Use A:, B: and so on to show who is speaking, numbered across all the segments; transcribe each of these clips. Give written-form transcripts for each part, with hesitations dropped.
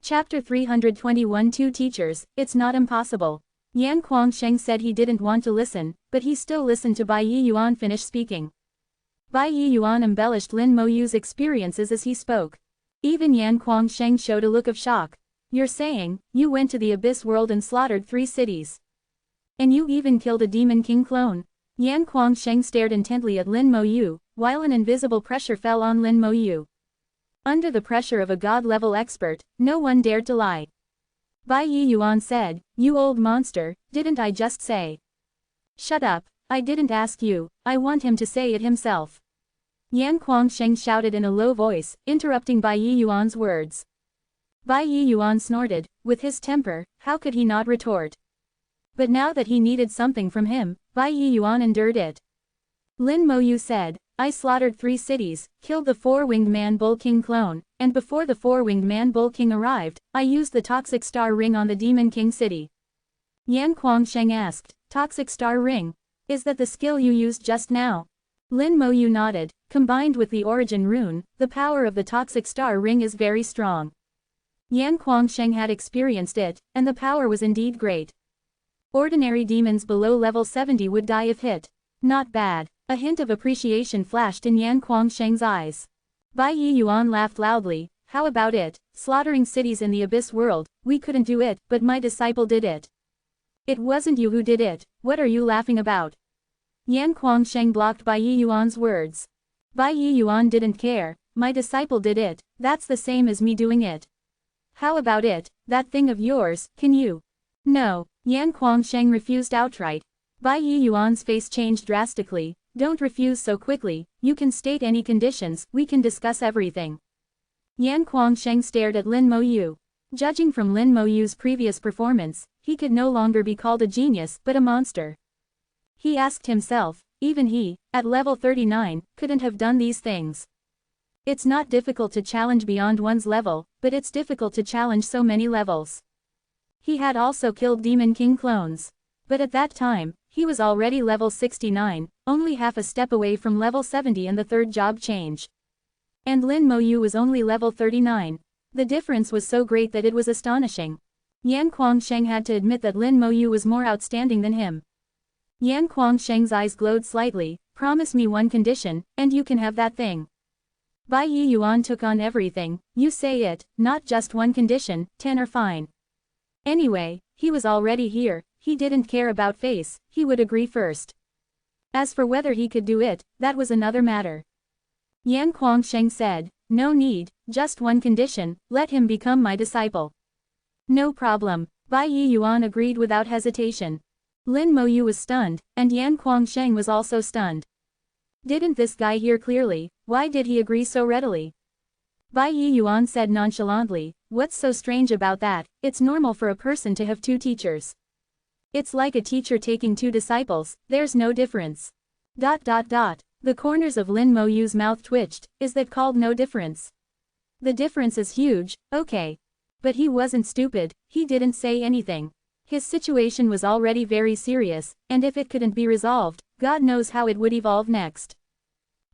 A: Chapter 321 Two Teachers, It's Not Impossible. Yan Kuangsheng said he didn't want to listen, but he still listened to Bai Yiyuan finish speaking. Bai Yiyuan embellished Lin Moyu's experiences as he spoke. Even Yan Kuangsheng showed a look of shock. You're saying, you went to the Abyss world and slaughtered 3 cities. And you even killed a Demon King clone? Yan Kuangsheng stared intently at Lin Moyu, while an invisible pressure fell on Lin Moyu. Under the pressure of a god-level expert, no one dared to lie. Bai Yiyuan said, "You old monster, didn't I just say?" "Shut up, I didn't ask you, I want him to say it himself." Yan Kuangsheng shouted in a low voice, interrupting Bai Yiyuan's words. Bai Yiyuan snorted, with his temper, how could he not retort? But now that he needed something from him, Bai Yiyuan endured it. Lin Moyu said, "I slaughtered 3 cities, killed the 4-winged man Bull King clone, and before the 4-winged man Bull King arrived, I used the toxic star ring on the Demon King city." Yan Kuangsheng asked, "Toxic star ring? Is that the skill you used just now?" Lin Moyu nodded. Combined with the origin rune, the power of the toxic star ring is very strong. Yan Kuangsheng had experienced it, and the power was indeed great. Ordinary demons below level 70 would die if hit. Not bad. A hint of appreciation flashed in Yan Kuangsheng's eyes. Bai Yiyuan laughed loudly. "How about it, slaughtering cities in the Abyss world? We couldn't do it, but my disciple did it." "It wasn't you who did it, what are you laughing about?" Yan Kuangsheng blocked Bai Yiyuan's words. Bai Yiyuan didn't care. "My disciple did it, that's the same as me doing it." "How about it, that thing of yours, can you?" "No." Yan Kuangsheng refused outright. Bai Yiyuan's face changed drastically. "Don't refuse so quickly, you can state any conditions, we can discuss everything." Yan Kuangsheng stared at Lin Moyu. Judging from Lin Moyu's previous performance, he could no longer be called a genius but a monster. He asked himself, even he, at level 39, couldn't have done these things. It's not difficult to challenge beyond one's level, but it's difficult to challenge so many levels. He had also killed Demon King clones. But at that time, he was already level 69, only half a step away from level 70 and the 3rd job change. And Lin Moyu was only level 39. The difference was so great that it was astonishing. Yan Kuangsheng had to admit that Lin Moyu was more outstanding than him. Yan Kuangsheng's eyes glowed slightly. "Promise me one condition, and you can have that thing." Bai Yiyuan took on everything. "You say it, not just one condition, 10 are fine." Anyway, he was already here. He didn't care about face, he would agree first. As for whether he could do it, that was another matter. Yan Kuangsheng said, "No need, just one condition, let him become my disciple." "No problem." Bai Yiyuan agreed without hesitation. Lin Moyu was stunned, and Yan Kuangsheng was also stunned. Didn't this guy hear clearly? Why did he agree so readily? Bai Yiyuan said nonchalantly, "What's so strange about that? It's normal for a person to have 2 teachers. It's like a teacher taking 2 disciples, there's no difference." The corners of Lin Moyu's mouth twitched. Is that called no difference? The difference is huge, okay. But he wasn't stupid, he didn't say anything. His situation was already very serious, and if it couldn't be resolved, God knows how it would evolve next.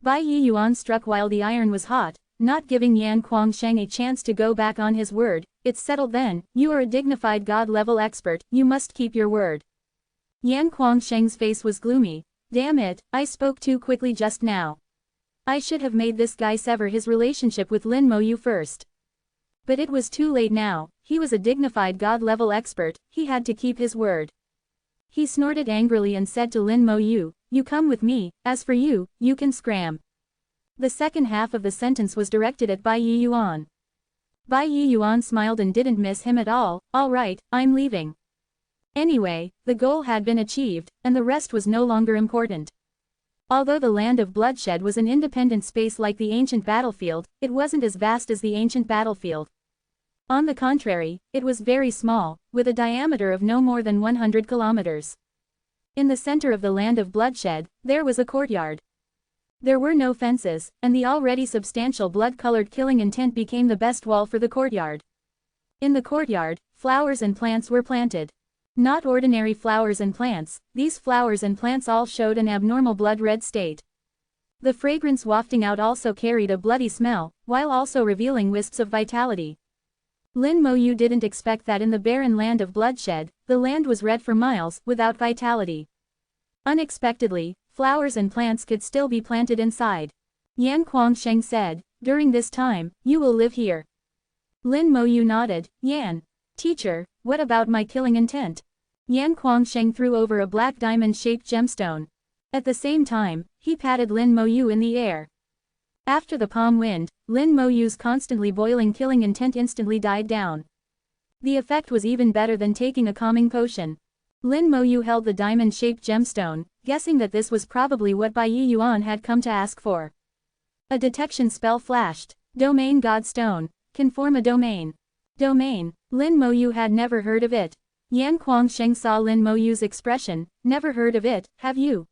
A: Bai Yiyuan struck while the iron was hot, not giving Yan Kuangsheng a chance to go back on his word. "It's settled then, you are a dignified god-level expert, you must keep your word." Yan Kuangsheng's face was gloomy. "Damn it, I spoke too quickly just now. I should have made this guy sever his relationship with Lin Moyu first." But it was too late now, he was a dignified god-level expert, he had to keep his word. He snorted angrily and said to Lin Moyu, "You come with me, as for you, you can scram." The second half of the sentence was directed at Bai Yiyuan. Bai Yiyuan smiled and didn't miss him at all. "All right, I'm leaving." Anyway, the goal had been achieved, and the rest was no longer important. Although the Land of Bloodshed was an independent space like the ancient battlefield, it wasn't as vast as the ancient battlefield. On the contrary, it was very small, with a diameter of no more than 100 kilometers. In the center of the Land of Bloodshed, there was a courtyard. There were no fences, and the already substantial blood-colored killing intent became the best wall for the courtyard. In the courtyard, flowers and plants were planted. Not ordinary flowers and plants, these flowers and plants all showed an abnormal blood-red state. The fragrance wafting out also carried a bloody smell, while also revealing wisps of vitality. Lin Moyu didn't expect that in the barren land of bloodshed, the land was red for miles, without vitality. Unexpectedly, flowers and plants could still be planted inside. Yan Kuangsheng said, "During this time, you will live here." Lin Moyu nodded. "Yan. Teacher, what about my killing intent?" Yan Kuangsheng threw over a black diamond-shaped gemstone. At the same time, he patted Lin Moyu in the air. After the palm wind, Lin Moyu's constantly boiling killing intent instantly died down. The effect was even better than taking a calming potion. Lin Moyu held the diamond-shaped gemstone, guessing that this was probably what Bai Yuan had come to ask for. A detection spell flashed. Domain God Stone. Can form a domain. Domain. Lin Moyu had never heard of it. Yan Kuangsheng saw Lin Moyu's expression. "Never heard of it, have you?"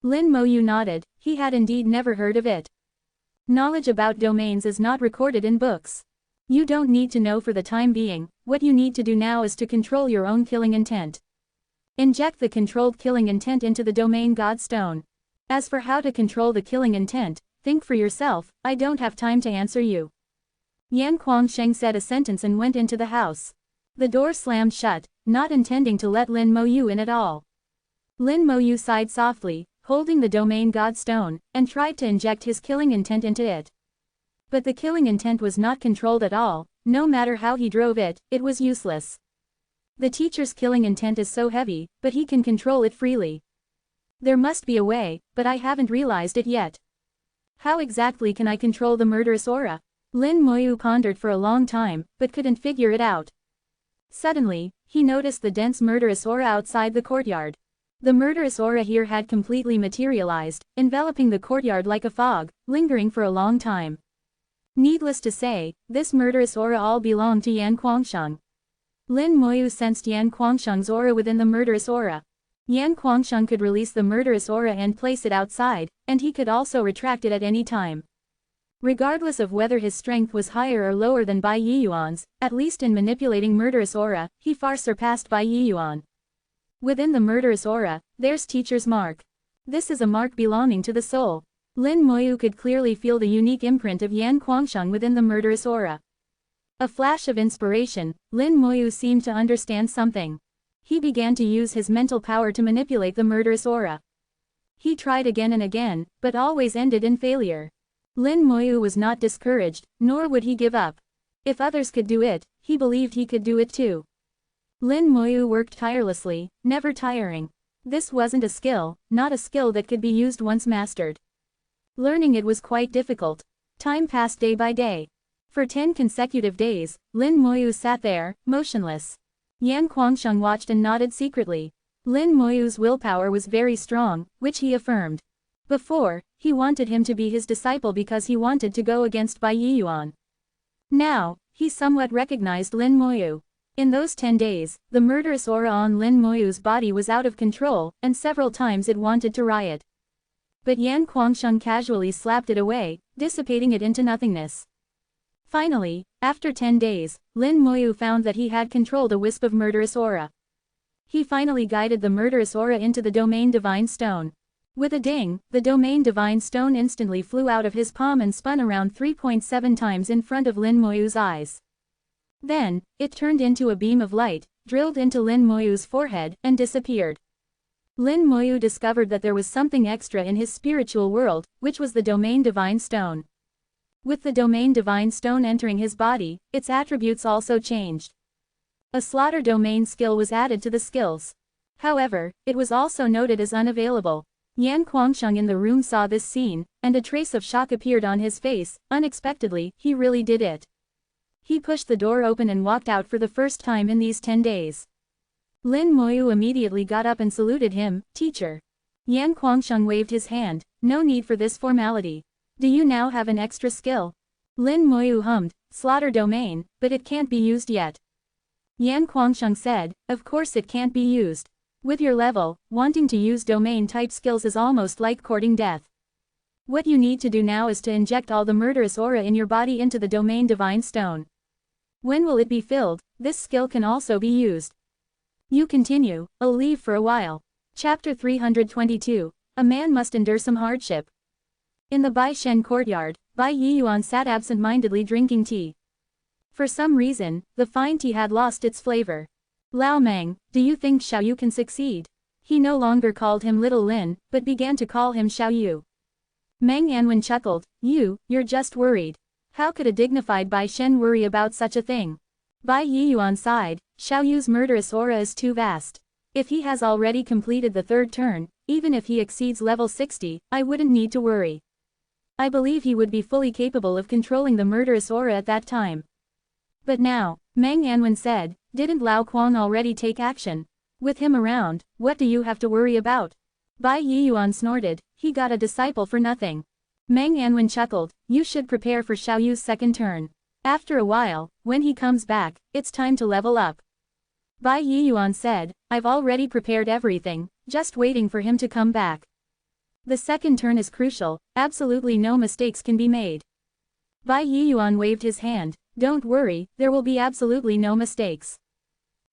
A: Lin Moyu nodded. He had indeed never heard of it. Knowledge about domains is not recorded in books. You don't need to know for the time being. What you need to do now is to control your own killing intent. Inject the controlled killing intent into the domain God Stone. As for how to control the killing intent, think for yourself. I don't have time to answer you. Yan Kuangsheng said a sentence and went into the house. The door slammed shut, not intending to let Lin Moyu in at all. Lin Moyu sighed softly, holding the domain God Stone, and tried to inject his killing intent into it. But the killing intent was not controlled at all. No matter how he drove it, it was useless. The teacher's killing intent is so heavy, but he can control it freely. There must be a way, but I haven't realized it yet. How exactly can I control the murderous aura? Lin Moyu pondered for a long time, but couldn't figure it out. Suddenly, he noticed the dense murderous aura outside the courtyard. The murderous aura here had completely materialized, enveloping the courtyard like a fog, lingering for a long time. Needless to say, this murderous aura all belonged to Yan Kuangsheng. Lin Moyu sensed Yan Kuangsheng's aura within the murderous aura. Yan Kuangsheng could release the murderous aura and place it outside, and he could also retract it at any time. Regardless of whether his strength was higher or lower than Bai Yiyuan's, at least in manipulating murderous aura, he far surpassed Bai Yiyuan. Within the murderous aura, there's teacher's mark. This is a mark belonging to the soul. Lin Moyu could clearly feel the unique imprint of Yan Kuangsheng within the murderous aura. A flash of inspiration, Lin Moyu seemed to understand something. He began to use his mental power to manipulate the murderous aura. He tried again and again, but always ended in failure. Lin Moyu was not discouraged, nor would he give up. If others could do it, he believed he could do it too. Lin Moyu worked tirelessly, never tiring. This wasn't a skill, not a skill that could be used once mastered. Learning it was quite difficult. Time passed day by day. For 10 consecutive days, Lin Moyu sat there, motionless. Yan Kuangsheng watched and nodded secretly. Lin Moyu's willpower was very strong, which he affirmed. Before, he wanted him to be his disciple because he wanted to go against Bai Yiyuan. Now, he somewhat recognized Lin Moyu. In those 10 days, the murderous aura on Lin Moyu's body was out of control, and several times it wanted to riot. But Yan Kuangsheng casually slapped it away, dissipating it into nothingness. Finally, after 10 days, Lin Moyu found that he had controlled a wisp of murderous aura. He finally guided the murderous aura into the domain divine stone. With a ding, the domain divine stone instantly flew out of his palm and spun around 3.7 times in front of Lin Moyu's eyes. Then, it turned into a beam of light, drilled into Lin Moyu's forehead, and disappeared. Lin Moyu discovered that there was something extra in his spiritual world, which was the domain divine stone. With the domain divine stone entering his body, its attributes also changed. A slaughter domain skill was added to the skills. However, it was also noted as unavailable. Yan Kuangsheng in the room saw this scene, and a trace of shock appeared on his face. Unexpectedly, he really did it. He pushed the door open and walked out for the first time in these 10 days. Lin Moyu immediately got up and saluted him, "Teacher." Yan Kuangsheng waved his hand. "No need for this formality. Do you now have an extra skill?" Lin Moyu hummed, "Slaughter domain, but it can't be used yet." Yan Kuangsheng said, "Of course it can't be used. With your level, wanting to use domain-type skills is almost like courting death. What you need to do now is to inject all the murderous aura in your body into the domain divine stone. When will it be filled? This skill can also be used. You continue, I'll leave for a while." Chapter 322. A man must endure some hardship. In the Bai Shen courtyard, Bai Yiyuan sat absent-mindedly drinking tea. For some reason, the fine tea had lost its flavor. Lao Meng, do you think Xiao Yu can succeed? He no longer called him Little Lin, but began to call him Xiao Yu. Meng Anwen chuckled, you're just worried. How could a dignified Bai Shen worry about such a thing? Bai Yiyuan sighed, Xiao Yu's murderous aura is too vast. If he has already completed the third turn, even if he exceeds level 60, I wouldn't need to worry. I believe he would be fully capable of controlling the murderous aura at that time. But now, Meng Anwen said, didn't Lao Kuang already take action? With him around, what do you have to worry about? Bai Yiyuan snorted, he got a disciple for nothing. Meng Anwen chuckled, you should prepare for Xiao Yu's second turn. After a while, when he comes back, it's time to level up. Bai Yiyuan said, I've already prepared everything, just waiting for him to come back. The second turn is crucial, absolutely no mistakes can be made. Bai Yiyuan waved his hand, don't worry, there will be absolutely no mistakes.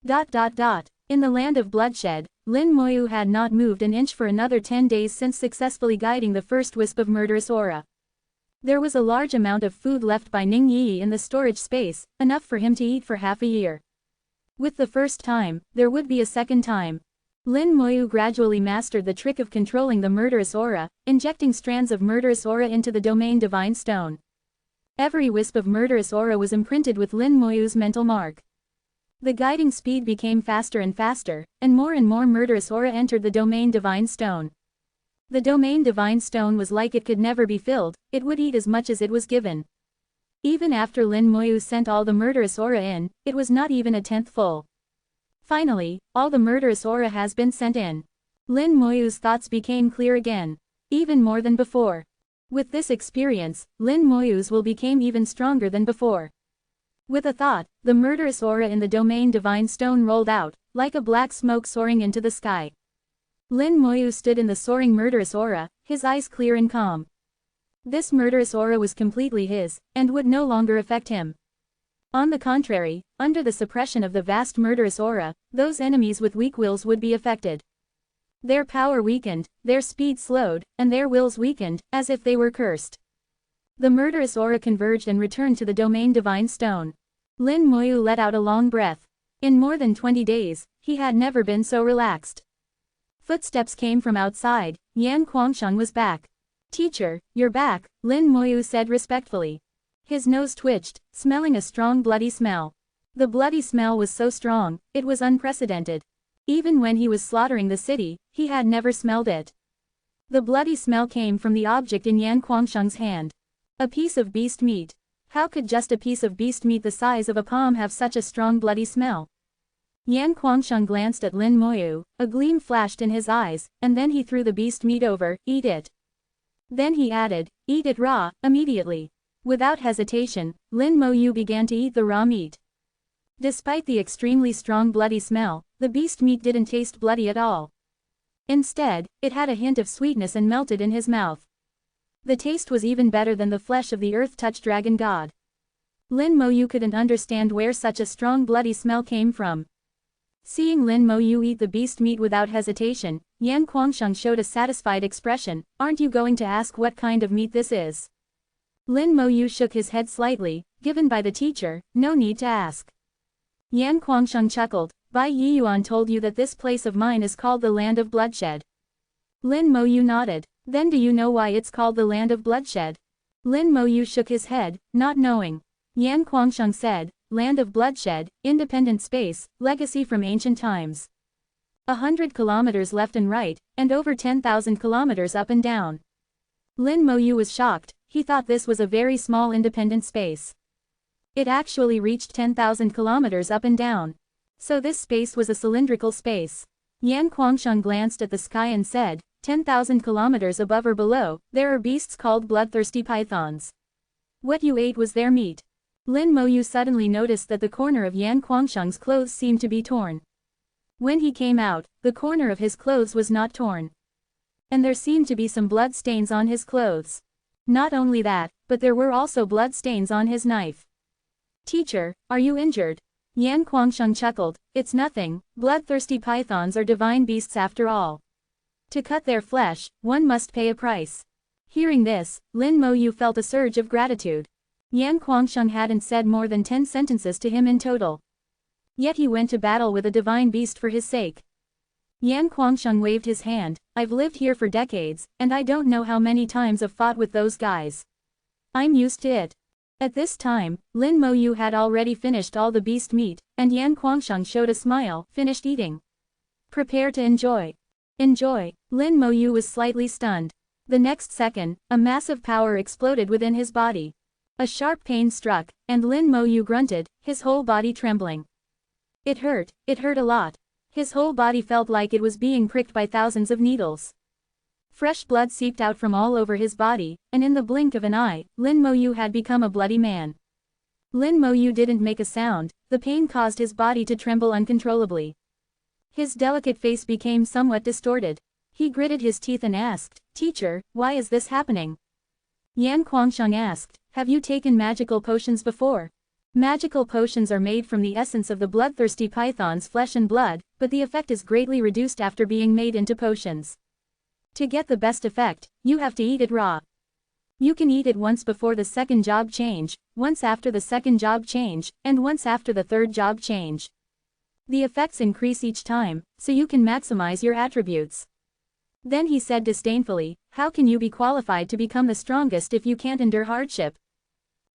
A: In the land of bloodshed, Lin Moyu had not moved an inch for another 10 days since successfully guiding the first wisp of murderous aura. There was a large amount of food left by Ning Yi in the storage space, enough for him to eat for half a year. With the first time, there would be a second time. Lin Moyu gradually mastered the trick of controlling the murderous aura, injecting strands of murderous aura into the domain divine stone. Every wisp of murderous aura was imprinted with Lin Moyu's mental mark. The guiding speed became faster and faster, and more murderous aura entered the domain divine stone. The domain divine stone was like it could never be filled, it would eat as much as it was given. Even after Lin Moyu sent all the murderous aura in, it was not even a tenth full. Finally, all the murderous aura has been sent in. Lin Moyu's thoughts became clear again. Even more than before. With this experience, Lin Moyu's will became even stronger than before. With a thought, the murderous aura in the domain divine stone rolled out, like a black smoke soaring into the sky. Lin Moyu stood in the soaring murderous aura, his eyes clear and calm. This murderous aura was completely his, and would no longer affect him. On the contrary, under the suppression of the vast murderous aura, those enemies with weak wills would be affected. Their power weakened, their speed slowed, and their wills weakened, as if they were cursed. The murderous aura converged and returned to the domain divine stone. Lin Moyu let out a long breath. In more than 20 days, he had never been so relaxed. Footsteps came from outside, Yan Kuangsheng was back. Teacher, you're back, Lin Moyu said respectfully. His nose twitched, smelling a strong bloody smell. The bloody smell was so strong, it was unprecedented. Even when he was slaughtering the city, he had never smelled it. The bloody smell came from the object in Yan Kuangsheng's hand. A piece of beast meat. How could just a piece of beast meat the size of a palm have such a strong bloody smell? Yan Kuangsheng glanced at Lin Moyu, a gleam flashed in his eyes, and then he threw the beast meat over, eat it. Then he added, eat it raw, immediately. Without hesitation, Lin Moyu began to eat the raw meat. Despite the extremely strong bloody smell, the beast meat didn't taste bloody at all. Instead, it had a hint of sweetness and melted in his mouth. The taste was even better than the flesh of the earth-touched dragon god. Lin Moyu couldn't understand where such a strong bloody smell came from. Seeing Lin Moyu eat the beast meat without hesitation, Yan Kuangsheng showed a satisfied expression, aren't you going to ask what kind of meat this is? Lin Moyu shook his head slightly, given by the teacher, no need to ask. Yan Kuangsheng chuckled, Bai Yiyuan told you that this place of mine is called the land of bloodshed. Lin Moyu nodded, then do you know why it's called the land of bloodshed? Lin Moyu shook his head, not knowing. Yan Kuangsheng said, land of bloodshed, independent space, legacy from ancient times. 100 kilometers left and right, and over 10,000 kilometers up and down. Lin Moyu was shocked, he thought this was a very small independent space. It actually reached 10,000 kilometers up and down. So this space was a cylindrical space. Yan Kuangsheng glanced at the sky and said, 10,000 kilometers above or below, there are beasts called bloodthirsty pythons. What you ate was their meat. Lin Moyu suddenly noticed that the corner of Yan Kuangsheng's clothes seemed to be torn. When he came out, the corner of his clothes was not torn. And there seemed to be some blood stains on his clothes. Not only that, but there were also blood stains on his knife. Teacher, are you injured? Yan Kuangsheng chuckled, it's nothing, bloodthirsty pythons are divine beasts after all. To cut their flesh, one must pay a price. Hearing this, Lin Moyu felt a surge of gratitude. Yan Kuangsheng hadn't said more than 10 sentences to him in total. Yet he went to battle with a divine beast for his sake. Yan Kuangsheng waved his hand. I've lived here for decades, and I don't know how many times I've fought with those guys. I'm used to it. At this time, Lin Moyu had already finished all the beast meat, and Yan Kuangsheng showed a smile, finished eating. Prepare to enjoy. Enjoy. Lin Moyu was slightly stunned. The next second, a massive power exploded within his body. A sharp pain struck, and Lin Moyu grunted, his whole body trembling. It hurt a lot. His whole body felt like it was being pricked by thousands of needles. Fresh blood seeped out from all over his body, and in the blink of an eye, Lin Moyu had become a bloody man. Lin Moyu didn't make a sound, the pain caused his body to tremble uncontrollably. His delicate face became somewhat distorted. He gritted his teeth and asked, "Teacher, why is this happening?" Yan Kuangsheng asked, "Have you taken magical potions before?" Magical potions are made from the essence of the bloodthirsty python's flesh and blood, but the effect is greatly reduced after being made into potions. To get the best effect, you have to eat it raw. You can eat it once before the second job change, once after the second job change, and once after the third job change. The effects increase each time, so you can maximize your attributes. Then he said disdainfully, "How can you be qualified to become the strongest if you can't endure hardship?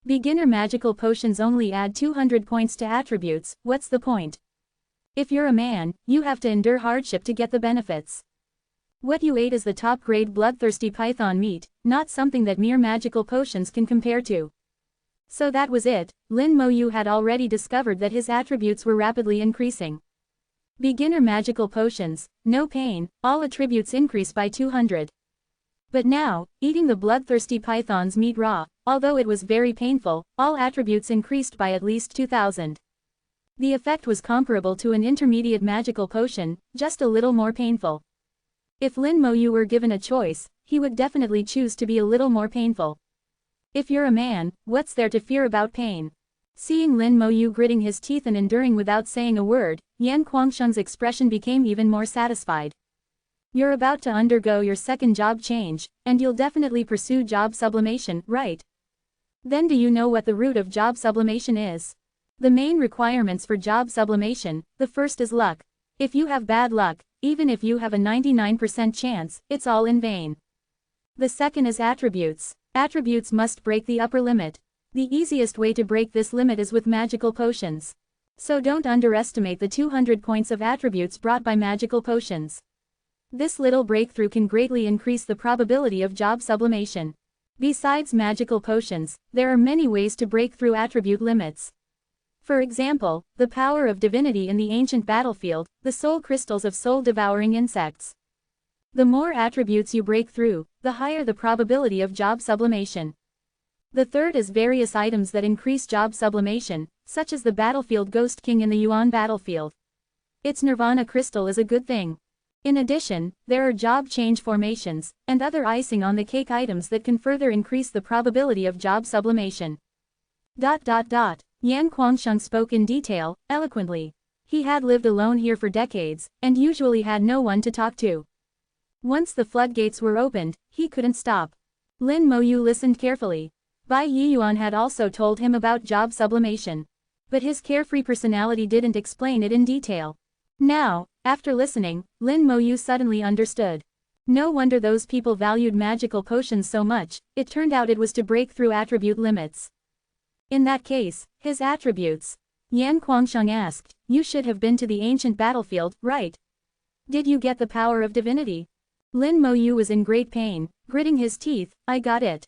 A: Beginner magical potions only add 200 points to attributes, what's the point? If you're a man, you have to endure hardship to get the benefits. What you ate is the top-grade bloodthirsty python meat, not something that mere magical potions can compare to." So that was it, Lin Moyu had already discovered that his attributes were rapidly increasing. Beginner magical potions, no pain, all attributes increase by 200. But now, eating the bloodthirsty python's meat raw, although it was very painful, all attributes increased by at least 2000. The effect was comparable to an intermediate magical potion, just a little more painful. If Lin Moyu were given a choice, he would definitely choose to be a little more painful. If you're a man, what's there to fear about pain? Seeing Lin Moyu gritting his teeth and enduring without saying a word, Yan Kuangsheng's expression became even more satisfied. You're about to undergo your second job change, and you'll definitely pursue job sublimation, right? Then do you know what the root of job sublimation is? The main requirements for job sublimation, the first is luck. If you have bad luck, even if you have a 99% chance, it's all in vain. The second is attributes. Attributes must break the upper limit. The easiest way to break this limit is with magical potions. So don't underestimate the 200 points of attributes brought by magical potions. This little breakthrough can greatly increase the probability of job sublimation. Besides magical potions, there are many ways to break through attribute limits. For example, the power of divinity in the ancient battlefield, the soul crystals of soul-devouring insects. The more attributes you break through, the higher the probability of job sublimation. The third is various items that increase job sublimation, such as the battlefield Ghost King in the Yuan battlefield. Its Nirvana crystal is a good thing. In addition, there are job change formations, and other icing on the cake items that can further increase the probability of job sublimation. Yan Kuangsheng spoke in detail, eloquently. He had lived alone here for decades, and usually had no one to talk to. Once the floodgates were opened, he couldn't stop. Lin Moyu listened carefully. Bai Yiyuan had also told him about job sublimation. But his carefree personality didn't explain it in detail. Now, after listening, Lin Moyu suddenly understood. No wonder those people valued magical potions so much, it turned out it was to break through attribute limits. In that case, his attributes. Yan Kuangsheng asked, "You should have been to the ancient battlefield, right? Did you get the power of divinity?" Lin Moyu was in great pain, gritting his teeth, "I got it."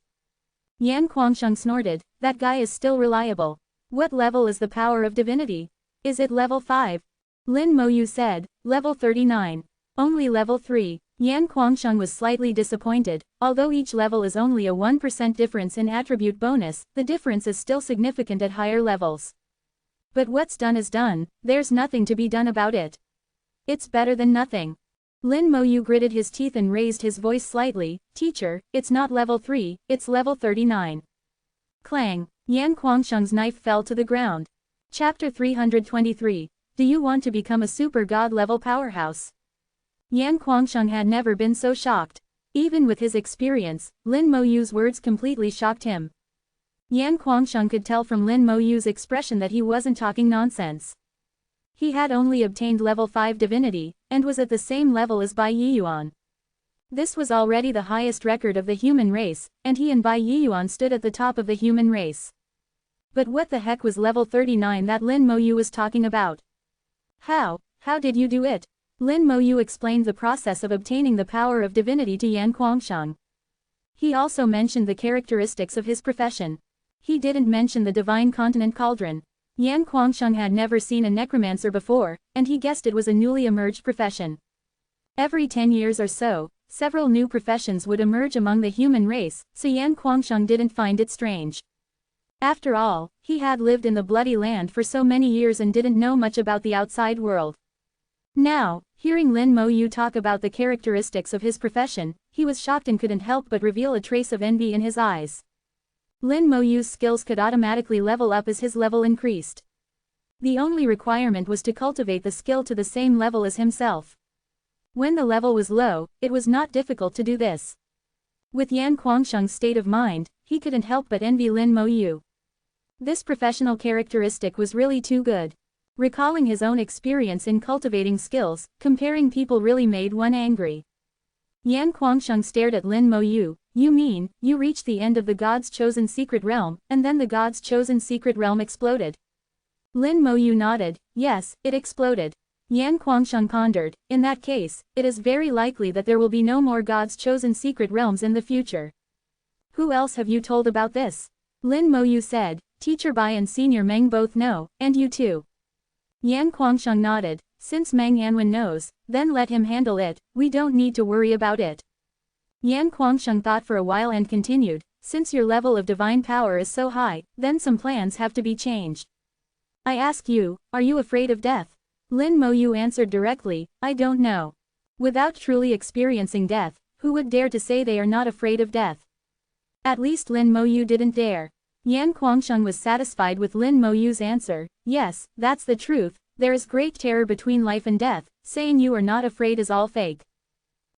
A: Yan Kuangsheng snorted, "That guy is still reliable. What level is the power of divinity? Is it level 5? Lin Moyu said, "Level 39. Only level 3. Yan Kuangsheng was slightly disappointed. Although each level is only a 1% difference in attribute bonus, the difference is still significant at higher levels. But what's done is done, there's nothing to be done about it. It's better than nothing." Lin Moyu gritted his teeth and raised his voice slightly, "Teacher, it's not level 3, it's level 39. Clang! Yan Kuangsheng's knife fell to the ground. Chapter 323. Do you want to become a super god level powerhouse? Yan Kuangsheng had never been so shocked. Even with his experience, Lin Moyu's words completely shocked him. Yan Guangsheng could tell from Lin Moyu's expression that he wasn't talking nonsense. He had only obtained level 5 divinity, and was at the same level as Bai Yiyuan. This was already the highest record of the human race, and he and Bai Yiyuan stood at the top of the human race. But what the heck was level 39 that Lin Moyu was talking about? How did you do it? Lin Moyu explained the process of obtaining the power of divinity to Yan Guangsheng. He also mentioned the characteristics of his profession. He didn't mention the divine continent cauldron. Yan Guangsheng had never seen a necromancer before, and he guessed it was a newly emerged profession. Every 10 years or so, several new professions would emerge among the human race, so Yan Guangsheng didn't find it strange. After all, he had lived in the bloody land for so many years and didn't know much about the outside world. Now, hearing Lin Moyu talk about the characteristics of his profession, he was shocked and couldn't help but reveal a trace of envy in his eyes. Lin Moyu's skills could automatically level up as his level increased. The only requirement was to cultivate the skill to the same level as himself. When the level was low, it was not difficult to do this. With Yan Guangsheng's state of mind, he couldn't help but envy Lin Moyu. This professional characteristic was really too good. Recalling his own experience in cultivating skills, comparing people really made one angry. Yan Guangsheng stared at Lin Moyu. You mean, you reached the end of the God's Chosen Secret Realm, and then the God's Chosen Secret Realm exploded? Lin Moyu nodded. Yes, it exploded. Yan Guangsheng pondered. In that case, it is very likely that there will be no more God's Chosen Secret Realms in the future. Who else have you told about this? Lin Moyu said. Teacher Bai and Senior Meng both know, and you too. Yan Guangsheng nodded. Since Meng Yanwen knows, then let him handle it, we don't need to worry about it. Yan Guangsheng thought for a while and continued, since your level of divine power is so high, then some plans have to be changed. I ask you, are you afraid of death? Lin Moyu answered directly, I don't know. Without truly experiencing death, who would dare to say they are not afraid of death? At least Lin Moyu didn't dare. Yan Guangsheng was satisfied with Lin Moyu's answer. Yes, that's the truth, there is great terror between life and death, saying you are not afraid is all fake.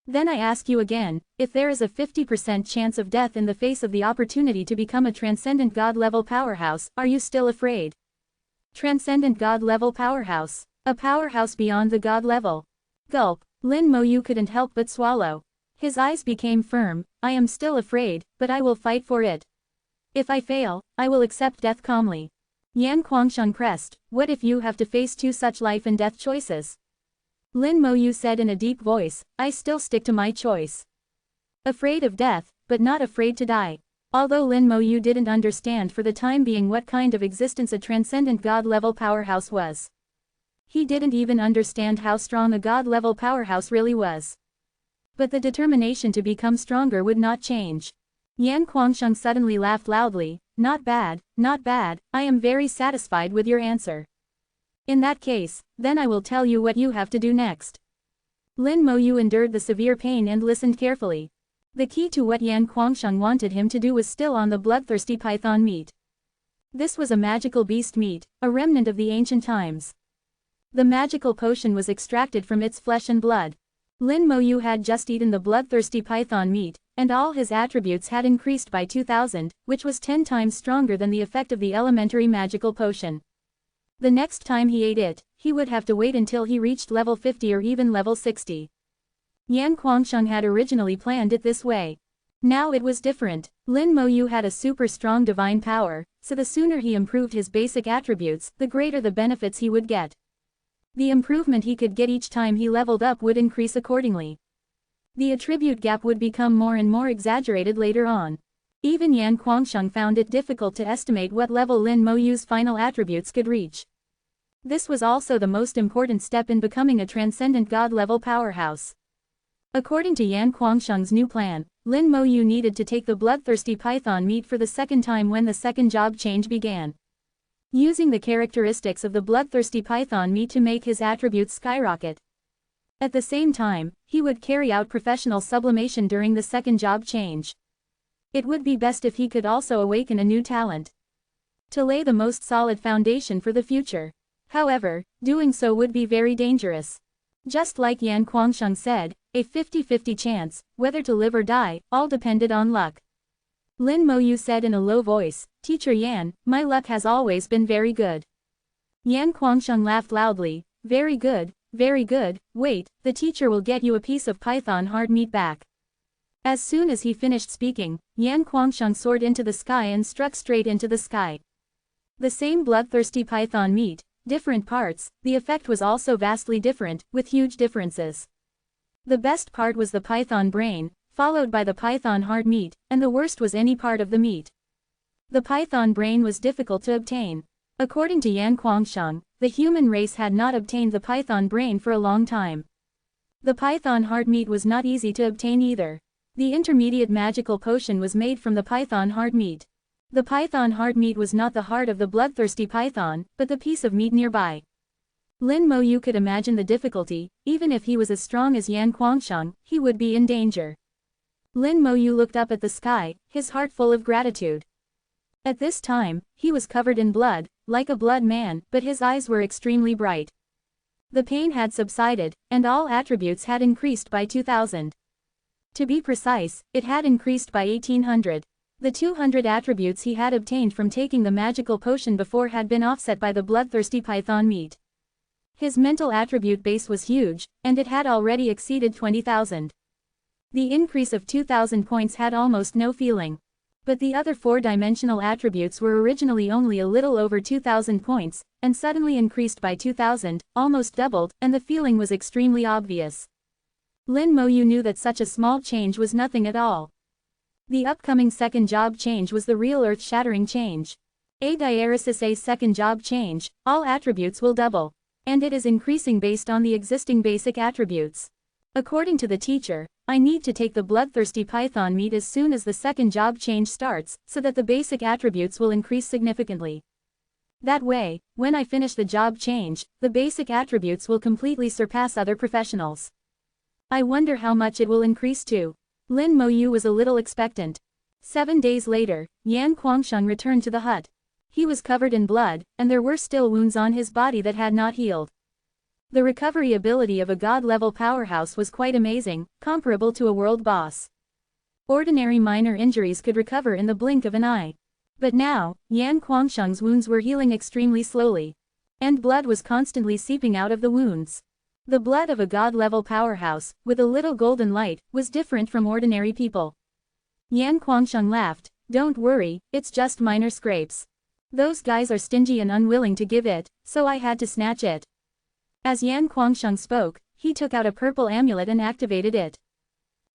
A: Then I ask you again, if there is a 50% chance of death in the face of the opportunity to become a transcendent God-level powerhouse, are you still afraid? Transcendent God-level powerhouse. A powerhouse beyond the God level. Gulp. Lin Moyu couldn't help but swallow. His eyes became firm. I am still afraid, but I will fight for it. If I fail, I will accept death calmly. Yan Guangsheng pressed. What if you have to face two such life and death choices? Lin Moyu said in a deep voice, I still stick to my choice. Afraid of death, but not afraid to die. Although Lin Moyu didn't understand for the time being what kind of existence a transcendent God-level powerhouse was. He didn't even understand how strong a God-level powerhouse really was. But the determination to become stronger would not change. Yan Guangsheng suddenly laughed loudly. Not bad, I am very satisfied with your answer. In that case, then I will tell you what you have to do next. Lin Moyu endured the severe pain and listened carefully. The key to what Yan Guangsheng wanted him to do was still on the bloodthirsty python meat. This was a magical beast meat, a remnant of the ancient times. The magical potion was extracted from its flesh and blood. Lin Moyu had just eaten the bloodthirsty python meat, and all his attributes had increased by 2,000, which was 10 times stronger than the effect of the elementary magical potion. The next time he ate it, he would have to wait until he reached level 50 or even level 60. Yan Guangsheng had originally planned it this way. Now it was different. Lin Moyu had a super strong divine power, so the sooner he improved his basic attributes, the greater the benefits he would get. The improvement he could get each time he leveled up would increase accordingly. The attribute gap would become more and more exaggerated later on. Even Yan Guangsheng found it difficult to estimate what level Lin Moyu's final attributes could reach. This was also the most important step in becoming a transcendent God-level powerhouse. According to Yan Guangsheng's new plan, Lin Moyu needed to take the bloodthirsty python meat for the second time when the second job change began. Using the characteristics of the bloodthirsty python meat to make his attributes skyrocket. At the same time, he would carry out professional sublimation during the second job change. It would be best if he could also awaken a new talent to lay the most solid foundation for the future. However, doing so would be very dangerous. Just like Yan Guangsheng said, a 50-50 chance, whether to live or die, all depended on luck. Lin Moyu said in a low voice, "Teacher Yan, my luck has always been very good." Yan Kuangsheng laughed loudly, very good, wait, the teacher will get you a piece of python hard meat back." As soon as he finished speaking, Yan Kuangsheng soared into the sky and struck straight into the sky. The same bloodthirsty python meat, different parts, the effect was also vastly different, with huge differences. The best part was the python brain, followed by the python hard meat, and the worst was any part of the meat. The python brain was difficult to obtain. According to Yan Kuangsheng, the human race had not obtained the python brain for a long time. The python hard meat was not easy to obtain either. The intermediate magical potion was made from the python hard meat. The python hard meat was not the heart of the bloodthirsty python, but the piece of meat nearby. Lin Moyu could imagine the difficulty, even if he was as strong as Yan Kuangsheng, he would be in danger. Lin Moyu looked up at the sky, his heart full of gratitude. At this time, he was covered in blood, like a blood man, but his eyes were extremely bright. The pain had subsided, and all attributes had increased by 2,000. To be precise, it had increased by 1,800. The 200 attributes he had obtained from taking the magical potion before had been offset by the bloodthirsty python meat. His mental attribute base was huge, and it had already exceeded 20,000. The increase of 2,000 points had almost no feeling. But the other four-dimensional attributes were originally only a little over 2,000 points, and suddenly increased by 2,000, almost doubled, and the feeling was extremely obvious. Lin Moyu knew that such a small change was nothing at all. The upcoming second job change was the real earth-shattering change. A diaresis second job change, all attributes will double. And it is increasing based on the existing basic attributes. According to the teacher, I need to take the bloodthirsty python meat as soon as the second job change starts, so that the basic attributes will increase significantly. That way, when I finish the job change, the basic attributes will completely surpass other professionals. I wonder how much it will increase to. Lin Moyu was a little expectant. 7 days later, Yan Kuangsheng returned to the hut. He was covered in blood, and there were still wounds on his body that had not healed. The recovery ability of a god-level powerhouse was quite amazing, comparable to a world boss. Ordinary minor injuries could recover in the blink of an eye. But now, Yan Kuangsheng's wounds were healing extremely slowly. And blood was constantly seeping out of the wounds. The blood of a god-level powerhouse, with a little golden light, was different from ordinary people. Yan Kuangsheng laughed, "Don't worry, it's just minor scrapes. Those guys are stingy and unwilling to give it, so I had to snatch it." As Yan Kuangsheng spoke, he took out a purple amulet and activated it.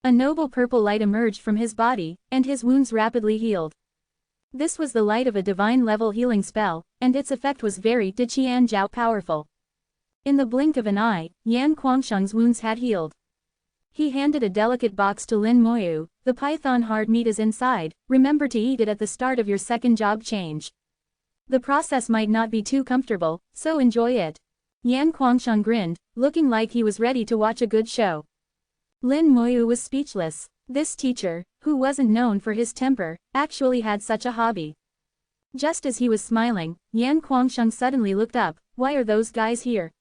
A: A noble purple light emerged from his body, and his wounds rapidly healed. This was the light of a divine-level healing spell, and its effect was very Diqianjiao powerful. In the blink of an eye, Yan Kuangsheng's wounds had healed. He handed a delicate box to Lin Moyu. "The python hard meat is inside, remember to eat it at the start of your second job change. The process might not be too comfortable, so enjoy it." Yan Kuangsheng grinned, looking like he was ready to watch a good show. Lin Moyu was speechless. This teacher, who wasn't known for his temper, actually had such a hobby. Just as he was smiling, Yan Kuangsheng suddenly looked up. "Why are those guys here?"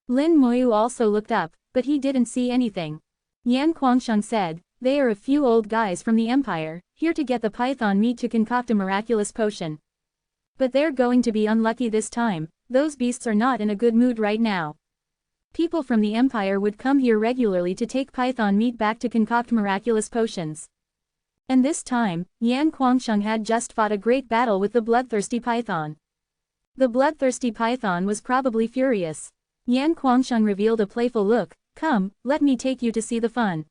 A: Lin Moyu also looked up, but he didn't see anything. Yan Kuangsheng said, "They are a few old guys from the Empire, here to get the python meat to concoct a miraculous potion. But they're going to be unlucky this time. Those beasts are not in a good mood right now. People from the Empire would come here regularly to take python meat back to concoct miraculous potions. And this time, Yan Kuangsheng had just fought a great battle with the bloodthirsty python. The bloodthirsty python was probably furious. Yan Kuangsheng revealed a playful look. "Come, let me take you to see the fun."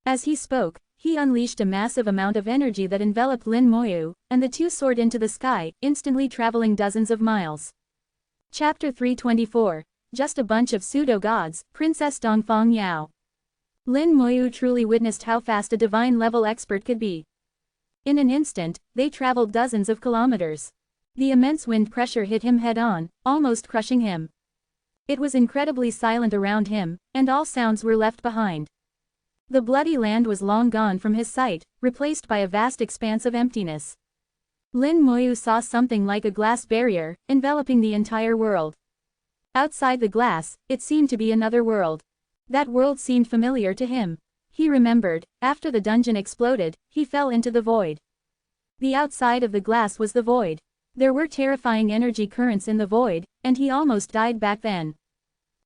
A: As he spoke, he unleashed a massive amount of energy that enveloped Lin Moyu, and the two soared into the sky, instantly traveling dozens of miles. Chapter 324. Just a bunch of pseudo-gods, Princess Dongfang Yao. Lin Moyu truly witnessed how fast a divine-level expert could be. In an instant, they traveled dozens of kilometers. The immense wind pressure hit him head-on, almost crushing him. It was incredibly silent around him, and all sounds were left behind. The bloody land was long gone from his sight, replaced by a vast expanse of emptiness. Lin Moyu saw something like a glass barrier, enveloping the entire world. Outside the glass, it seemed to be another world. That world seemed familiar to him. He remembered, after the dungeon exploded, he fell into the void. The outside of the glass was the void. There were terrifying energy currents in the void, and he almost died back then.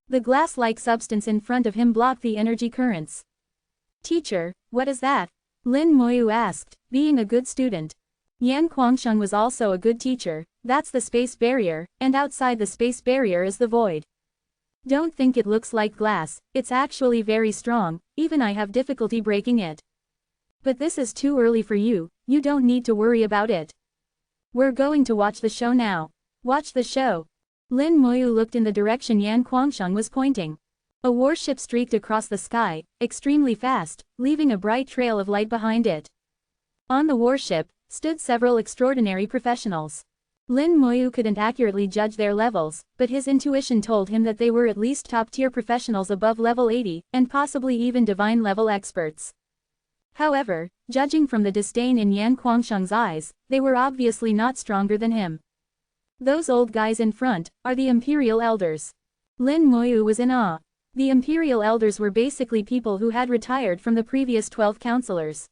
A: The glass-like substance in front of him blocked the energy currents. Teacher, what is that? Lin Moyu asked, being a good student. Yan Kuangsheng was also a good teacher. That's the space barrier, and outside the space barrier is the void. Don't think it looks like glass, it's actually very strong, even I have difficulty breaking it. But this is too early for you, you don't need to worry about it. We're going to watch the show now. Watch the show. Lin Moyu looked in the direction Yan Kuangsheng was pointing. A warship streaked across the sky, extremely fast, leaving a bright trail of light behind it. On the warship, stood several extraordinary professionals. Lin Moyu couldn't accurately judge their levels, but his intuition told him that they were at least top-tier professionals above level 80, and possibly even divine-level experts. However, judging from the disdain in Yan Kuangsheng's eyes, they were obviously not stronger than him. Those old guys in front are the Imperial Elders. Lin Moyu was in awe. The Imperial Elders were basically people who had retired from the previous 12 counselors.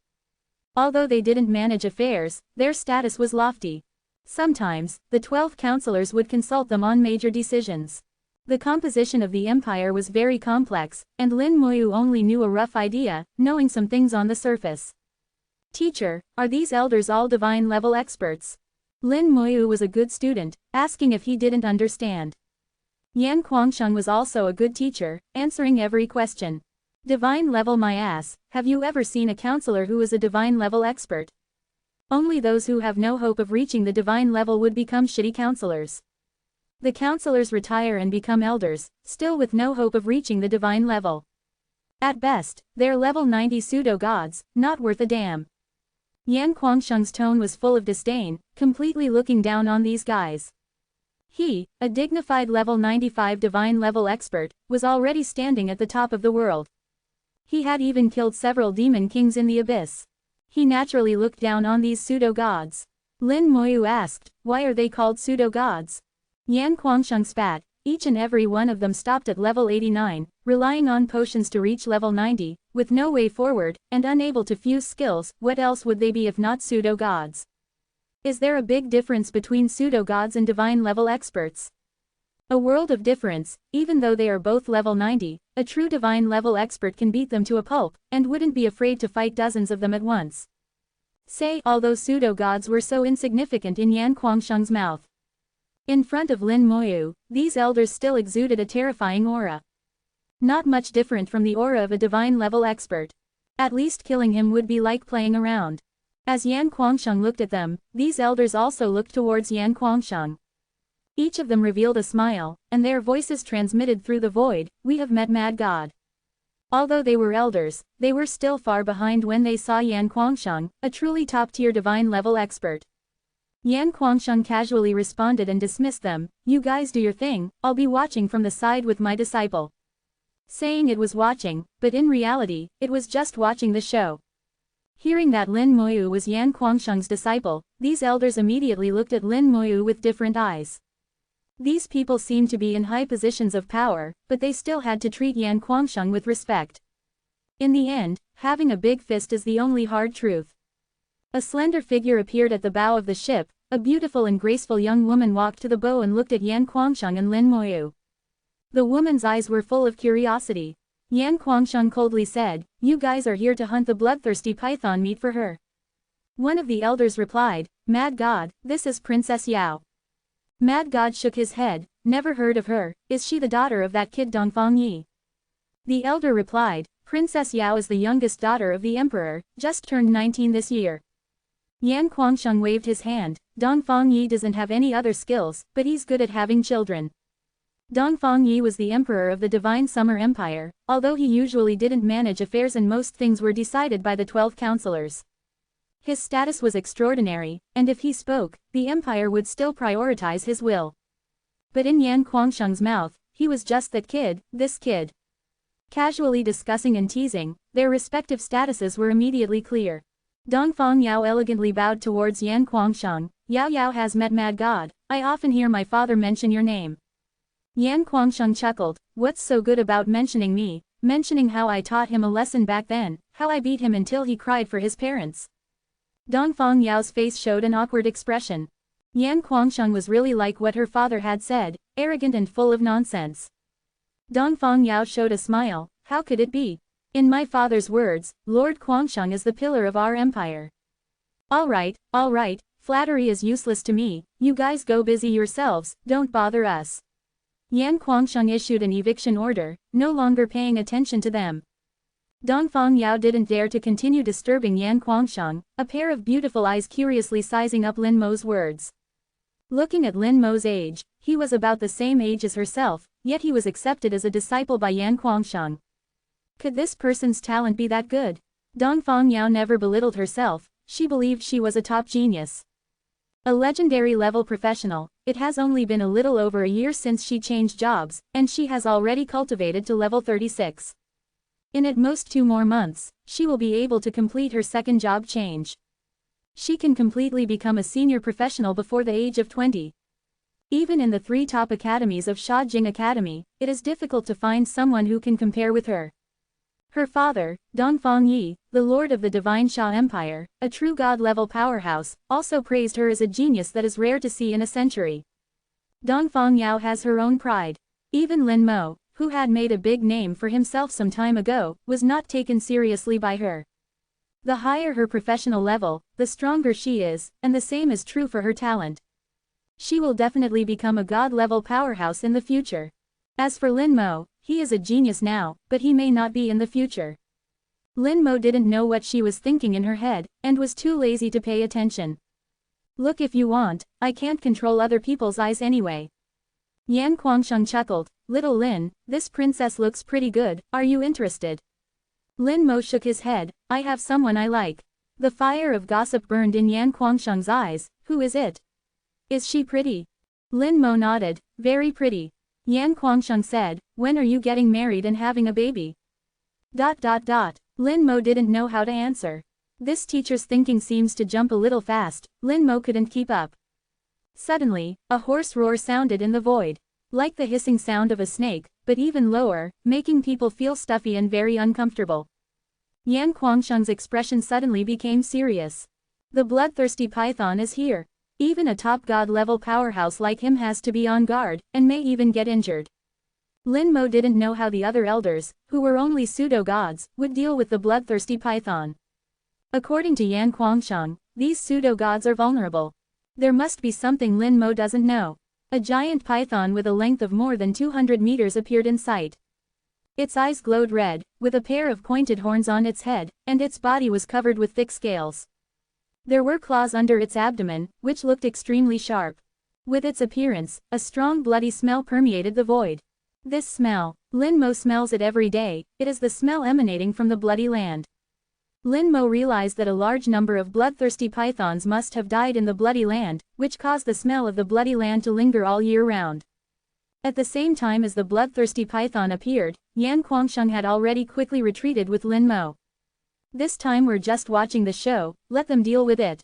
A: Although they didn't manage affairs, their status was lofty. Sometimes, the 12 counselors would consult them on major decisions. The composition of the empire was very complex, and Lin Moyu only knew a rough idea, knowing some things on the surface. Teacher, are these elders all divine-level experts? Lin Moyu was a good student, asking if he didn't understand. Yan Kuangsheng was also a good teacher, answering every question. Divine level my ass, have you ever seen a counselor who is a divine level expert? Only those who have no hope of reaching the divine level would become shitty counselors. The counselors retire and become elders, still with no hope of reaching the divine level. At best, they're level 90 pseudo-gods, not worth a damn. Yan Kuangsheng's tone was full of disdain, completely looking down on these guys. He, a dignified level 95 divine level expert, was already standing at the top of the world. He had even killed several demon kings in the abyss. He naturally looked down on these pseudo-gods. Lin Moyu asked, why are they called pseudo-gods? Yan Kuangsheng spat. Each and every one of them stopped at level 89, relying on potions to reach level 90, with no way forward, and unable to fuse skills. What else would they be if not pseudo-gods? Is there a big difference between pseudo-gods and divine-level experts? A world of difference. Even though they are both level 90, a true divine-level expert can beat them to a pulp, and wouldn't be afraid to fight dozens of them at once. Say, all those pseudo-gods were so insignificant in Yan Kuangsheng's mouth. In front of Lin Moyu, these elders still exuded a terrifying aura. Not much different from the aura of a divine-level expert. At least killing him would be like playing around. As Yan Kuangsheng looked at them, these elders also looked towards Yan Kuangsheng. Each of them revealed a smile, and their voices transmitted through the void, we have met Mad God. Although they were elders, they were still far behind when they saw Yan Kuangsheng, a truly top-tier divine-level expert. Yan Kuangsheng casually responded and dismissed them, you guys do your thing, I'll be watching from the side with my disciple. Saying it was watching, but in reality, it was just watching the show. Hearing that Lin Moyu was Yan Kuangsheng's disciple, these elders immediately looked at Lin Moyu with different eyes. These people seemed to be in high positions of power, but they still had to treat Yan Kuangsheng with respect. In the end, having a big fist is the only hard truth. A slender figure appeared at the bow of the ship. A beautiful and graceful young woman walked to the bow and looked at Yan Kuangsheng and Lin Moyu. The woman's eyes were full of curiosity. Yan Kuangsheng coldly said, you guys are here to hunt the bloodthirsty python meat for her. One of the elders replied, Mad God, this is Princess Yao. Mad God shook his head, never heard of her, is she the daughter of that kid Dongfang Yi? The elder replied, Princess Yao is the youngest daughter of the emperor, just turned 19 this year. Yan Kuangsheng waved his hand, Dongfang Yi doesn't have any other skills, but he's good at having children. Dongfang Yi was the emperor of the Divine Summer Empire, although he usually didn't manage affairs and most things were decided by the 12 counselors. His status was extraordinary, and if he spoke, the empire would still prioritize his will. But in Yan Kuangsheng's mouth, he was just that kid, this kid. Casually discussing and teasing, their respective statuses were immediately clear. Dongfang Yao elegantly bowed towards Yan Kuangsheng. Yao Yao has met Mad God, I often hear my father mention your name. Yan Kuangsheng chuckled, what's so good about mentioning me, mentioning how I taught him a lesson back then, how I beat him until he cried for his parents. Dongfang Yao's face showed an awkward expression. Yan Guangsheng was really like what her father had said, arrogant and full of nonsense. Dongfang Yao showed a smile. How could it be? In my father's words, Lord Guangsheng is the pillar of our empire. All right, flattery is useless to me, you guys go busy yourselves, don't bother us. Yan Guangsheng issued an eviction order, no longer paying attention to them. Dongfang Yao didn't dare to continue disturbing Yan Guangsheng, a pair of beautiful eyes curiously sizing up Lin Mo's words. Looking at Lin Mo's age, he was about the same age as herself, yet he was accepted as a disciple by Yan Guangsheng. Could this person's talent be that good? Dongfang Yao never belittled herself, she believed she was a top genius. A legendary level professional, it has only been a little over a year since she changed jobs, and she has already cultivated to level 36. In at most 2 more months, she will be able to complete her second job change. She can completely become a senior professional before the age of 20. Even in the 3 top academies of Shajing Academy, it is difficult to find someone who can compare with her. Her father, Dongfang Yi, the lord of the Divine Sha Empire, a true god-level powerhouse, also praised her as a genius that is rare to see in a century. Dongfang Yao has her own pride. Even Lin Mo, who had made a big name for himself some time ago, was not taken seriously by her. The higher her professional level, the stronger she is, and the same is true for her talent. She will definitely become a god-level powerhouse in the future. As for Lin Mo, he is a genius now, but he may not be in the future. Lin Mo didn't know what she was thinking in her head, and was too lazy to pay attention. Look if you want, I can't control other people's eyes anyway. Yan Guangsheng chuckled. Little Lin, this princess looks pretty good, are you interested? Lin Mo shook his head. I have someone I like. The fire of gossip burned in Yan Guangsheng's eyes. Who is it? Is she pretty? Lin Mo nodded. Very pretty. Yan Guangsheng said, when are you getting married and having a baby? Lin Mo didn't know how to answer. This teacher's thinking seems to jump a little fast. Lin Mo couldn't keep up. Suddenly, a hoarse roar sounded in the void. Like the hissing sound of a snake, but even lower, making people feel stuffy and very uncomfortable. Yan Guangsheng's expression suddenly became serious. The bloodthirsty python is here. Even a top god-level powerhouse like him has to be on guard, and may even get injured. Lin Mo didn't know how the other elders, who were only pseudo-gods, would deal with the bloodthirsty python. According to Yan Guangsheng, these pseudo-gods are vulnerable. There must be something Lin Mo doesn't know. A giant python with a length of more than 200 meters appeared in sight. Its eyes glowed red, with a pair of pointed horns on its head, and its body was covered with thick scales. There were claws under its abdomen, which looked extremely sharp. With its appearance, a strong bloody smell permeated the void. This smell, Lin Mo smells it every day, it is the smell emanating from the bloody land. Lin Mo realized that a large number of bloodthirsty pythons must have died in the bloody land, which caused the smell of the bloody land to linger all year round. At the same time as the bloodthirsty python appeared, Yan Guangsheng had already quickly retreated with Lin Mo. This time we're just watching the show, let them deal with it.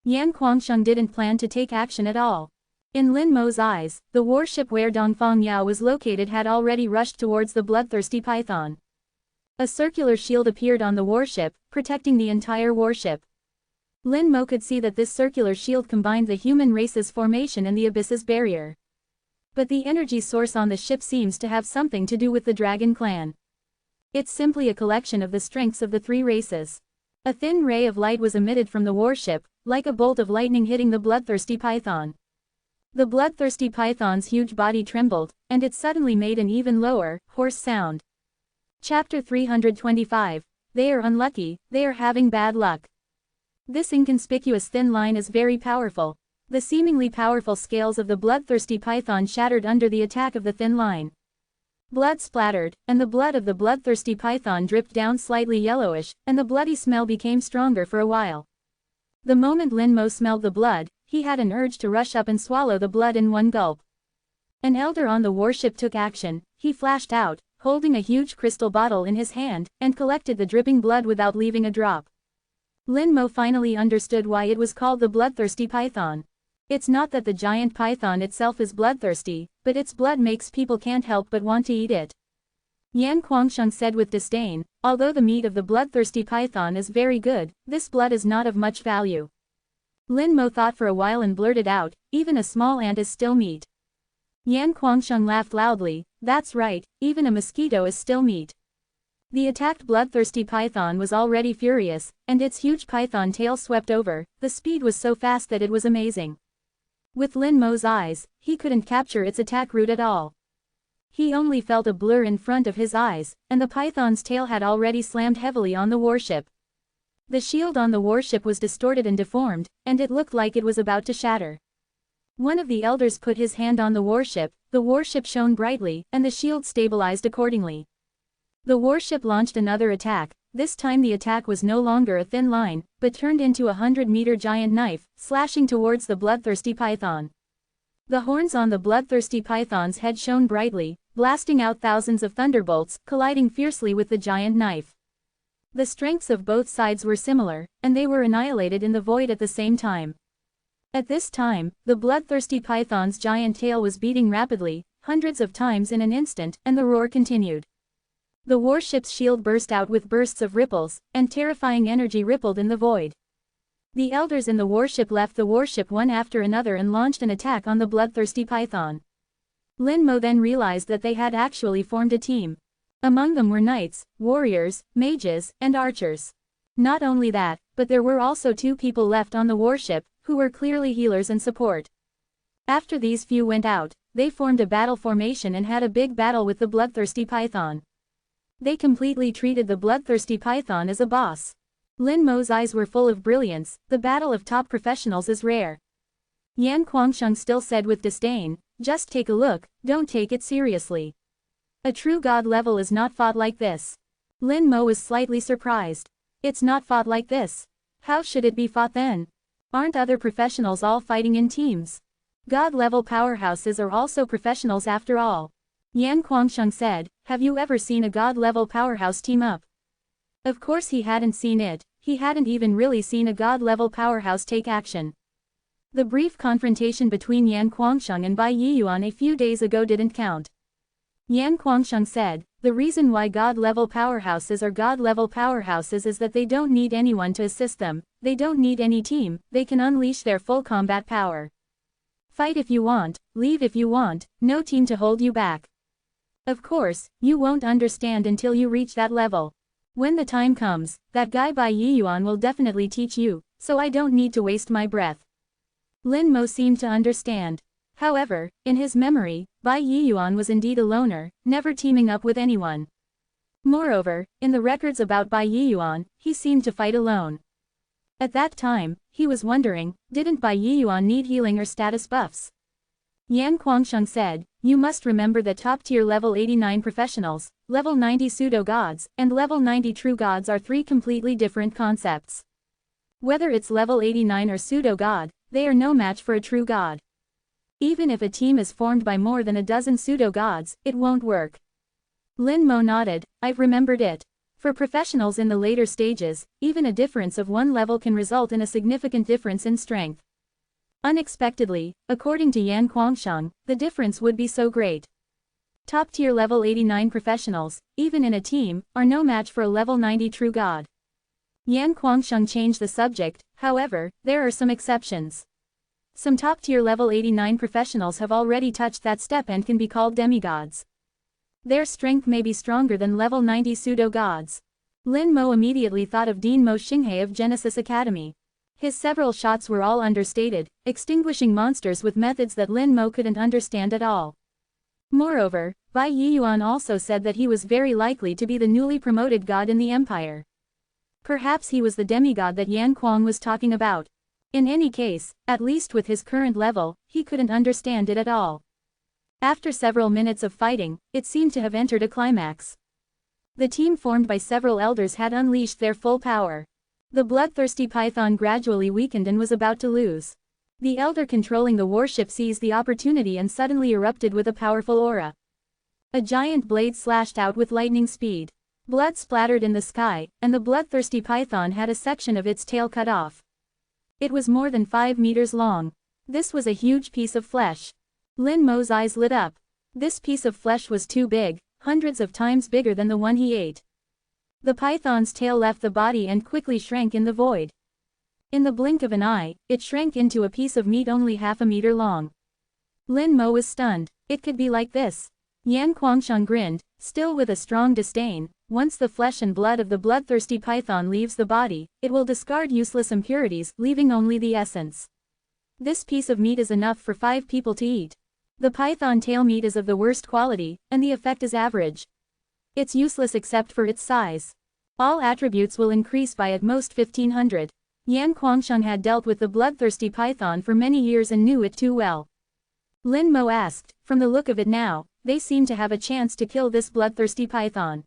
A: Yan Guangsheng didn't plan to take action at all. In Lin Mo's eyes, the warship where Dongfang Yao was located had already rushed towards the bloodthirsty python. A circular shield appeared on the warship, protecting the entire warship. Lin Mo could see that this circular shield combined the human race's formation and the abyss's barrier. But the energy source on the ship seems to have something to do with the Dragon Clan. It's simply a collection of the strengths of the 3 races. A thin ray of light was emitted from the warship, like a bolt of lightning hitting the bloodthirsty python. The bloodthirsty python's huge body trembled, and it suddenly made an even lower, hoarse sound. Chapter 325. They are unlucky, they are having bad luck. This inconspicuous thin line is very powerful. The seemingly powerful scales of the bloodthirsty python shattered under the attack of the thin line. Blood splattered, and the blood of the bloodthirsty python dripped down slightly yellowish, and the bloody smell became stronger for a while. The moment Lin Mo smelled the blood, he had an urge to rush up and swallow the blood in one gulp. An elder on the warship took action. He flashed out, holding a huge crystal bottle in his hand, and collected the dripping blood without leaving a drop. Lin Mo finally understood why it was called the bloodthirsty python. It's not that the giant python itself is bloodthirsty, but its blood makes people can't help but want to eat it. Yan Kuangsheng said with disdain, although the meat of the bloodthirsty python is very good, this blood is not of much value. Lin Mo thought for a while and blurted out, even a small ant is still meat. Yan Kuangsheng laughed loudly, that's right, even a mosquito is still meat. The attacked bloodthirsty python was already furious, and its huge python tail swept over. The speed was so fast that it was amazing. With Lin Mo's eyes, he couldn't capture its attack route at all. He only felt a blur in front of his eyes, and the python's tail had already slammed heavily on the warship. The shield on the warship was distorted and deformed, and it looked like it was about to shatter. One of the elders put his hand on the warship shone brightly, and the shield stabilized accordingly. The warship launched another attack. This time the attack was no longer a thin line, but turned into a 100-meter giant knife, slashing towards the bloodthirsty python. The horns on the bloodthirsty python's head shone brightly, blasting out thousands of thunderbolts, colliding fiercely with the giant knife. The strengths of both sides were similar, and they were annihilated in the void at the same time. At this time, the bloodthirsty python's giant tail was beating rapidly, hundreds of times in an instant, and the roar continued. The warship's shield burst out with bursts of ripples, and terrifying energy rippled in the void. The elders in the warship left the warship one after another and launched an attack on the bloodthirsty python. Lin Mo then realized that they had actually formed a team. Among them were knights, warriors, mages, and archers. Not only that, but there were also 2 people left on the warship, who were clearly healers and support. After these few went out, they formed a battle formation and had a big battle with the bloodthirsty python. They completely treated the bloodthirsty python as a boss. Lin Mo's eyes were full of brilliance. The battle of top professionals is rare. Yan Kuangsheng still said with disdain, just take a look, don't take it seriously. A true god level is not fought like this. Lin Mo was slightly surprised. It's not fought like this. How should it be fought then? Aren't other professionals all fighting in teams? God level powerhouses are also professionals after all. Yan Kuangsheng said, have you ever seen a god level powerhouse team up? Of course he hadn't seen it. He hadn't even really seen a god level powerhouse take action. The brief confrontation between Yan Kuangsheng and Bai Yiyuan a few days ago didn't count. Yan Kuangsheng said, the reason why god-level powerhouses are god-level powerhouses is that they don't need anyone to assist them, they don't need any team, they can unleash their full combat power. Fight if you want, leave if you want, no team to hold you back. Of course, you won't understand until you reach that level. When the time comes, that guy Bai Yiyuan will definitely teach you, so I don't need to waste my breath. Lin Mo seemed to understand. However, in his memory, Bai Yiyuan was indeed a loner, never teaming up with anyone. Moreover, in the records about Bai Yiyuan, he seemed to fight alone. At that time, he was wondering, didn't Bai Yiyuan need healing or status buffs? Yan Kuangsheng said, you must remember that top-tier level 89 professionals, level 90 pseudo-gods, and level 90 true gods are 3 completely different concepts. Whether it's level 89 or pseudo-god, they are no match for a true god. Even if a team is formed by more than a dozen pseudo-gods, it won't work. Lin Mo nodded, I've remembered it. For professionals in the later stages, even a difference of 1 level can result in a significant difference in strength. Unexpectedly, according to Yan Kuangsheng, the difference would be so great. Top-tier level 89 professionals, even in a team, are no match for a level 90 true god. Yan Kuangsheng changed the subject, however, there are some exceptions. Some top-tier level 89 professionals have already touched that step and can be called demigods. Their strength may be stronger than level 90 pseudo-gods. Lin Mo immediately thought of Dean Mo Xinghe of Genesis Academy. His several shots were all understated, extinguishing monsters with methods that Lin Mo couldn't understand at all. Moreover, Bai Yiyuan also said that he was very likely to be the newly promoted god in the empire. Perhaps he was the demigod that Yan Kuang was talking about. In any case, at least with his current level, he couldn't understand it at all. After several minutes of fighting, it seemed to have entered a climax. The team formed by several elders had unleashed their full power. The bloodthirsty python gradually weakened and was about to lose. The elder controlling the warship seized the opportunity and suddenly erupted with a powerful aura. A giant blade slashed out with lightning speed. Blood splattered in the sky, and the bloodthirsty python had a section of its tail cut off. It was more than 5 meters long. This was a huge piece of flesh. Lin Mo's eyes lit up. This piece of flesh was too big, hundreds of times bigger than the one he ate. The python's tail left the body and quickly shrank in the void. In the blink of an eye, it shrank into a piece of meat only half a meter long. Lin Mo was stunned. It could be like this. Yan Kuangsheng grinned, still with a strong disdain. Once the flesh and blood of the bloodthirsty python leaves the body, it will discard useless impurities, leaving only the essence. This piece of meat is enough for 5 people to eat. The python tail meat is of the worst quality, and the effect is average. It's useless except for its size. All attributes will increase by at most 1500. Yan Kuangsheng had dealt with the bloodthirsty python for many years and knew it too well. Lin Mo asked, from the look of it now, they seem to have a chance to kill this bloodthirsty python.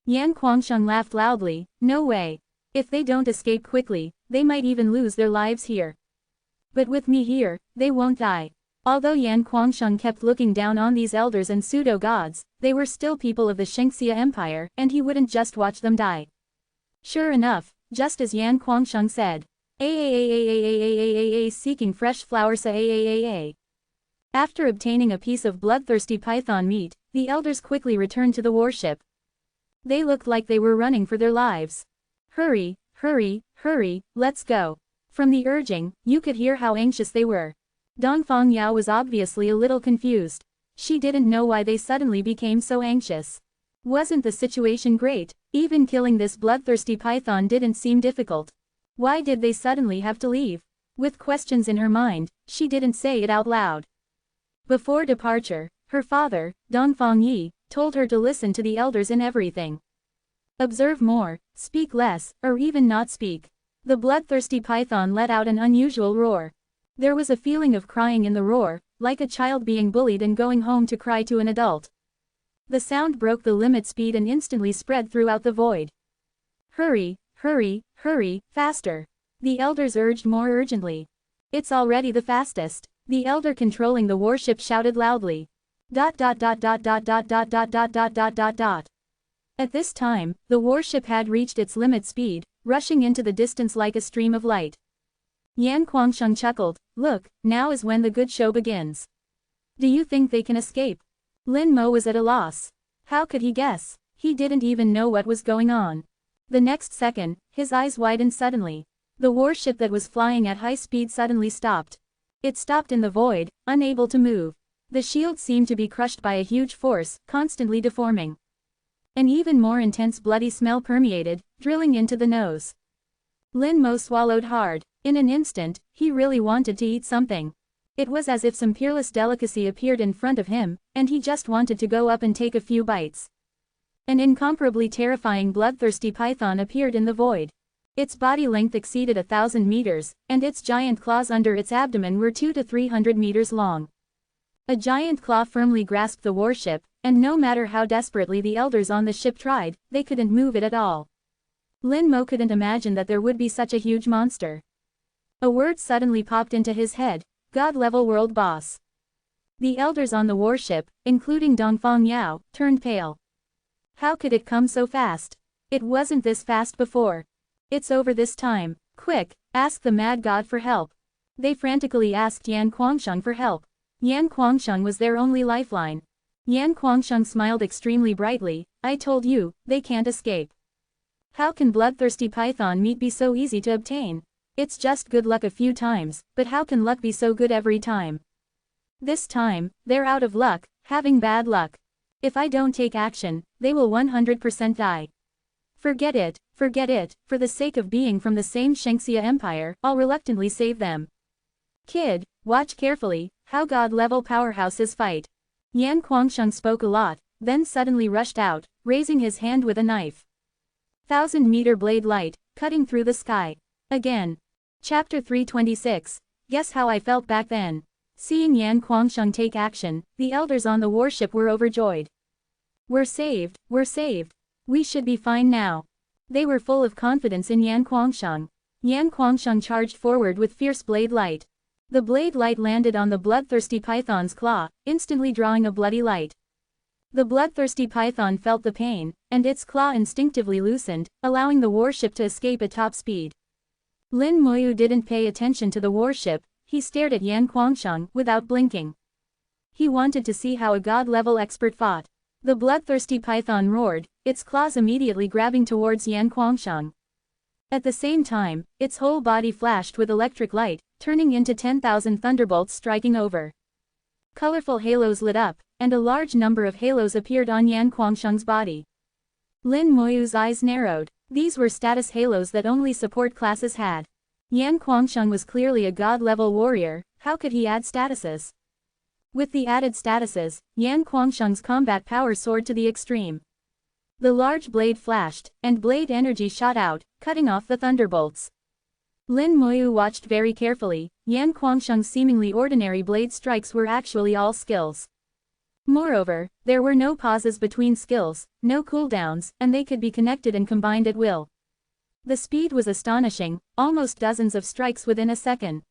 A: Yan Kuangsheng laughed loudly, no way. If they don't escape quickly, they might even lose their lives here. But with me here, they won't die. Although Yan Kuangsheng kept looking down on these elders and pseudo-gods, they were still people of the Shengxia Empire, and he wouldn't just watch them die. Sure enough, just as Yan Kuangsheng said, seeking fresh flowers After obtaining a piece of bloodthirsty python meat, the elders quickly returned to the warship. They looked like they were running for their lives. Hurry, hurry, hurry, let's go. From the urging, you could hear how anxious they were. Dongfang Yao was obviously a little confused. She didn't know why they suddenly became so anxious. Wasn't the situation great? Even killing this bloodthirsty python didn't seem difficult. Why did they suddenly have to leave? With questions in her mind, she didn't say it out loud. Before departure, her father, Dongfang Yi, told her to listen to the elders in everything. Observe more, speak less, or even not speak. The bloodthirsty python let out an unusual roar. There was a feeling of crying in the roar, like a child being bullied and going home to cry to an adult. The sound broke the limit speed and instantly spread throughout the void. Hurry, hurry, hurry, faster. The elders urged more urgently. It's already the fastest. The elder controlling the warship shouted loudly. At this time, the warship had reached its limit speed, rushing into the distance like a stream of light. Yan Kuangsheng chuckled, look, now is when the good show begins. Do you think they can escape? Lin Mo was at a loss. How could he guess? He didn't even know what was going on. The next second, his eyes widened suddenly. The warship that was flying at high speed suddenly stopped. It stopped in the void, unable to move. The shield seemed to be crushed by a huge force, constantly deforming. An even more intense bloody smell permeated, drilling into the nose. Lin Mo swallowed hard. In an instant, he really wanted to eat something. It was as if some peerless delicacy appeared in front of him, and he just wanted to go up and take a few bites. An incomparably terrifying bloodthirsty python appeared in the void. Its body length exceeded 1,000 meters, and its giant claws under its abdomen were 200 to 300 meters long. A giant claw firmly grasped the warship, and no matter how desperately the elders on the ship tried, they couldn't move it at all. Lin Mo couldn't imagine that there would be such a huge monster. A word suddenly popped into his head, God-level world boss. The elders on the warship, including Dongfang Yao, turned pale. How could it come so fast? It wasn't this fast before. It's over this time. Quick, ask the mad god for help. They frantically asked Yan Kuangsheng for help. Yan Kuangsheng was their only lifeline. Yan Kuangsheng smiled extremely brightly, I told you, they can't escape. How can bloodthirsty python meat be so easy to obtain? It's just good luck a few times, but how can luck be so good every time? This time, they're out of luck, having bad luck. If I don't take action, they will 100% die. Forget it, for the sake of being from the same Shengxia Empire, I'll reluctantly save them. Kid, watch carefully, how God-level powerhouses fight. Yan Kuangsheng spoke a lot, then suddenly rushed out, raising his hand with a knife. 1,000-meter blade light, cutting through the sky. Again. Chapter 326. Guess how I felt back then. Seeing Yan Kuangsheng take action, the elders on the warship were overjoyed. We're saved, we're saved. We should be fine now. They were full of confidence in Yan Kuangsheng. Yan Kuangsheng charged forward with fierce blade light. The blade light landed on the bloodthirsty python's claw, instantly drawing a bloody light. The bloodthirsty python felt the pain, and its claw instinctively loosened, allowing the warship to escape at top speed. Lin Moyu didn't pay attention to the warship, he stared at Yan Kuangsheng without blinking. He wanted to see how a god-level expert fought. The bloodthirsty python roared, its claws immediately grabbing towards Yan Kuangsheng. At the same time, its whole body flashed with electric light, turning into 10,000 thunderbolts striking over. Colorful halos lit up, and a large number of halos appeared on Yan Kuangsheng's body. Lin Moyu's eyes narrowed. These were status halos that only support classes had. Yan Kuangsheng was clearly a god-level warrior, how could he add statuses? With the added statuses, Yan Kuangsheng's combat power soared to the extreme. The large blade flashed, and blade energy shot out, cutting off the thunderbolts. Lin Moyu watched very carefully. Yan Kuangsheng's seemingly ordinary blade strikes were actually all skills. Moreover, there were no pauses between skills, no cooldowns, and they could be connected and combined at will. The speed was astonishing, almost dozens of strikes within a second.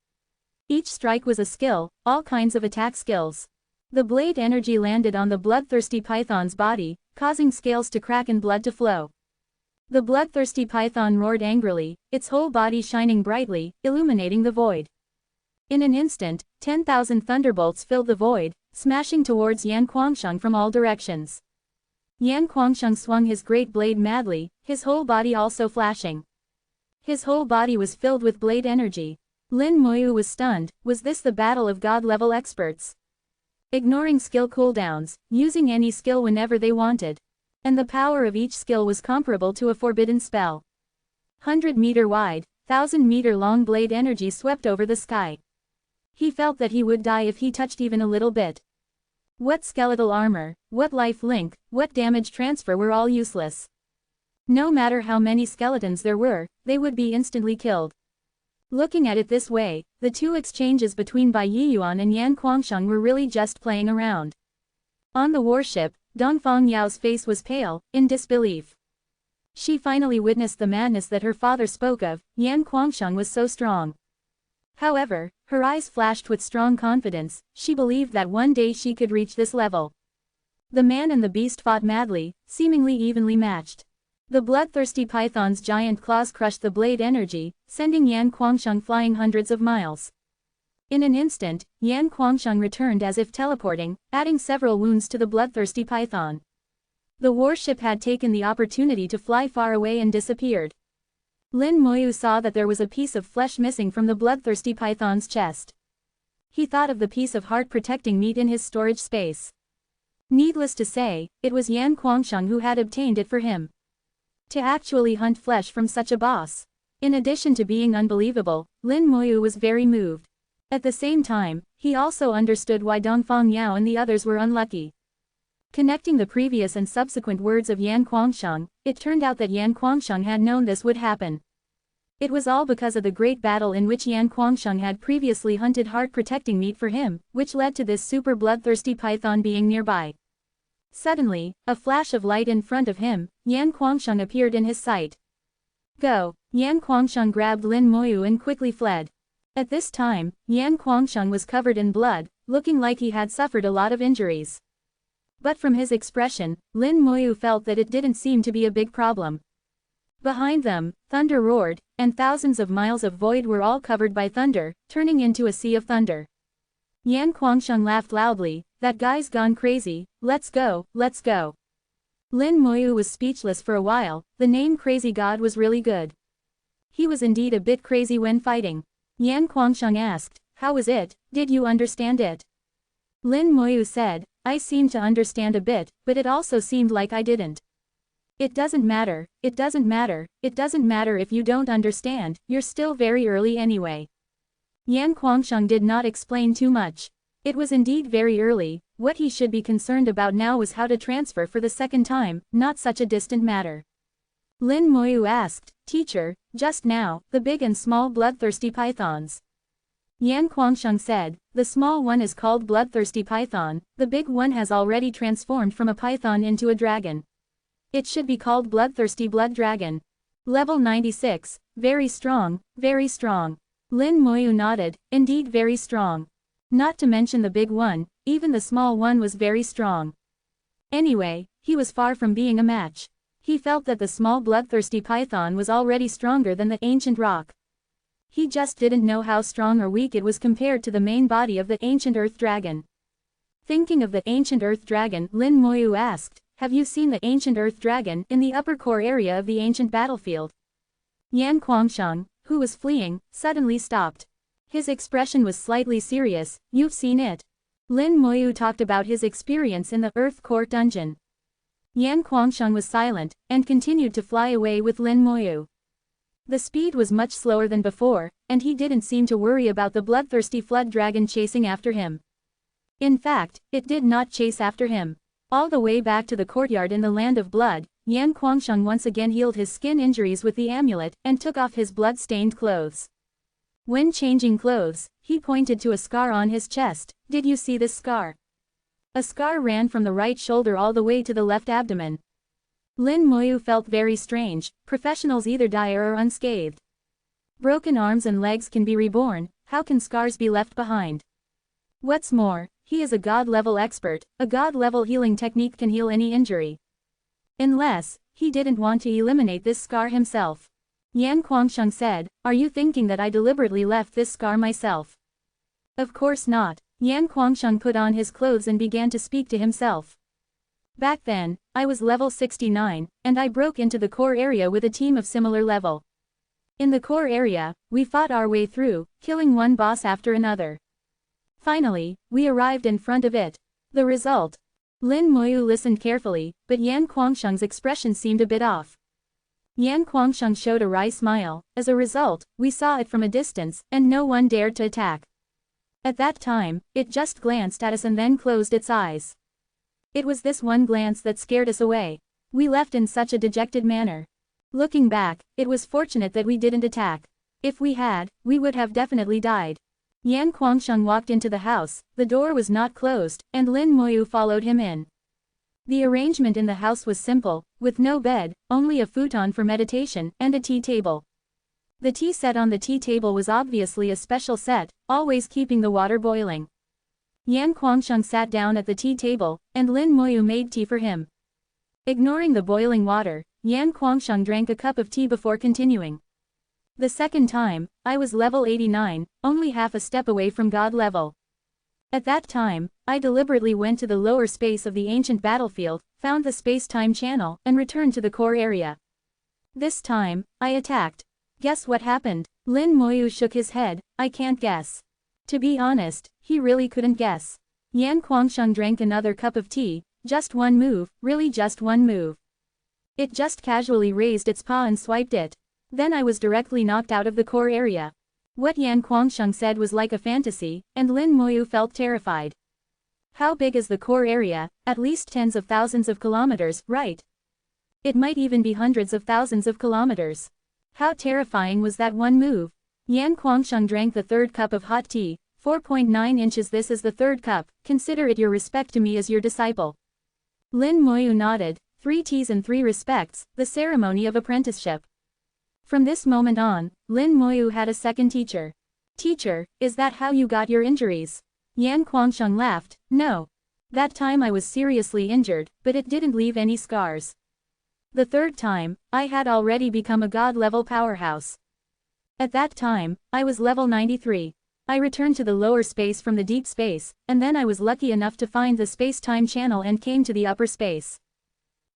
A: Each strike was a skill, all kinds of attack skills. The blade energy landed on the bloodthirsty python's body, causing scales to crack and blood to flow. The bloodthirsty python roared angrily, its whole body shining brightly, illuminating the void. In an instant, 10,000 thunderbolts filled the void, smashing towards Yan Kuangsheng from all directions. Yan Kuangsheng swung his great blade madly, his whole body also flashing. His whole body was filled with blade energy. Lin Moyu was stunned. Was this the battle of god-level experts? Ignoring skill cooldowns, using any skill whenever they wanted. And the power of each skill was comparable to a forbidden spell. 100-meter wide, 1,000-meter long blade energy swept over the sky. He felt that he would die if he touched even a little bit. What skeletal armor, what life link, what damage transfer were all useless. No matter how many skeletons there were, they would be instantly killed. Looking at it this way, the two exchanges between Bai Yiyuan and Yan Kuangsheng were really just playing around. On the warship, Dongfang Yao's face was pale, in disbelief. She finally witnessed the madness that her father spoke of. Yan Kuangsheng was so strong. However, her eyes flashed with strong confidence. She believed that one day she could reach this level. The man and the beast fought madly, seemingly evenly matched. The bloodthirsty python's giant claws crushed the blade energy, sending Yan Kuangsheng flying hundreds of miles. In an instant, Yan Kuangsheng returned as if teleporting, adding several wounds to the bloodthirsty python. The warship had taken the opportunity to fly far away and disappeared. Lin Moyu saw that there was a piece of flesh missing from the bloodthirsty python's chest. He thought of the piece of heart-protecting meat in his storage space. Needless to say, it was Yan Kuangsheng who had obtained it for him. To actually hunt flesh from such a boss. In addition to being unbelievable, Lin Moyu was very moved. At the same time, he also understood why Dongfang Yao and the others were unlucky. Connecting the previous and subsequent words of Yan Kuangsheng, it turned out that Yan Kuangsheng had known this would happen. It was all because of the great battle in which Yan Kuangsheng had previously hunted heart-protecting meat for him, which led to this super bloodthirsty python being nearby. Suddenly, a flash of light in front of him, Yan Kuangsheng appeared in his sight. Go! Yan Kuangsheng grabbed Lin Moyu and quickly fled. At this time, Yan Kuangsheng was covered in blood, looking like he had suffered a lot of injuries. But from his expression, Lin Moyu felt that it didn't seem to be a big problem. Behind them, thunder roared, and thousands of miles of void were all covered by thunder, turning into a sea of thunder. Yan Kuangsheng laughed loudly, that guy's gone crazy, let's go, let's go. Lin Moyu was speechless for a while. The name Crazy God was really good. He was indeed a bit crazy when fighting. Yan Kuangsheng asked, how was it, did you understand it? Lin Moyu said, I seemed to understand a bit, but it also seemed like I didn't. It doesn't matter, it doesn't matter, it doesn't matter if you don't understand, you're still very early anyway. Yan Kuangsheng did not explain too much. It was indeed very early. What he should be concerned about now was how to transfer for the second time, not such a distant matter. Lin Moyu asked, Teacher, just now, the big and small bloodthirsty pythons. Yan Kuangsheng said, the small one is called bloodthirsty python, the big one has already transformed from a python into a dragon. It should be called bloodthirsty blood dragon. Level 96, very strong, very strong. Lin Moyu nodded, indeed very strong. Not to mention the big one, even the small one was very strong. Anyway, he was far from being a match. He felt that the small bloodthirsty python was already stronger than the ancient rock. He just didn't know how strong or weak it was compared to the main body of the ancient earth dragon. Thinking of the ancient earth dragon, Lin Moyu asked, Have you seen the ancient earth dragon in the upper core area of the ancient battlefield? Yan Kuangsheng, who was fleeing, suddenly stopped. His expression was slightly serious. You've seen it. Lin Moyu talked about his experience in the earth core dungeon. Yan Kuangsheng was silent, and continued to fly away with Lin Moyu. The speed was much slower than before, and he didn't seem to worry about the bloodthirsty flood dragon chasing after him. In fact, it did not chase after him. All the way back to the courtyard in the Land of Blood, Yan Kuangsheng once again healed his skin injuries with the amulet and took off his blood-stained clothes. When changing clothes, he pointed to a scar on his chest. Did you see this scar? A scar ran from the right shoulder all the way to the left abdomen. Lin Moyu felt very strange. Professionals either die or are unscathed. Broken arms and legs can be reborn, how can scars be left behind? What's more, he is a god-level expert. A god-level healing technique can heal any injury. Unless, he didn't want to eliminate this scar himself. Yan Kuangsheng said, "Are you thinking that I deliberately left this scar myself?" Of course not. Yan Kuangsheng put on his clothes and began to speak to himself. Back then, I was level 69, and I broke into the core area with a team of similar level. In the core area, we fought our way through, killing one boss after another. Finally, we arrived in front of it. The result. Lin Moyu listened carefully, but Yan Kuangsheng's expression seemed a bit off. Yan Kuangsheng showed a wry smile. As a result, we saw it from a distance, and no one dared to attack. At that time, it just glanced at us and then closed its eyes. It was this one glance that scared us away. We left in such a dejected manner. Looking back, it was fortunate that we didn't attack. If we had, we would have definitely died. Yan Kuangsheng walked into the house, the door was not closed, and Lin Moyu followed him in. The arrangement in the house was simple, with no bed, only a futon for meditation, and a tea table. The tea set on the tea table was obviously a special set, always keeping the water boiling. Yan Kuangsheng sat down at the tea table, and Lin Moyu made tea for him. Ignoring the boiling water, Yan Kuangsheng drank a cup of tea before continuing. The second time, I was level 89, only half a step away from God level. At that time, I deliberately went to the lower space of the ancient battlefield, found the space-time channel, and returned to the core area. This time, I attacked. Guess what happened? Lin Moyu shook his head. I can't guess. To be honest, he really couldn't guess. Yan Kuangsheng drank another cup of tea. Just one move, really just one move. It just casually raised its paw and swiped it. Then I was directly knocked out of the core area. What Yan Kuangsheng said was like a fantasy, and Lin Moyu felt terrified. How big is the core area? At least tens of thousands of kilometers, right? It might even be hundreds of thousands of kilometers. How terrifying was that one move? Yan Kuangsheng drank the third cup of hot tea. 4.9 inches. This is the third cup. Consider it your respect to me as your disciple. Lin Moyu nodded. 3 teas and 3 respects, the ceremony of apprenticeship. From this moment on, Lin Moyu had a second teacher. Teacher, is that how you got your injuries? Yan Kuangsheng laughed. No. That time I was seriously injured, but it didn't leave any scars. The third time, I had already become a god-level powerhouse. At that time, I was level 93. I returned to the lower space from the deep space, and then I was lucky enough to find the space-time channel and came to the upper space.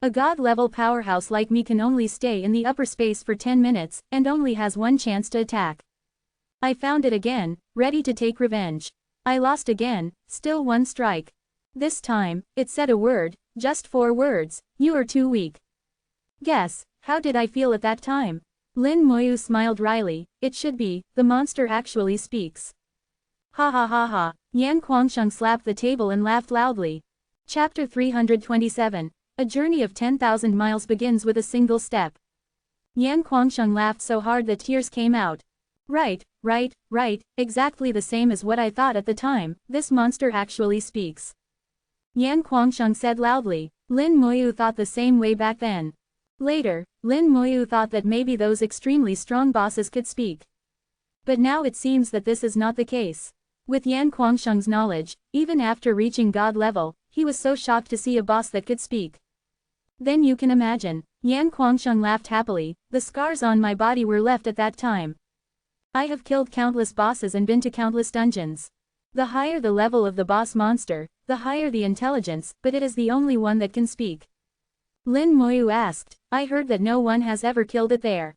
A: A god-level powerhouse like me can only stay in the upper space for 10 minutes, and only has one chance to attack. I found it again, ready to take revenge. I lost again, still one strike. This time, it said a word, just 4 words, you are too weak. Guess, how did I feel at that time? Lin Moyu smiled wryly. It should be, the monster actually speaks. Ha ha ha ha. Yan Kuangsheng slapped the table and laughed loudly. Chapter 327. A journey of 10,000 miles begins with a single step. Yan Kuangsheng laughed so hard that tears came out. Right, exactly the same as what I thought at the time, this monster actually speaks. Yan Kuangsheng said loudly. Lin Moyu thought the same way back then. Later, Lin Moyu thought that maybe those extremely strong bosses could speak. But now it seems that this is not the case. With Yan Kuangsheng's knowledge, even after reaching God level, he was so shocked to see a boss that could speak. Then you can imagine. Yan Kuangsheng laughed happily. The scars on my body were left at that time. I have killed countless bosses and been to countless dungeons. The higher the level of the boss monster, the higher the intelligence, but it is the only one that can speak. Lin Moyu asked. I heard that no one has ever killed it there.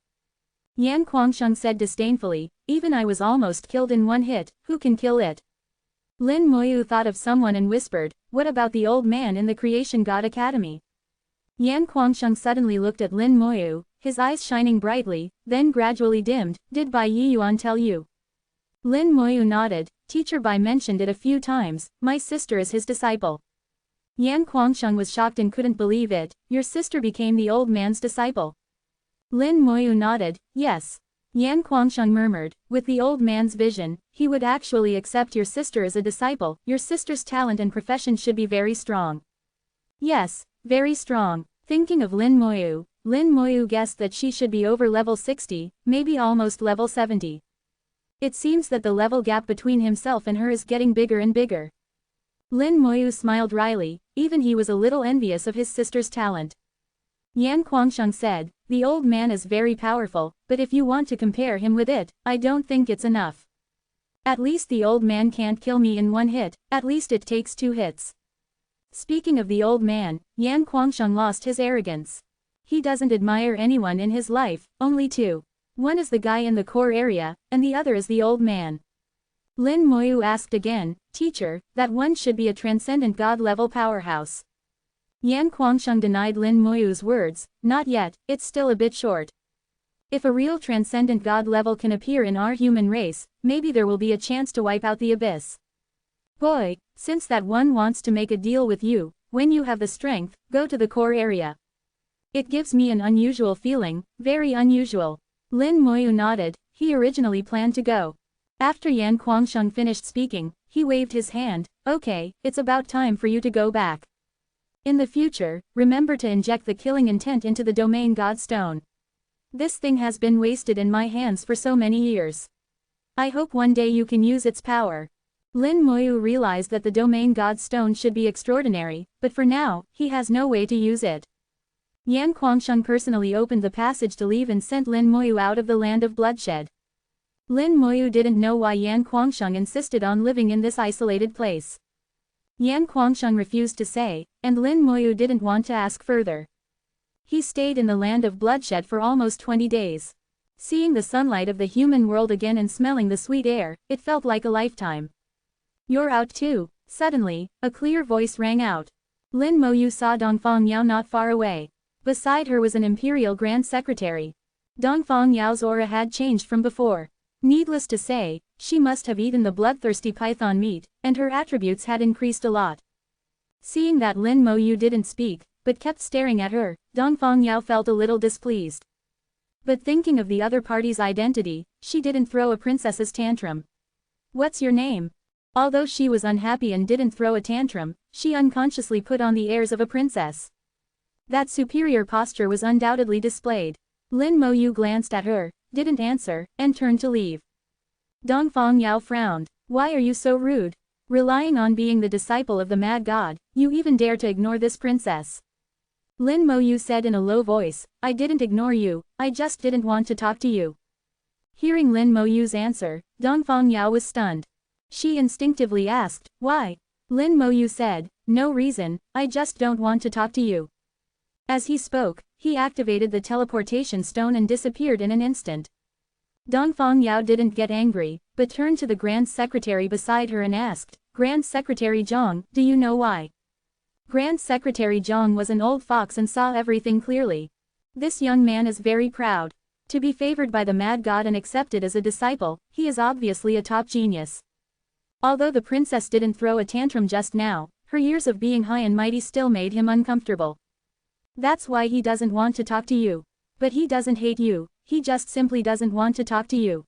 A: Yan Kuangsheng said disdainfully, even I was almost killed in one hit, who can kill it? Lin Moyu thought of someone and whispered, what about the old man in the Creation God Academy? Yan Kuangsheng suddenly looked at Lin Moyu, his eyes shining brightly, then gradually dimmed. Did Bai Yiyuan tell you? Lin Moyu nodded. Teacher Bai mentioned it a few times. My sister is his disciple. Yan Kuangsheng was shocked and couldn't believe it. Your sister became the old man's disciple. Lin Moyu nodded. Yes. Yan Kuangsheng murmured. With the old man's vision, he would actually accept your sister as a disciple. Your sister's talent and profession should be very strong. Yes, very strong. Thinking of Lin Moyu guessed that she should be over level 60, maybe almost level 70. It seems that the level gap between himself and her is getting bigger and bigger. Lin Moyu smiled wryly, even he was a little envious of his sister's talent. Yan Kuangsheng said, the old man is very powerful, but if you want to compare him with it, I don't think it's enough. At least the old man can't kill me in one hit, at least it takes 2 hits. Speaking of the old man, Yan Kuangsheng lost his arrogance. He doesn't admire anyone in his life, only 2. One is the guy in the core area, and the other is the old man. Lin Moyu asked again, teacher, that one should be a transcendent god-level powerhouse. Yan Kuangsheng denied Lin Moyu's words, not yet, it's still a bit short. If a real transcendent god level can appear in our human race, maybe there will be a chance to wipe out the abyss. Boy, since that one wants to make a deal with you, when you have the strength, go to the core area. It gives me an unusual feeling, very unusual. Lin Moyu nodded. He originally planned to go. After Yan Kuangsheng finished speaking, he waved his hand. Okay, it's about time for you to go back. In the future, remember to inject the killing intent into the domain god stone. This thing has been wasted in my hands for so many years. I hope one day you can use its power. Lin Moyu realized that the domain god stone should be extraordinary, but for now, he has no way to use it. Yan Kuangsheng personally opened the passage to leave and sent Lin Moyu out of the land of bloodshed. Lin Moyu didn't know why Yan Kuangsheng insisted on living in this isolated place. Yan Kuangsheng refused to say, and Lin Moyu didn't want to ask further. He stayed in the land of bloodshed for almost 20 days. Seeing the sunlight of the human world again and smelling the sweet air, it felt like a lifetime. You're out too. Suddenly, a clear voice rang out. Lin Moyu saw Dongfang Yao not far away. Beside her was an imperial grand secretary. Dongfang Yao's aura had changed from before. Needless to say, she must have eaten the bloodthirsty python meat, and her attributes had increased a lot. Seeing that Lin Moyu didn't speak, but kept staring at her, Dongfang Yao felt a little displeased. But thinking of the other party's identity, she didn't throw a princess's tantrum. What's your name? Although she was unhappy and didn't throw a tantrum, she unconsciously put on the airs of a princess. That superior posture was undoubtedly displayed. Lin Moyu glanced at her, didn't answer, and turned to leave. Dongfang Yao frowned. Why are you so rude? Relying on being the disciple of the mad god, you even dare to ignore this princess. Lin Moyu said in a low voice, I didn't ignore you, I just didn't want to talk to you. Hearing Lin Moyu's answer, Dongfang Yao was stunned. She instinctively asked, why? Lin Moyu said, no reason, I just don't want to talk to you. As he spoke, he activated the teleportation stone and disappeared in an instant. Dongfang Yao didn't get angry, but turned to the Grand Secretary beside her and asked, Grand Secretary Zhang, do you know why? Grand Secretary Zhang was an old fox and saw everything clearly. This young man is very proud. To be favored by the mad god and accepted as a disciple, he is obviously a top genius. Although the princess didn't throw a tantrum just now, her years of being high and mighty still made him uncomfortable. That's why he doesn't want to talk to you. But he doesn't hate you, he just simply doesn't want to talk to you.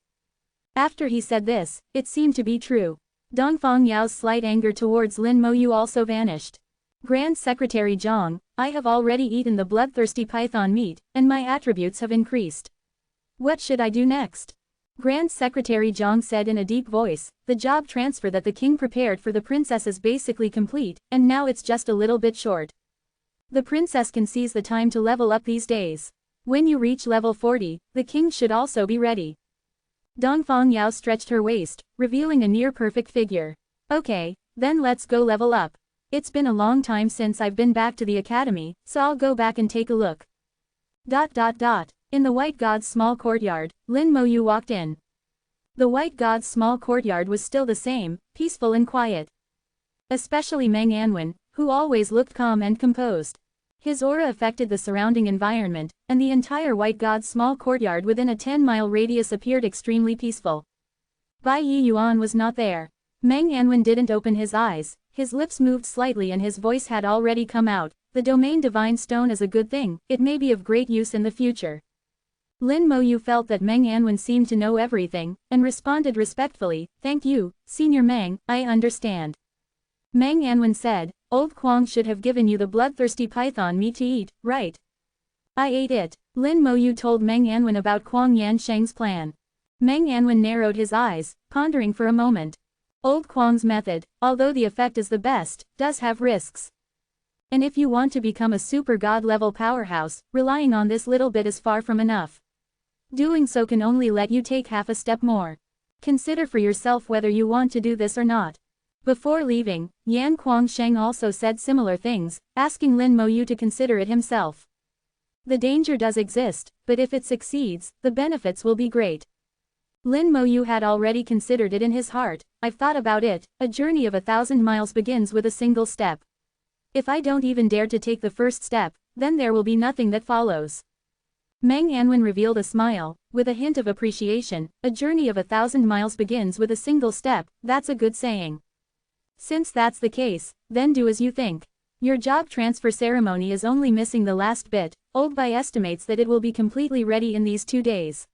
A: After he said this, it seemed to be true. Dongfang Yao's slight anger towards Lin Moyu also vanished. Grand Secretary Zhang, I have already eaten the bloodthirsty python meat, and my attributes have increased. What should I do next? Grand Secretary Zhang said in a deep voice, the job transfer that the king prepared for the princess is basically complete, and now it's just a little bit short. The princess can seize the time to level up these days. When you reach level 40, the king should also be ready. Dongfang Yao stretched her waist, revealing a near-perfect figure. Okay, then let's go level up. It's been a long time since I've been back to the academy, so I'll go back and take a look. In the White God's small courtyard, Lin Moyu walked in. The White God's small courtyard was still the same, peaceful and quiet. Especially Meng Anwen, who always looked calm and composed. His aura affected the surrounding environment, and the entire White God's small courtyard within a 10-mile radius appeared extremely peaceful. Bai Yi Yuan was not there. Meng Anwen didn't open his eyes, his lips moved slightly and his voice had already come out. The domain divine stone is a good thing, it may be of great use in the future. Lin Moyu felt that Meng Anwen seemed to know everything, and responded respectfully, "Thank you, Senior Meng, I understand." Meng Anwen said, "Old Kwang should have given you the bloodthirsty python meat to eat, right?" "I ate it." Lin Moyu told Meng Anwen about Kwang Yansheng's plan. Meng Anwen narrowed his eyes, pondering for a moment. Old Kwang's method, although the effect is the best, does have risks. And if you want to become a super god-level powerhouse, relying on this little bit is far from enough. Doing so can only let you take half a step more. Consider for yourself whether you want to do this or not. Before leaving, Yan Kuangsheng also said similar things, asking Lin Moyu to consider it himself. The danger does exist, but if it succeeds, the benefits will be great. Lin Moyu had already considered it in his heart. "I've thought about it, a journey of 1,000 miles begins with a single step. If I don't even dare to take the first step, then there will be nothing that follows." Meng Anwen revealed a smile, with a hint of appreciation. "A journey of 1,000 miles begins with a single step, that's a good saying. Since that's the case, then do as you think. Your job transfer ceremony is only missing the last bit. Old Bai estimates that it will be completely ready in these 2 days.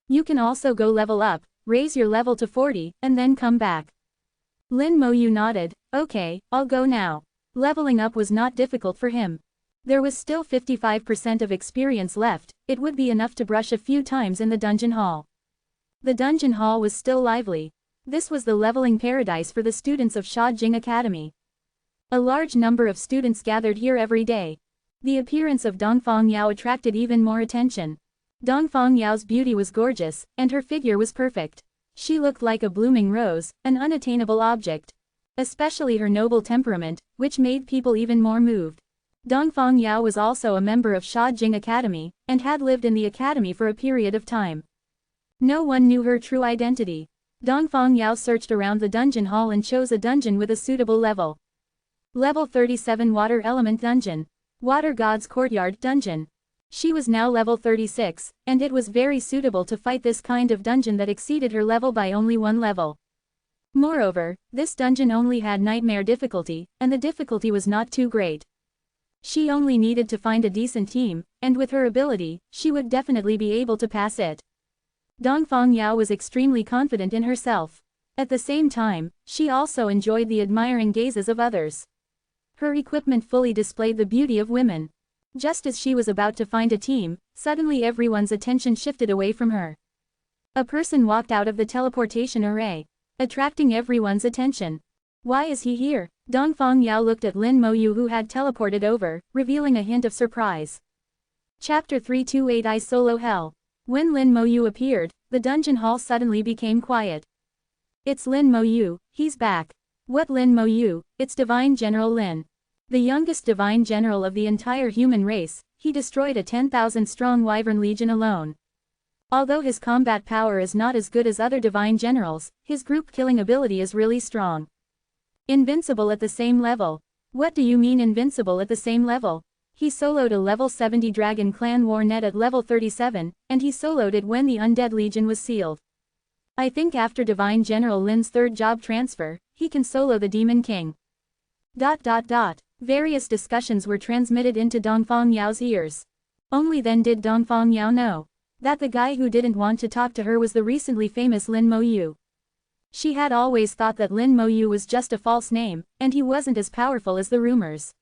A: You can also go level up, raise your level to 40, and then come back." Lin Moyu nodded. "Okay, I'll go now." Leveling up was not difficult for him. There was still 55% of experience left, it would be enough to brush a few times in the dungeon hall. The dungeon hall was still lively. This was the leveling paradise for the students of Shajing Academy. A large number of students gathered here every day. The appearance of Dongfang Yao attracted even more attention. Dongfang Yao's beauty was gorgeous, and her figure was perfect. She looked like a blooming rose, an unattainable object. Especially her noble temperament, which made people even more moved. Dongfang Yao was also a member of Shajing Academy, and had lived in the academy for a period of time. No one knew her true identity. Dongfang Yao searched around the dungeon hall and chose a dungeon with a suitable level. Level 37 Water Element Dungeon. Water God's Courtyard Dungeon. She was now level 36, and it was very suitable to fight this kind of dungeon that exceeded her level by only 1 level. Moreover, this dungeon only had nightmare difficulty, and the difficulty was not too great. She only needed to find a decent team, and with her ability, she would definitely be able to pass it. Dongfang Yao was extremely confident in herself. At the same time, she also enjoyed the admiring gazes of others. Her equipment fully displayed the beauty of women. Just as she was about to find a team, suddenly everyone's attention shifted away from her. A person walked out of the teleportation array, attracting everyone's attention. "Why is he here?" Dongfang Yao looked at Lin Moyu who had teleported over, revealing a hint of surprise. Chapter 328 I Solo Hell. When Lin Moyu appeared, the dungeon hall suddenly became quiet. "It's Lin Moyu, he's back." "What Lin Moyu?" "It's Divine General Lin. The youngest Divine General of the entire human race, he destroyed a 10,000-strong Wyvern Legion alone. Although his combat power is not as good as other Divine Generals, his group killing ability is really strong. Invincible at the same level." "What do you mean invincible at the same level?" "He soloed a level 70 Dragon Clan War Net at level 37, and he soloed it when the Undead Legion was sealed. I think after Divine General Lin's 3rd job transfer, he can solo the Demon King." Various discussions were transmitted into Dongfang Yao's ears. Only then did Dongfang Yao know that the guy who didn't want to talk to her was the recently famous Lin Moyu. She had always thought that Lin Moyu was just a false name, and he wasn't as powerful as the rumors.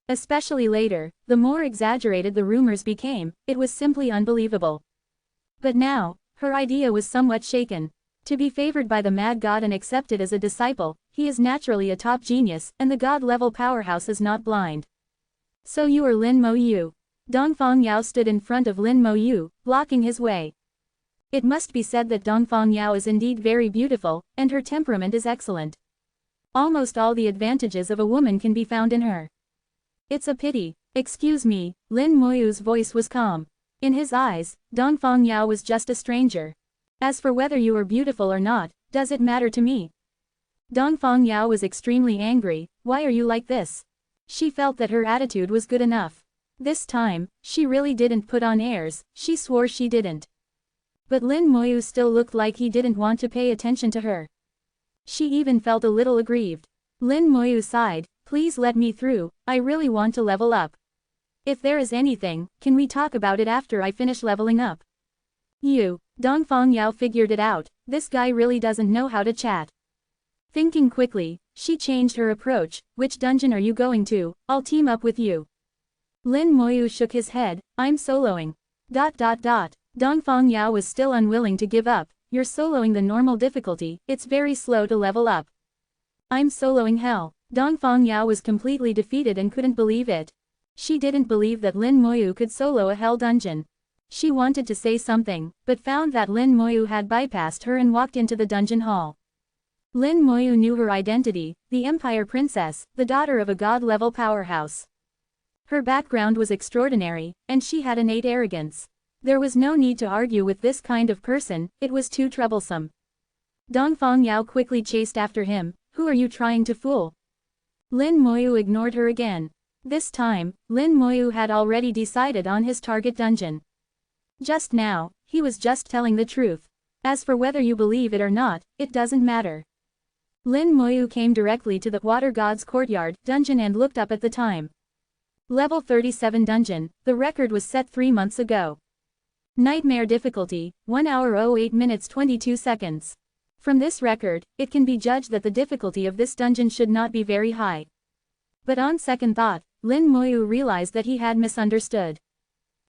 A: Especially later, the more exaggerated the rumors became, it was simply unbelievable. But now, her idea was somewhat shaken. To be favored by the Mad God and accepted as a disciple, he is naturally a top genius, and the God-level powerhouse is not blind. "So you are Lin Moyu." Dongfang Yao stood in front of Lin Moyu, blocking his way. It must be said that Dongfang Yao is indeed very beautiful, and her temperament is excellent. Almost all the advantages of a woman can be found in her. It's a pity. Excuse me, Lin Moyu's voice was calm. In his eyes, Dongfang Yao was just a stranger. As for whether you are beautiful or not, does it matter to me? Dongfang Yao was extremely angry. Why are you like this? She felt that her attitude was good enough. This time, she really didn't put on airs, she swore she didn't. But Lin Moyu still looked like he didn't want to pay attention to her. She even felt a little aggrieved. Lin Moyu sighed, please let me through, I really want to level up. If there is anything, can we talk about it after I finish leveling up? Dongfang Yao figured it out, this guy really doesn't know how to chat. Thinking quickly, she changed her approach, which dungeon are you going to? I'll team up with you. Lin Moyu shook his head, I'm soloing. Dongfang Yao was still unwilling to give up, you're soloing the normal difficulty, it's very slow to level up. I'm soloing hell. Dongfang Yao was completely defeated and couldn't believe it. She didn't believe that Lin Moyu could solo a hell dungeon. She wanted to say something, but found that Lin Moyu had bypassed her and walked into the dungeon hall. Lin Moyu knew her identity, the Empire Princess, the daughter of a god-level powerhouse. Her background was extraordinary, and she had innate arrogance. There was no need to argue with this kind of person, it was too troublesome. Dongfang Yao quickly chased after him, who are you trying to fool? Lin Moyu ignored her again. This time, Lin Moyu had already decided on his target dungeon. Just now, he was just telling the truth. As for whether you believe it or not, it doesn't matter. Lin Moyu came directly to the Water God's Courtyard dungeon and looked up at the time. Level 37 dungeon, the record was set 3 months ago. Nightmare difficulty, 1 hour 08 minutes 22 seconds. From this record, it can be judged that the difficulty of this dungeon should not be very high. But on second thought, Lin Moyu realized that he had misunderstood.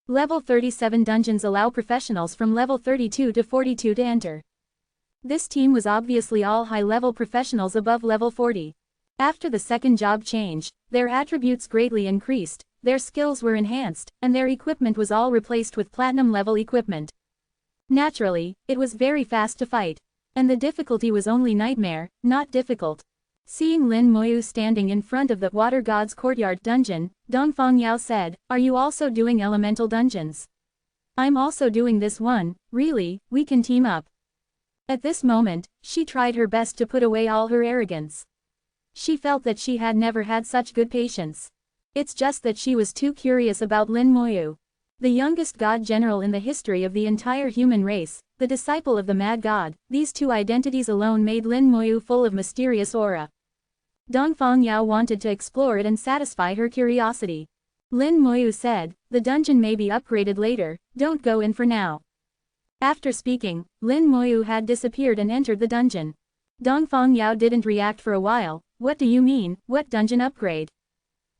A: Level 37 dungeons allow professionals from level 32 to 42 to enter. This team was obviously all high-level professionals above level 40. After the second job change, their attributes greatly increased, their skills were enhanced, and their equipment was all replaced with platinum-level equipment. Naturally, it was very fast to fight. And the difficulty was only nightmare, not difficult. Seeing Lin Moyu standing in front of the Water God's Courtyard dungeon, Dongfang Yao said, are you also doing elemental dungeons? I'm also doing this one, really, we can team up. At this moment, she tried her best to put away all her arrogance. She felt that she had never had such good patience. It's just that she was too curious about Lin Moyu. The youngest god general in the history of the entire human race, the disciple of the mad god, these two identities alone made Lin Moyu full of mysterious aura. Dongfang Yao wanted to explore it and satisfy her curiosity. Lin Moyu said, the dungeon may be upgraded later, don't go in for now. After speaking, Lin Moyu had disappeared and entered the dungeon. Dongfang Yao didn't react for a while, what do you mean, what dungeon upgrade?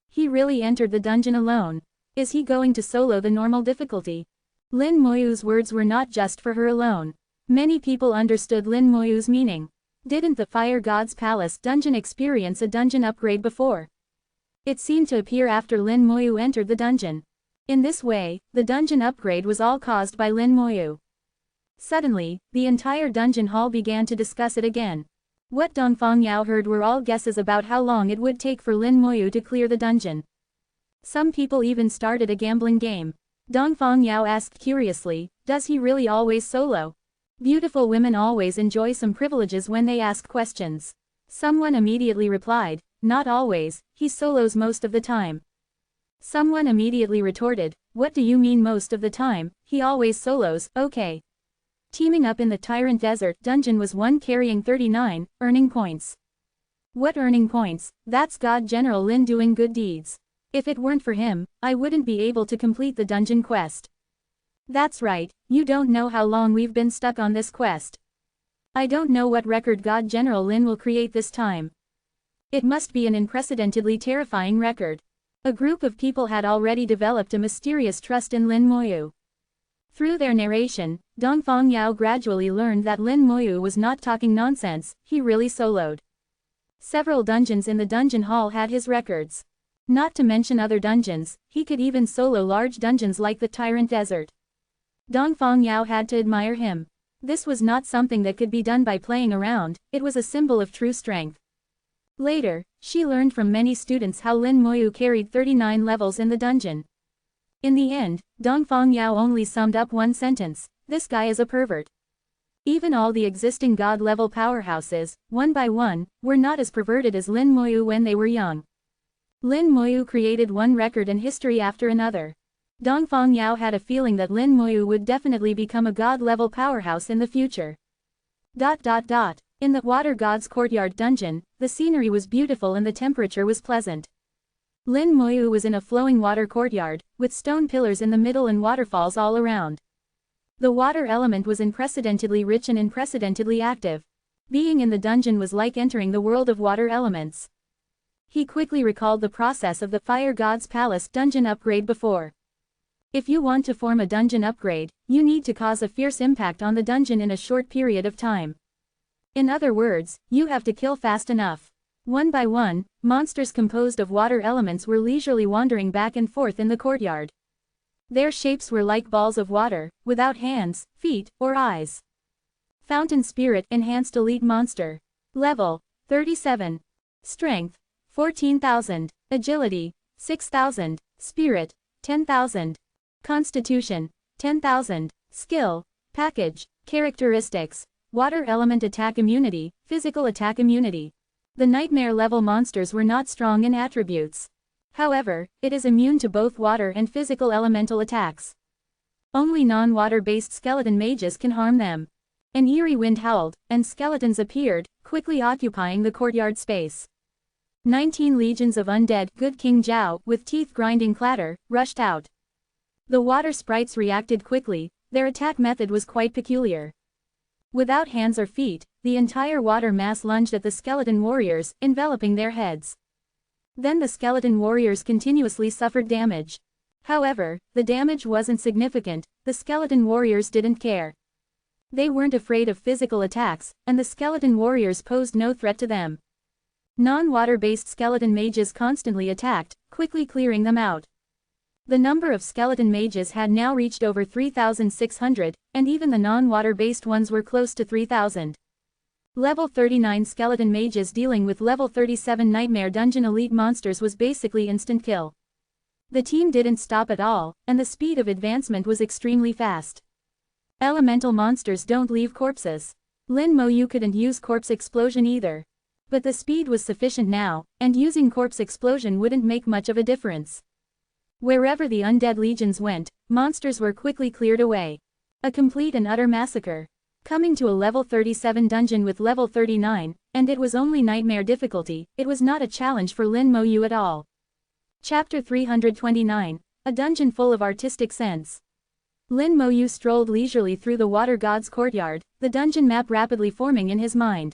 A: He really entered the dungeon alone. Is he going to solo the normal difficulty? Lin Moyu's words were not just for her alone. Many people understood Lin Moyu's meaning. Didn't the Fire God's Palace dungeon experience a dungeon upgrade before? It seemed to appear after Lin Moyu entered the dungeon. In this way, the dungeon upgrade was all caused by Lin Moyu. Suddenly, the entire dungeon hall began to discuss it again. What Dongfang Yao heard were all guesses about how long it would take for Lin Moyu to clear the dungeon. Some people even started a gambling game. Dongfang Yao asked curiously, does he really always solo? Beautiful women always enjoy some privileges when they ask questions. Someone immediately replied, not always, he solos most of the time. Someone immediately retorted, what do you mean most of the time, he always solos, okay. Teaming up in the Tyrant Desert dungeon was one carrying 39, earning points. What earning points? That's God General Lin doing good deeds. If it weren't for him, I wouldn't be able to complete the dungeon quest. That's right, you don't know how long we've been stuck on this quest. I don't know what record God General Lin will create this time. It must be an unprecedentedly terrifying record. A group of people had already developed a mysterious trust in Lin Moyu. Through their narration, Dongfang Yao gradually learned that Lin Moyu was not talking nonsense, he really soloed. Several dungeons in the dungeon hall had his records. Not to mention other dungeons, he could even solo large dungeons like the Tyrant Desert. Dongfang Yao had to admire him. This was not something that could be done by playing around, it was a symbol of true strength. Later, she learned from many students how Lin Moyu carried 39 levels in the dungeon. In the end, Dongfang Yao only summed up one sentence: "This guy is a pervert." Even all the existing god-level powerhouses, one by one, were not as perverted as Lin Moyu when they were young. Lin Moyu created one record and history after another. Dongfang Yao had a feeling that Lin Moyu would definitely become a god-level powerhouse in the future. In the Water God's Courtyard dungeon, the scenery was beautiful and the temperature was pleasant. Lin Moyu was in a flowing water courtyard, with stone pillars in the middle and waterfalls all around. The water element was unprecedentedly rich and unprecedentedly active. Being in the dungeon was like entering the world of water elements. He quickly recalled the process of the Fire God's Palace dungeon upgrade before. If you want to form a dungeon upgrade, you need to cause a fierce impact on the dungeon in a short period of time. In other words, you have to kill fast enough. One by one, monsters composed of water elements were leisurely wandering back and forth in the courtyard. Their shapes were like balls of water, without hands, feet, or eyes. Fountain Spirit Enhanced Elite Monster. Level: 37. Strength: 14,000. Agility: 6,000. Spirit: 10,000. Constitution: 10,000. Skill: Package. Characteristics: Water Element Attack Immunity, Physical Attack Immunity. The Nightmare level monsters were not strong in attributes. However, it is immune to both water and physical elemental attacks. Only non-water based skeleton mages can harm them. An eerie wind howled, and skeletons appeared, quickly occupying the courtyard space. 19 legions of undead Good King Zhao, with teeth-grinding clatter, rushed out. The water sprites reacted quickly. Their attack method was quite peculiar. Without hands or feet, the entire water mass lunged at the skeleton warriors, enveloping their heads. Then the skeleton warriors continuously suffered damage. However, the damage wasn't significant. The skeleton warriors didn't care. They weren't afraid of physical attacks, and the skeleton warriors posed no threat to them. Non-water-based skeleton mages constantly attacked, quickly clearing them out. The number of skeleton mages had now reached over 3,600, and even the non-water-based ones were close to 3,000. Level 39 skeleton mages dealing with level 37 Nightmare Dungeon elite monsters was basically instant kill. The team didn't stop at all, and the speed of advancement was extremely fast. Elemental monsters don't leave corpses. Lin Moyu couldn't use corpse explosion either. But the speed was sufficient now, and using corpse explosion wouldn't make much of a difference. Wherever the undead legions went, monsters were quickly cleared away. A complete and utter massacre. Coming to a level 37 dungeon with level 39, and it was only nightmare difficulty, it was not a challenge for Lin Moyu at all. Chapter 329, A Dungeon Full of Artistic Sense. Lin Moyu strolled leisurely through the Water God's Courtyard, the dungeon map rapidly forming in his mind.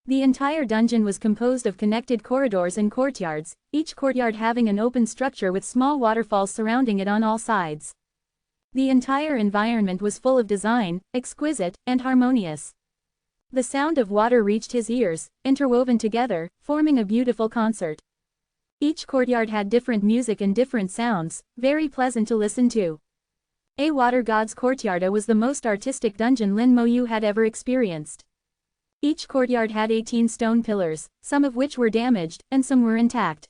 A: The entire dungeon was composed of connected corridors and courtyards, each courtyard having an open structure with small waterfalls surrounding it on all sides. The entire environment was full of design, exquisite, and harmonious. The sound of water reached his ears, interwoven together, forming a beautiful concert. Each courtyard had different music and different sounds, very pleasant to listen to. A Water God's Courtyard was the most artistic dungeon Lin Moyu had ever experienced. Each courtyard had 18 stone pillars, some of which were damaged, and some were intact.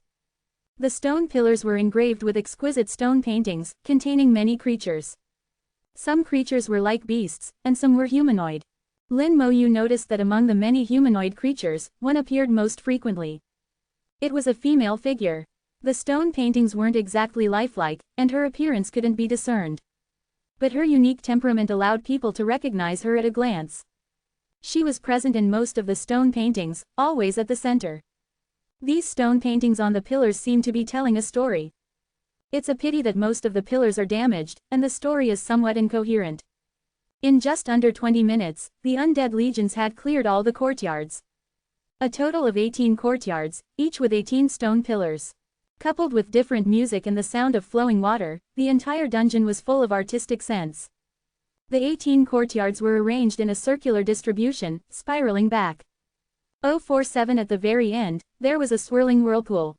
A: The stone pillars were engraved with exquisite stone paintings, containing many creatures. Some creatures were like beasts, and some were humanoid. Lin Moyu noticed that among the many humanoid creatures, one appeared most frequently. It was a female figure. The stone paintings weren't exactly lifelike, and her appearance couldn't be discerned. But her unique temperament allowed people to recognize her at a glance. She was present in most of the stone paintings, always at the center. These stone paintings on the pillars seem to be telling a story. It's a pity that most of the pillars are damaged, and the story is somewhat incoherent. In just under 20 minutes, the undead legions had cleared all the courtyards. A total of 18 courtyards, each with 18 stone pillars. Coupled with different music and the sound of flowing water, the entire dungeon was full of artistic sense. The 18 courtyards were arranged in a circular distribution, spiraling back. 047 at the very end, there was a swirling whirlpool.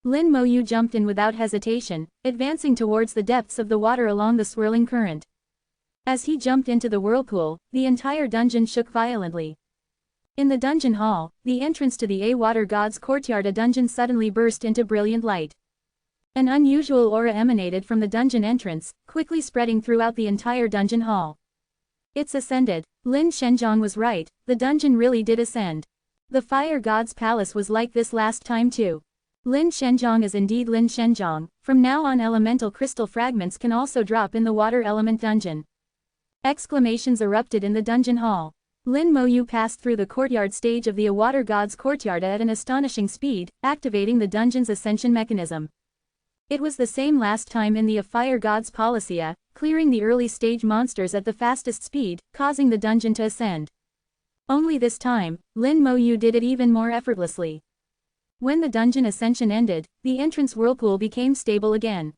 A: Lin Moyu jumped in without hesitation, advancing towards the depths of the water along the swirling current. As he jumped into the whirlpool, the entire dungeon shook violently. In the dungeon hall, the entrance to the water god's courtyard, a dungeon suddenly burst into brilliant light. An unusual aura emanated from the dungeon entrance, quickly spreading throughout the entire dungeon hall. It's ascended. Lin Shenjiang was right, the dungeon really did ascend. The fire god's palace was like this last time too. Lin Shenjiang is indeed Lin Shenjiang. From now on, elemental crystal fragments can also drop in the water element dungeon. Exclamations erupted in the dungeon hall. Lin Moyu passed through the courtyard stage of the water god's courtyard at an astonishing speed, activating the dungeon's ascension mechanism. It was the same last time in the fire god's Polyscia, clearing the early stage monsters at the fastest speed, causing the dungeon to ascend. Only this time, Lin Moyu did it even more effortlessly. When the dungeon ascension ended, the entrance whirlpool became stable again.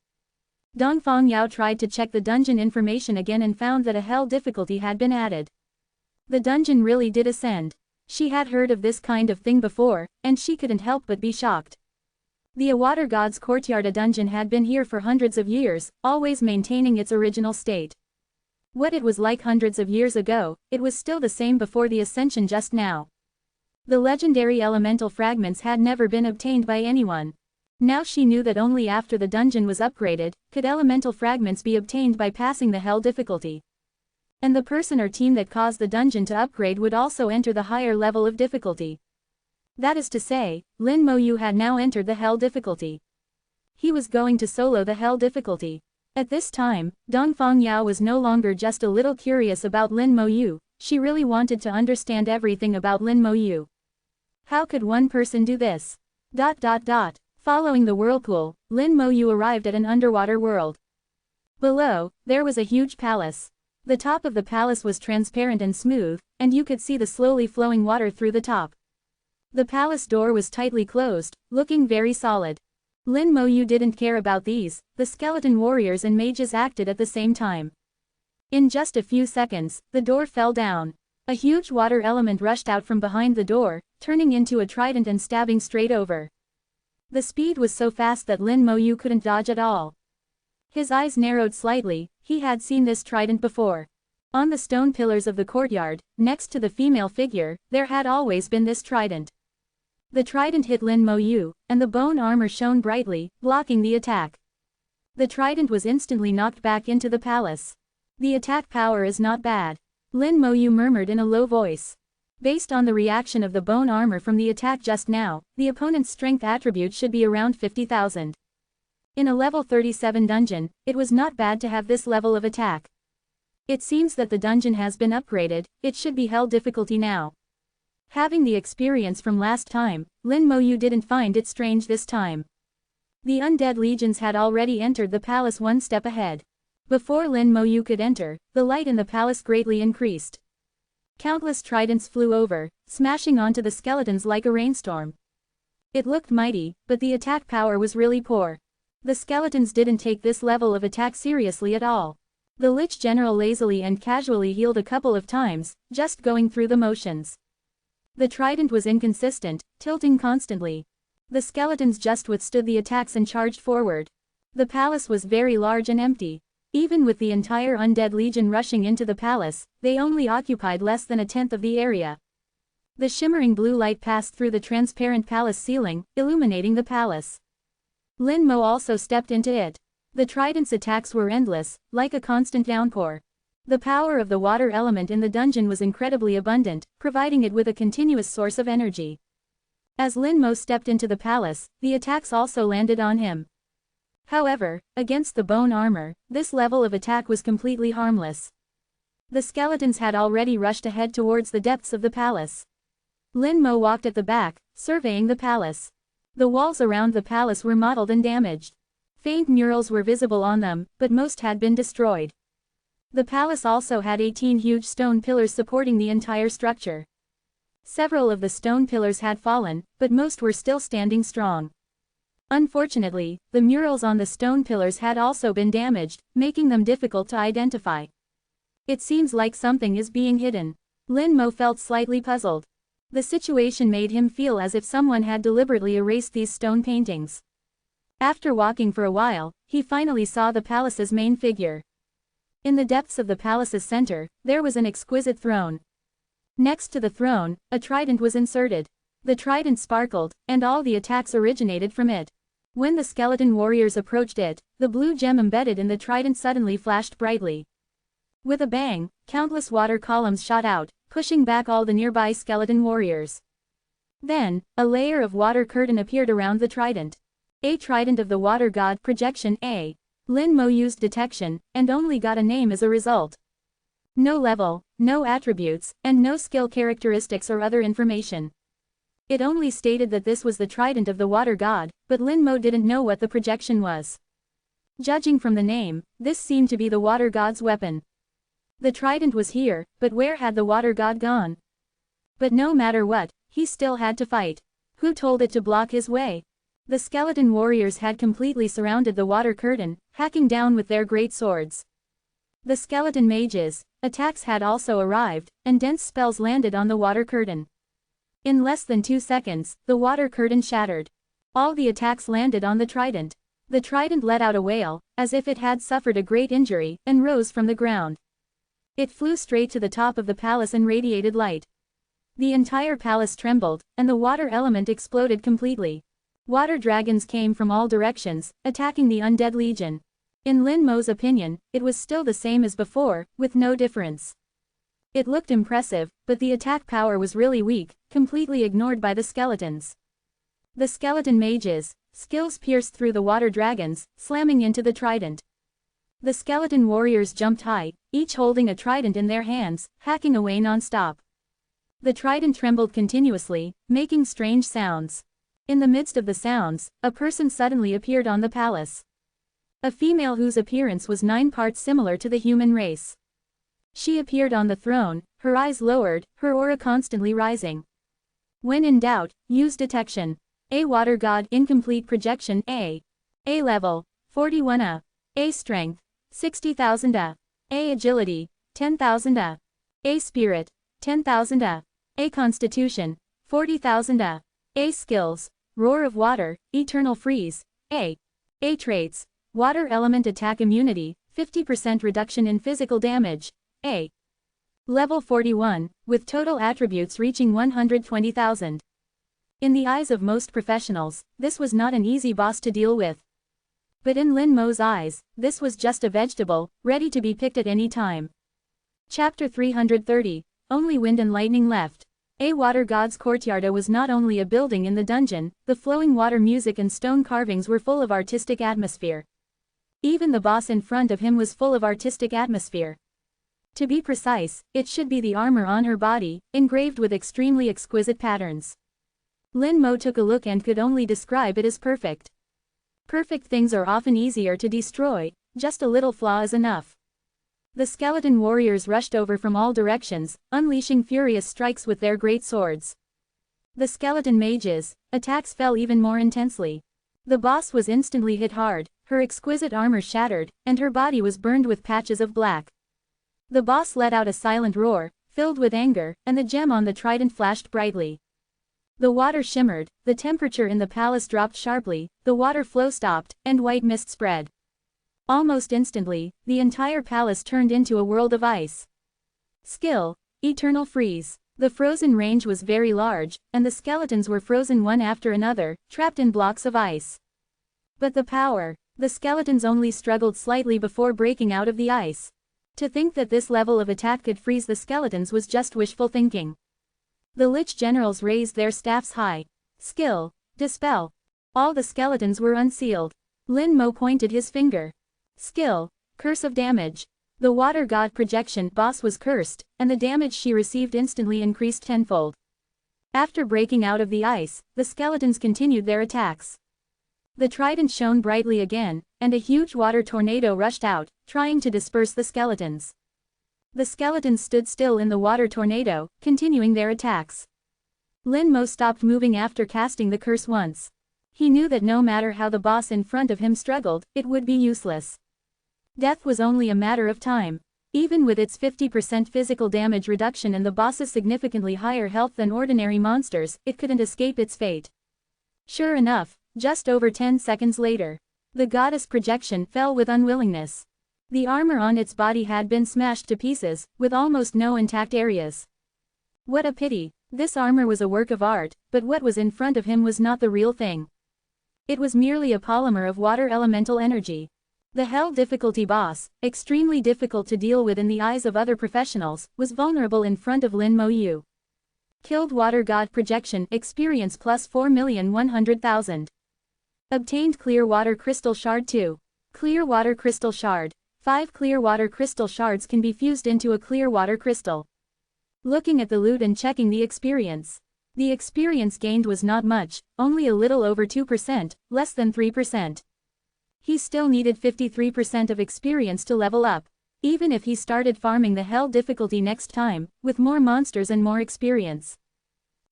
A: Dongfang Yao tried to check the dungeon information again and found that a hell difficulty had been added. The dungeon really did ascend. She had heard of this kind of thing before, and she couldn't help but be shocked. The water god's courtyard, a dungeon, had been here for hundreds of years, always maintaining its original state. What it was like hundreds of years ago, it was still the same before the ascension just now. The legendary elemental fragments had never been obtained by anyone. Now she knew that only after the dungeon was upgraded, could elemental fragments be obtained by passing the hell difficulty. And the person or team that caused the dungeon to upgrade would also enter the higher level of difficulty. That is to say, Lin Moyu had now entered the hell difficulty. He was going to solo the hell difficulty. At this time, Dongfang Yao was no longer just a little curious about Lin Moyu, she really wanted to understand everything about Lin Moyu. How could one person do this? Following the whirlpool, Lin Moyu arrived at an underwater world. Below, there was a huge palace. The top of the palace was transparent and smooth, and you could see the slowly flowing water through the top. The palace door was tightly closed, looking very solid. Lin Moyu didn't care about these, the skeleton warriors and mages acted at the same time. In just a few seconds, the door fell down. A huge water element rushed out from behind the door, turning into a trident and stabbing straight over. The speed was so fast that Lin Moyu couldn't dodge at all. His eyes narrowed slightly, he had seen this trident before. On the stone pillars of the courtyard, next to the female figure, there had always been this trident. The trident hit Lin Moyu, and the bone armor shone brightly, blocking the attack. The trident was instantly knocked back into the palace. The attack power is not bad. Lin Moyu murmured in a low voice. Based on the reaction of the bone armor from the attack just now, the opponent's strength attribute should be around 50,000. In a level 37 dungeon, it was not bad to have this level of attack. It seems that the dungeon has been upgraded, it should be hell difficulty now. Having the experience from last time, Lin Moyu didn't find it strange this time. The undead legions had already entered the palace one step ahead. Before Lin Moyu could enter, the light in the palace greatly increased. Countless tridents flew over, smashing onto the skeletons like a rainstorm. It looked mighty, but the attack power was really poor. The skeletons didn't take this level of attack seriously at all. The Lich General lazily and casually healed a couple of times, just going through the motions. The trident was inconsistent, tilting constantly. The skeletons just withstood the attacks and charged forward. The palace was very large and empty. Even with the entire undead legion rushing into the palace, they only occupied less than a tenth of the area. The shimmering blue light passed through the transparent palace ceiling, illuminating the palace. Lin Mo also stepped into it. The trident's attacks were endless, like a constant downpour. The power of the water element in the dungeon was incredibly abundant, providing it with a continuous source of energy. As Lin Mo stepped into the palace, the attacks also landed on him. However, against the bone armor, this level of attack was completely harmless. The skeletons had already rushed ahead towards the depths of the palace. Lin Mo walked at the back, surveying the palace. The walls around the palace were mottled and damaged. Faint murals were visible on them, but most had been destroyed. The palace also had 18 huge stone pillars supporting the entire structure. Several of the stone pillars had fallen, but most were still standing strong. Unfortunately, the murals on the stone pillars had also been damaged, making them difficult to identify. It seems like something is being hidden. Lin Mo felt slightly puzzled. The situation made him feel as if someone had deliberately erased these stone paintings. After walking for a while, he finally saw the palace's main figure. In the depths of the palace's center, there was an exquisite throne. Next to the throne, a trident was inserted. The trident sparkled, and all the attacks originated from it. When the skeleton warriors approached it, the blue gem embedded in the trident suddenly flashed brightly. With a bang, countless water columns shot out, pushing back all the nearby skeleton warriors. Then, a layer of water curtain appeared around the trident. A trident of the water god projection A. Lin Mo used detection, and only got a name as a result. No level, no attributes, and no skill characteristics or other information. It only stated that this was the trident of the water god, but Lin Mo didn't know what the projection was. Judging from the name, this seemed to be the water god's weapon. The trident was here, but where had the water god gone? But no matter what, he still had to fight. Who told it to block his way? The skeleton warriors had completely surrounded the water curtain, hacking down with their great swords. The skeleton mages' attacks had also arrived, and dense spells landed on the water curtain. In less than 2 seconds, the water curtain shattered. All the attacks landed on the trident. The trident let out a wail, as if it had suffered a great injury, and rose from the ground. It flew straight to the top of the palace and radiated light. The entire palace trembled, and the water element exploded completely. Water dragons came from all directions, attacking the undead legion. In Lin Mo's opinion, it was still the same as before, with no difference. It looked impressive, but the attack power was really weak, completely ignored by the skeletons. The skeleton mages' skills pierced through the water dragons, slamming into the trident. The skeleton warriors jumped high, each holding a trident in their hands, hacking away non-stop. The trident trembled continuously, making strange sounds. In the midst of the sounds, a person suddenly appeared on the palace. A female whose appearance was 9 parts similar to the human race. She appeared on the throne, her eyes lowered, her aura constantly rising. When in doubt, use detection. A water god incomplete projection A. A level, 41 A. A strength, 60,000 A. A agility, 10,000 A. A spirit, 10,000 A. A constitution, 40,000 A. A skills, roar of water, eternal freeze, A. A traits, water element attack immunity, 50% reduction in physical damage, A. Level 41, with total attributes reaching 120,000. In the eyes of most professionals, this was not an easy boss to deal with. But in Lin Mo's eyes, this was just a vegetable, ready to be picked at any time. Chapter 330, Only Wind and Lightning Left. A water god's courtyard was not only a building in the dungeon, the flowing water music and stone carvings were full of artistic atmosphere. Even the boss in front of him was full of artistic atmosphere. To be precise, it should be the armor on her body, engraved with extremely exquisite patterns. Lin Mo took a look and could only describe it as perfect. Perfect things are often easier to destroy, just a little flaw is enough. The skeleton warriors rushed over from all directions, unleashing furious strikes with their great swords. The skeleton mages' attacks fell even more intensely. The boss was instantly hit hard, her exquisite armor shattered, and her body was burned with patches of black. The boss let out a silent roar, filled with anger, and the gem on the trident flashed brightly. The water shimmered, the temperature in the palace dropped sharply, the water flow stopped, and white mist spread. Almost instantly, the entire palace turned into a world of ice. Skill, eternal freeze. The frozen range was very large, and the skeletons were frozen one after another, trapped in blocks of ice. But the power. The skeletons only struggled slightly before breaking out of the ice. To think that this level of attack could freeze the skeletons was just wishful thinking. The Lich generals raised their staffs high. Skill, dispel. All the skeletons were unsealed. Lin Mo pointed his finger. Skill, curse of damage. The water god projection boss was cursed, and the damage she received instantly increased tenfold. After breaking out of the ice, the skeletons continued their attacks. The trident shone brightly again, and a huge water tornado rushed out, trying to disperse the skeletons. The skeletons stood still in the water tornado, continuing their attacks. Lin Mo stopped moving after casting the curse once. He knew that no matter how the boss in front of him struggled, it would be useless. Death was only a matter of time. Even with its 50% physical damage reduction and the boss's significantly higher health than ordinary monsters, it couldn't escape its fate. Sure enough, just over 10 seconds later, the goddess projection fell with unwillingness. The armor on its body had been smashed to pieces, with almost no intact areas. What a pity. This armor was a work of art, but what was in front of him was not the real thing. It was merely a polymer of water elemental energy. The hell difficulty boss, extremely difficult to deal with in the eyes of other professionals, was vulnerable in front of Lin Mo Yu. Killed water god projection experience plus 4,100,000. Obtained clear water crystal shard 2. Clear water crystal shard. 5 clear water crystal shards can be fused into a clear water crystal. Looking at the loot and checking the experience. The experience gained was not much, only a little over 2%, less than 3%. He still needed 53% of experience to level up. Even if he started farming the hell difficulty next time, with more monsters and more experience,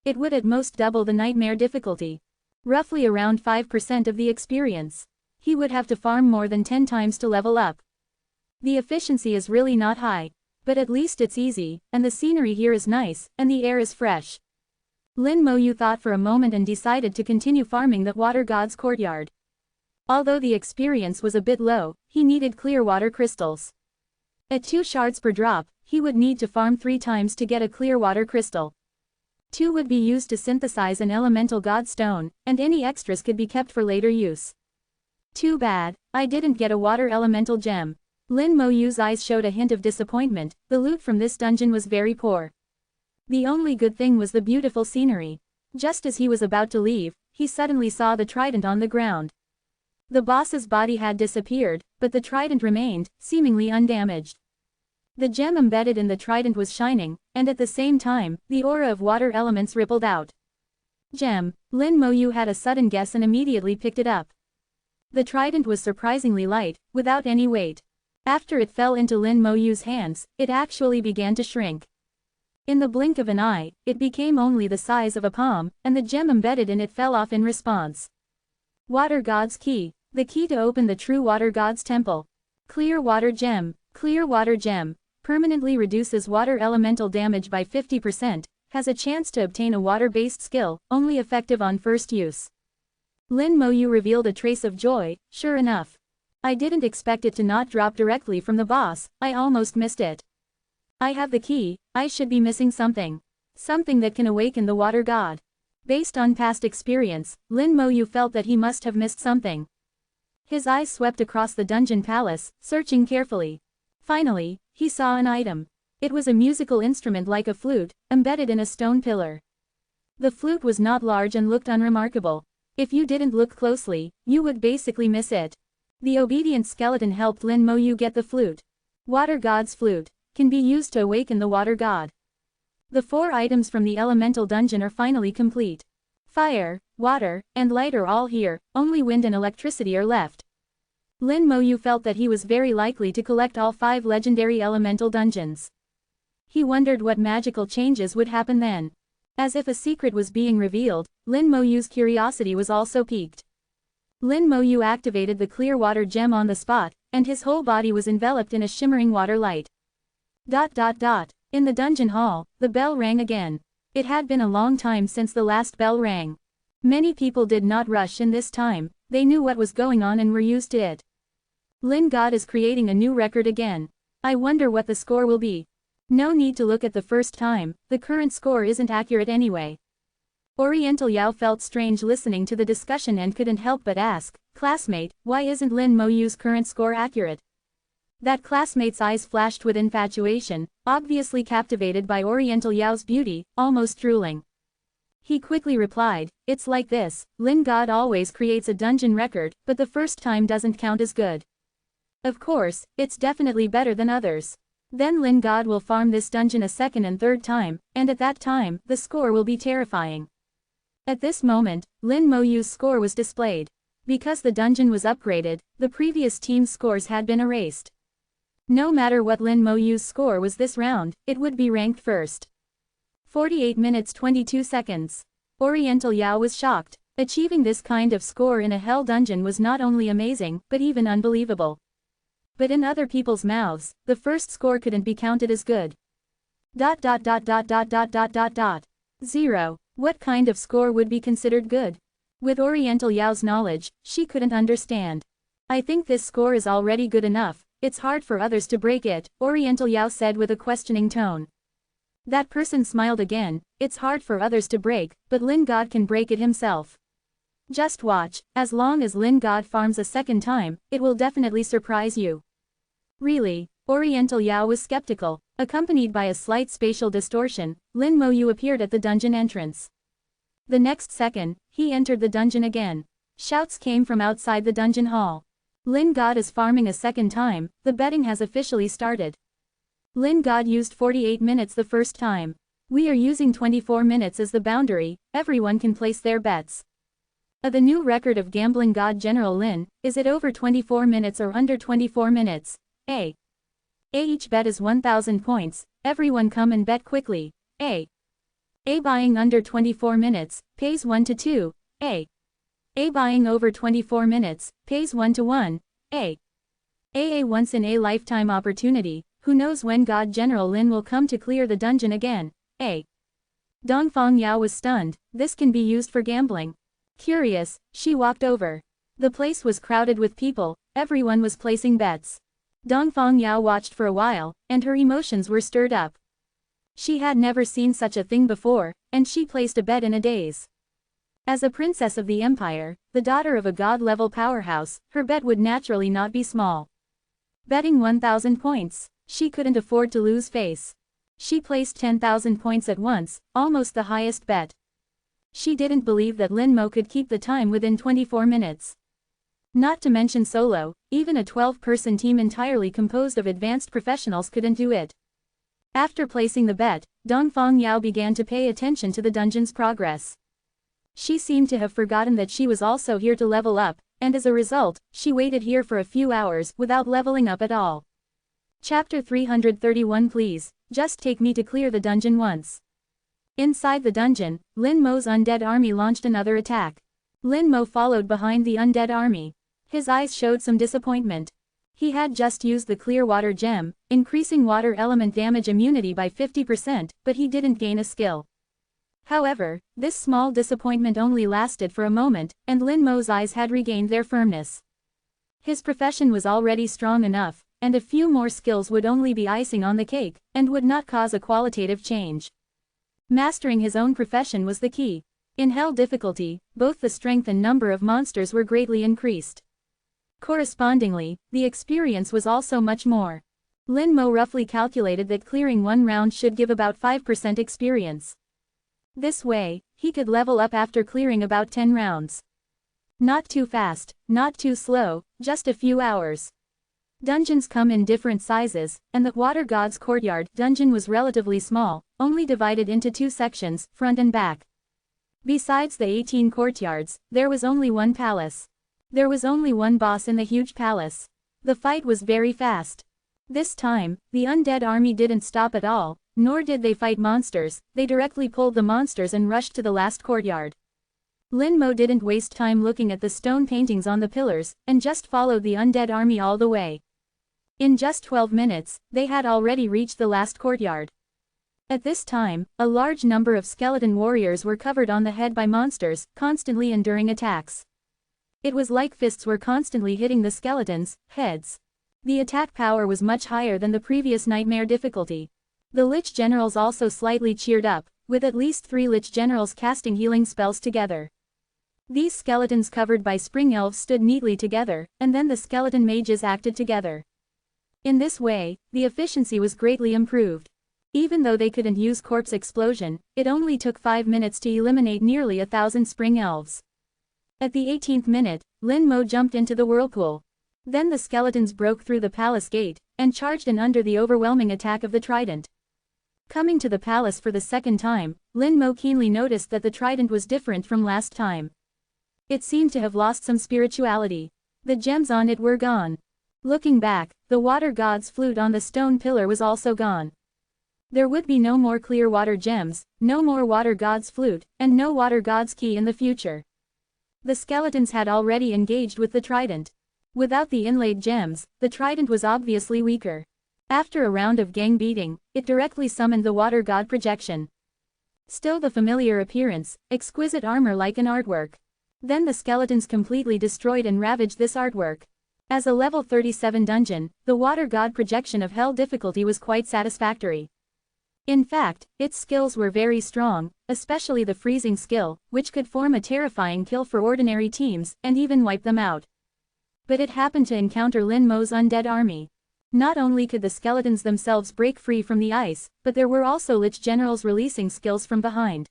A: it would at most double the nightmare difficulty. Roughly around 5% of the experience. He would have to farm more than 10 times to level up. The efficiency is really not high, but at least it's easy, and the scenery here is nice, and the air is fresh. Lin Mo Yu thought for a moment and decided to continue farming the water god's courtyard. Although the experience was a bit low, he needed clear water crystals. At 2 shards per drop, he would need to farm 3 times to get a clear water crystal. 2 would be used to synthesize an elemental god stone, and any extras could be kept for later use. Too bad, I didn't get a water elemental gem. Lin Mo Yu's eyes showed a hint of disappointment. The loot from this dungeon was very poor. The only good thing was the beautiful scenery. Just as he was about to leave, he suddenly saw the trident on the ground. The boss's body had disappeared, but the trident remained, seemingly undamaged. The gem embedded in the trident was shining, and at the same time, the aura of water elements rippled out. Gem. Lin Mo Yu had a sudden guess and immediately picked it up. The trident was surprisingly light, without any weight. After it fell into Lin Mo Yu's hands, it actually began to shrink. In the blink of an eye, it became only the size of a palm, and the gem embedded in it fell off in response. Water God's Key. The key to open the true Water God's temple. Clear Water Gem. Clear Water Gem. Permanently reduces water elemental damage by 50%, has a chance to obtain a water-based skill, only effective on first use. Lin Mo Yu revealed a trace of joy. Sure enough. I didn't expect it to not drop directly from the boss, I almost missed it. I have the key, I should be missing something. Something that can awaken the water god. Based on past experience, Lin Mo Yu felt that he must have missed something. His eyes swept across the dungeon palace, searching carefully. Finally, he saw an item. It was a musical instrument like a flute, embedded in a stone pillar. The flute was not large and looked unremarkable. If you didn't look closely, you would basically miss it. The obedient skeleton helped Lin Mo Yu get the flute. Water God's Flute. Can be used to awaken the water god. The 4 items from the elemental dungeon are finally complete. Fire, water, and light are all here, only wind and electricity are left. Lin Mo Yu felt that he was very likely to collect all 5 legendary elemental dungeons. He wondered what magical changes would happen then. As if a secret was being revealed, Lin Mo Yu's curiosity was also piqued. Lin Mo Yu activated the clear water gem on the spot, and his whole body was enveloped in a shimmering water light. In the dungeon hall, the bell rang again. It had been a long time since the last bell rang. Many people did not rush in this time, they knew what was going on and were used to it. Lin God is creating a new record again. I wonder what the score will be. No need to look at the first time, the current score isn't accurate anyway. Oriental Yao felt strange listening to the discussion and couldn't help but ask, classmate, why isn't Lin Mo Yu's current score accurate? That classmate's eyes flashed with infatuation, obviously captivated by Oriental Yao's beauty, almost drooling. He quickly replied, it's like this, Lin God always creates a dungeon record, but the first time doesn't count as good. Of course, it's definitely better than others. Then Lin God will farm this dungeon a second and third time, and at that time, the score will be terrifying. At this moment, Lin Mo Yu's score was displayed. Because the dungeon was upgraded, the previous team's scores had been erased. No matter what Lin Mo Yu's score was this round, it would be ranked first. 48 minutes 22 seconds. Oriental Yao was shocked. Achieving this kind of score in a hell dungeon was not only amazing, but even unbelievable. But in other people's mouths, the first score couldn't be counted as good. 0. What kind of score would be considered good? With Oriental Yao's knowledge, she couldn't understand. I think this score is already good enough, it's hard for others to break it, Oriental Yao said with a questioning tone. That person smiled again. It's hard for others to break, but Lin God can break it himself. Just watch, as long as Lin God farms a second time, it will definitely surprise you. Really? Oriental Yao was skeptical. Accompanied by a slight spatial distortion, Lin Mo Yu appeared at the dungeon entrance. The next second, he entered the dungeon again. Shouts came from outside the dungeon hall. Lin God is farming a second time, the betting has officially started. Lin God used 48 minutes the first time. We are using 24 minutes as the boundary, everyone can place their bets. The new record of gambling god General Lin, is it over 24 minutes or under 24 minutes? A. Each bet is 1,000 points, everyone come and bet quickly. A. Buying under 24 minutes, pays 1 to 2, A. Buying over 24 minutes, pays 1 to 1, A. Once in a lifetime opportunity, who knows when God General Lin will come to clear the dungeon again, A. Dongfang Yao was stunned, this can be used for gambling. Curious, she walked over. The place was crowded with people, everyone was placing bets. Dongfang Yao watched for a while, and her emotions were stirred up. She had never seen such a thing before, and she placed a bet in a daze. As a princess of the empire, the daughter of a god-level powerhouse, her bet would naturally not be small. Betting 1,000 points, she couldn't afford to lose face. She placed 10,000 points at once, almost the highest bet. She didn't believe that Lin Mo could keep the time within 24 minutes. Not to mention solo, even a 12-person team entirely composed of advanced professionals couldn't do it. After placing the bet, Dongfang Yao began to pay attention to the dungeon's progress. She seemed to have forgotten that she was also here to level up, and as a result, she waited here for a few hours without leveling up at all. Chapter 331. Please, just take me to clear the dungeon once. Inside the dungeon, Lin Mo's undead army launched another attack. Lin Mo followed behind the undead army. His eyes showed some disappointment. He had just used the clear water gem, increasing water element damage immunity by 50%, but he didn't gain a skill. However, this small disappointment only lasted for a moment, and Lin Mo's eyes had regained their firmness. His profession was already strong enough, and a few more skills would only be icing on the cake, and would not cause a qualitative change. Mastering his own profession was the key. In hell difficulty, both the strength and number of monsters were greatly increased. Correspondingly, the experience was also much more. Lin Mo roughly calculated that clearing one round should give about 5% experience. This way, he could level up after clearing about 10 rounds. Not too fast, not too slow, just a few hours. Dungeons come in different sizes, and the Water God's Courtyard dungeon was relatively small, only divided into two sections, front and back. Besides the 18 courtyards, there was only one palace. There was only one boss in the huge palace. The fight was very fast. This time, the undead army didn't stop at all, nor did they fight monsters, they directly pulled the monsters and rushed to the last courtyard. Lin Mo didn't waste time looking at the stone paintings on the pillars, and just followed the undead army all the way. In just 12 minutes, they had already reached the last courtyard. At this time, a large number of skeleton warriors were covered on the head by monsters, constantly enduring attacks. It was like fists were constantly hitting the skeletons' heads. The attack power was much higher than the previous nightmare difficulty. The Lich Generals also slightly cheered up, with at least 3 Lich Generals casting healing spells together. These skeletons covered by spring elves stood neatly together, and then the skeleton mages acted together. In this way, the efficiency was greatly improved. Even though they couldn't use corpse explosion, it only took 5 minutes to eliminate nearly 1,000 spring elves. At the 18th minute, Lin Mo jumped into the whirlpool. Then the skeletons broke through the palace gate, and charged in under the overwhelming attack of the trident. Coming to the palace for the second time, Lin Mo keenly noticed that the trident was different from last time. It seemed to have lost some spirituality. The gems on it were gone. Looking back, the water god's flute on the stone pillar was also gone. There would be no more clear water gems, no more water god's flute, and no water god's key in the future. The skeletons had already engaged with the trident. Without the inlaid gems, the trident was obviously weaker. After a round of gang beating, it directly summoned the water god projection. Still the familiar appearance, exquisite armor like an artwork. Then the skeletons completely destroyed and ravaged this artwork. As a level 37 dungeon, the water god projection of hell difficulty was quite satisfactory. In fact, its skills were very strong, especially the freezing skill, which could form a terrifying kill for ordinary teams, and even wipe them out. But it happened to encounter Lin Mo's undead army. Not only could the skeletons themselves break free from the ice, but there were also Lich generals releasing skills from behind.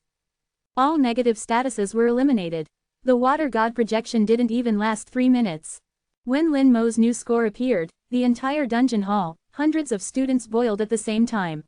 A: All negative statuses were eliminated. The water god projection didn't even last 3 minutes. When Lin Mo's new score appeared, the entire dungeon hall, hundreds of students boiled at the same time.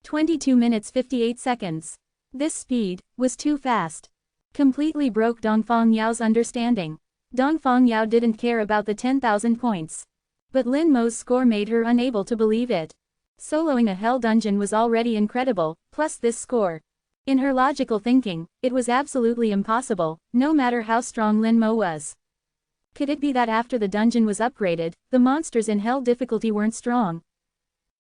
A: 22 minutes 58 seconds. This speed was too fast. Completely broke Dongfang Yao's understanding. Dongfang Yao didn't care about the 10,000 points. But Lin Mo's score made her unable to believe it. Soloing a hell dungeon was already incredible, plus this score. In her logical thinking, it was absolutely impossible, no matter how strong Lin Mo was. Could it be that after the dungeon was upgraded, the monsters in hell difficulty weren't strong?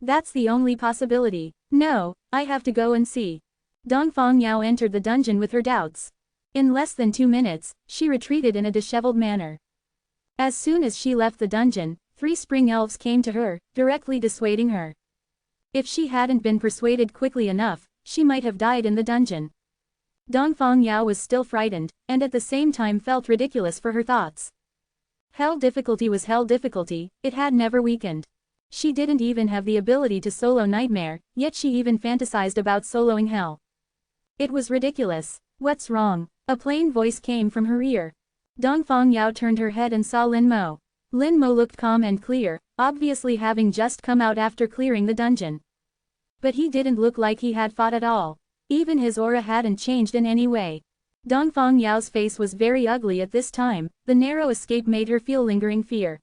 A: That's the only possibility. No, I have to go and see. Dongfang Yao entered the dungeon with her doubts. In less than 2 minutes, she retreated in a disheveled manner. As soon as she left the dungeon, 3 spring elves came to her, directly dissuading her. If she hadn't been persuaded quickly enough, she might have died in the dungeon. Dongfang Yao was still frightened, and at the same time felt ridiculous for her thoughts. Hell difficulty was hell difficulty, it had never weakened. She didn't even have the ability to solo Nightmare, yet she even fantasized about soloing hell. It was ridiculous. What's wrong? A plain voice came from her ear. Dongfang Yao turned her head and saw Lin Mo. Lin Mo looked calm and clear, obviously having just come out after clearing the dungeon. But he didn't look like he had fought at all. Even his aura hadn't changed in any way. Dongfang Yao's face was very ugly at this time, the narrow escape made her feel lingering fear.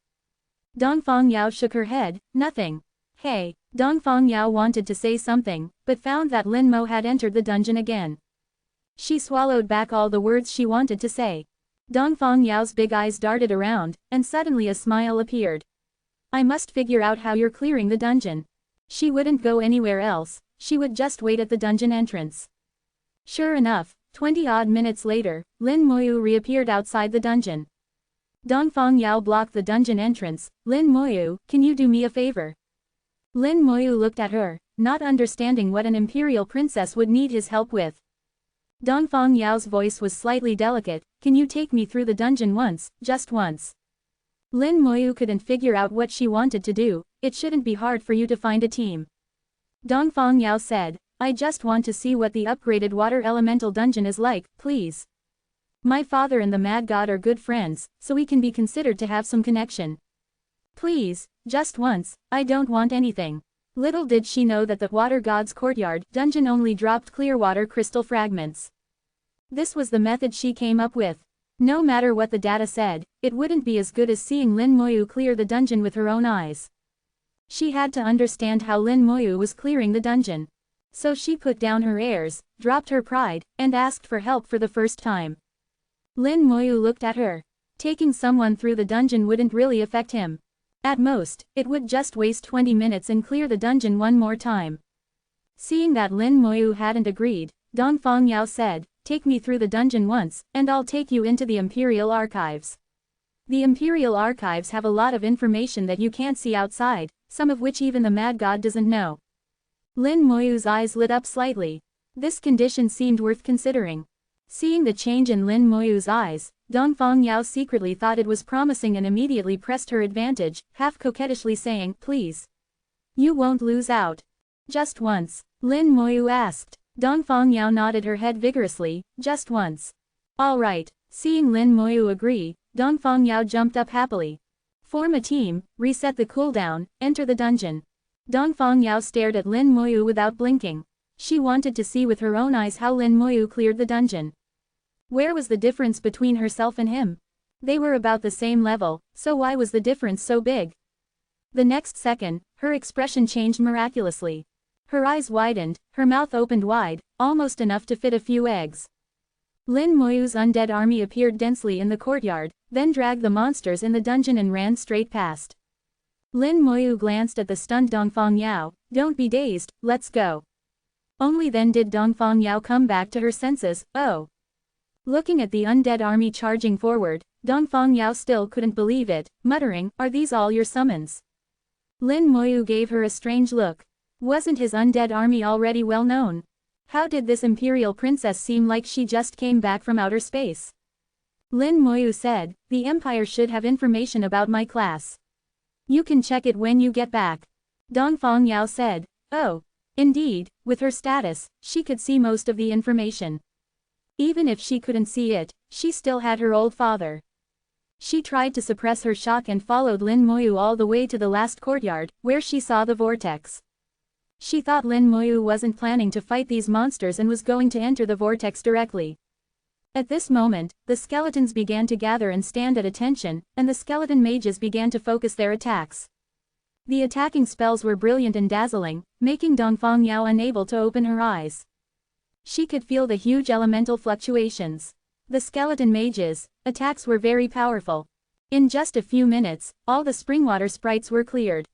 A: Dongfang Yao shook her head, nothing. Hey, Dongfang Yao wanted to say something, but found that Lin Mo had entered the dungeon again. She swallowed back all the words she wanted to say. Dongfang Yao's big eyes darted around, and suddenly a smile appeared. I must figure out how you're clearing the dungeon. She wouldn't go anywhere else, she would just wait at the dungeon entrance. Sure enough, 20-odd minutes later, Lin Moyu reappeared outside the dungeon. Dongfang Yao blocked the dungeon entrance. Lin Moyu, can you do me a favor? Lin Moyu looked at her, not understanding what an imperial princess would need his help with. Dongfang Yao's voice was slightly delicate, can you take me through the dungeon once, just once? Lin Moyu couldn't figure out what she wanted to do, it shouldn't be hard for you to find a team. Dongfang Yao said, I just want to see what the upgraded water elemental dungeon is like, please. My father and the Mad God are good friends, so we can be considered to have some connection. Please, just once, I don't want anything. Little did she know that the Water God's courtyard dungeon only dropped clear water crystal fragments. This was the method she came up with. No matter what the data said, it wouldn't be as good as seeing Lin Moyu clear the dungeon with her own eyes. She had to understand how Lin Moyu was clearing the dungeon. So she put down her airs, dropped her pride, and asked for help for the first time. Lin Moyu looked at her. Taking someone through the dungeon wouldn't really affect him. At most, it would just waste 20 minutes and clear the dungeon one more time. Seeing that Lin Moyu hadn't agreed, Dongfang Yao said, take me through the dungeon once, and I'll take you into the Imperial Archives. The Imperial Archives have a lot of information that you can't see outside, some of which even the Mad God doesn't know. Lin Moyu's eyes lit up slightly. This condition seemed worth considering. Seeing the change in Lin Moyu's eyes, Dongfang Yao secretly thought it was promising and immediately pressed her advantage, half coquettishly saying, please. You won't lose out. Just once. Lin Moyu asked. Dongfang Yao nodded her head vigorously, just once. All right. Seeing Lin Moyu agree, Dongfang Yao jumped up happily. Form a team, reset the cooldown, enter the dungeon. Dongfang Yao stared at Lin Moyu without blinking. She wanted to see with her own eyes how Lin Moyu cleared the dungeon. Where was the difference between herself and him? They were about the same level, so why was the difference so big? The next second, her expression changed miraculously. Her eyes widened, her mouth opened wide, almost enough to fit a few eggs. Lin Moyu's undead army appeared densely in the courtyard, then dragged the monsters in the dungeon and ran straight past. Lin Moyu glanced at the stunned Dongfang Yao, don't be dazed, let's go. Only then did Dongfang Yao come back to her senses, oh. Looking at the undead army charging forward, Dongfang Yao still couldn't believe it, muttering, are these all your summons? Lin Moyu gave her a strange look. Wasn't his undead army already well known? How did this imperial princess seem like she just came back from outer space? Lin Moyu said, "The Empire should have information about my class. You can check it when you get back." Dongfang Yao said, "Oh. Indeed, with her status, she could see most of the information. Even if she couldn't see it, she still had her old father." She tried to suppress her shock and followed Lin Moyu all the way to the last courtyard, where she saw the vortex. She thought Lin Moyu wasn't planning to fight these monsters and was going to enter the vortex directly. At this moment, the skeletons began to gather and stand at attention, and the skeleton mages began to focus their attacks. The attacking spells were brilliant and dazzling, making Dongfang Yao unable to open her eyes. She could feel the huge elemental fluctuations. The skeleton mages' attacks were very powerful. In just a few minutes, all the springwater sprites were cleared.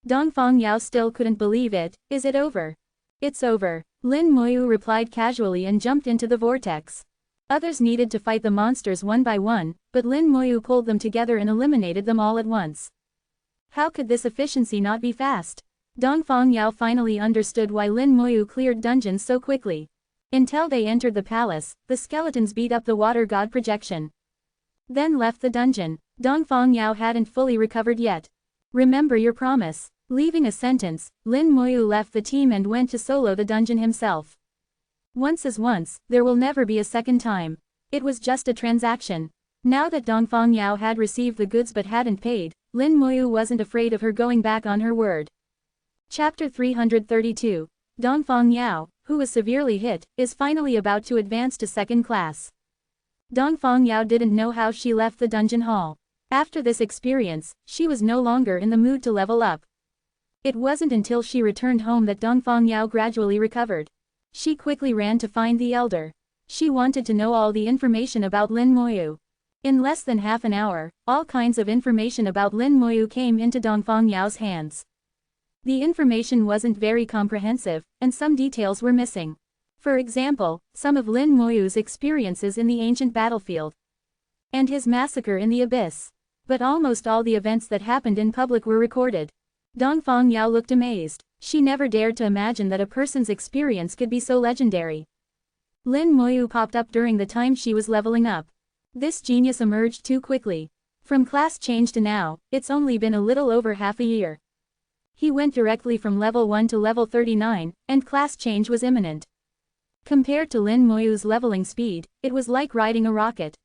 A: Dongfang Yao still couldn't believe it. "Is it over?" "It's over," Lin Moyu replied casually and jumped into the vortex. Others needed to fight the monsters one by one, but Lin Moyu pulled them together and eliminated them all at once. How could this efficiency not be fast? Dongfang Yao finally understood why Lin Moyu cleared dungeons so quickly. Until they entered the palace, the skeletons beat up the water god projection. Then left the dungeon. Dongfang Yao hadn't fully recovered yet. "Remember your promise." Leaving a sentence, Lin Moyu left the team and went to solo the dungeon himself. Once is once, there will never be a second time. It was just a transaction. Now that Dongfang Yao had received the goods but hadn't paid, Lin Moyu wasn't afraid of her going back on her word. Chapter 332. Dongfang Yao, who was severely hit, is finally about to advance to second class. Dongfang Yao didn't know how she left the dungeon hall. After this experience, she was no longer in the mood to level up. It wasn't until she returned home that Dongfang Yao gradually recovered. She quickly ran to find the elder. She wanted to know all the information about Lin Moyu. In less than half an hour, all kinds of information about Lin Moyu came into Dongfang Yao's hands. The information wasn't very comprehensive, and some details were missing. For example, some of Lin Moyu's experiences in the ancient battlefield, and his massacre in the abyss. But almost all the events that happened in public were recorded. Dongfang Yao looked amazed. She never dared to imagine that a person's experience could be so legendary. Lin Moyu popped up during the time she was leveling up. This genius emerged too quickly. From class change to now, it's only been a little over half a year. He went directly from level 1 to level 39, and class change was imminent. Compared to Lin Moyu's leveling speed, it was like riding a rocket.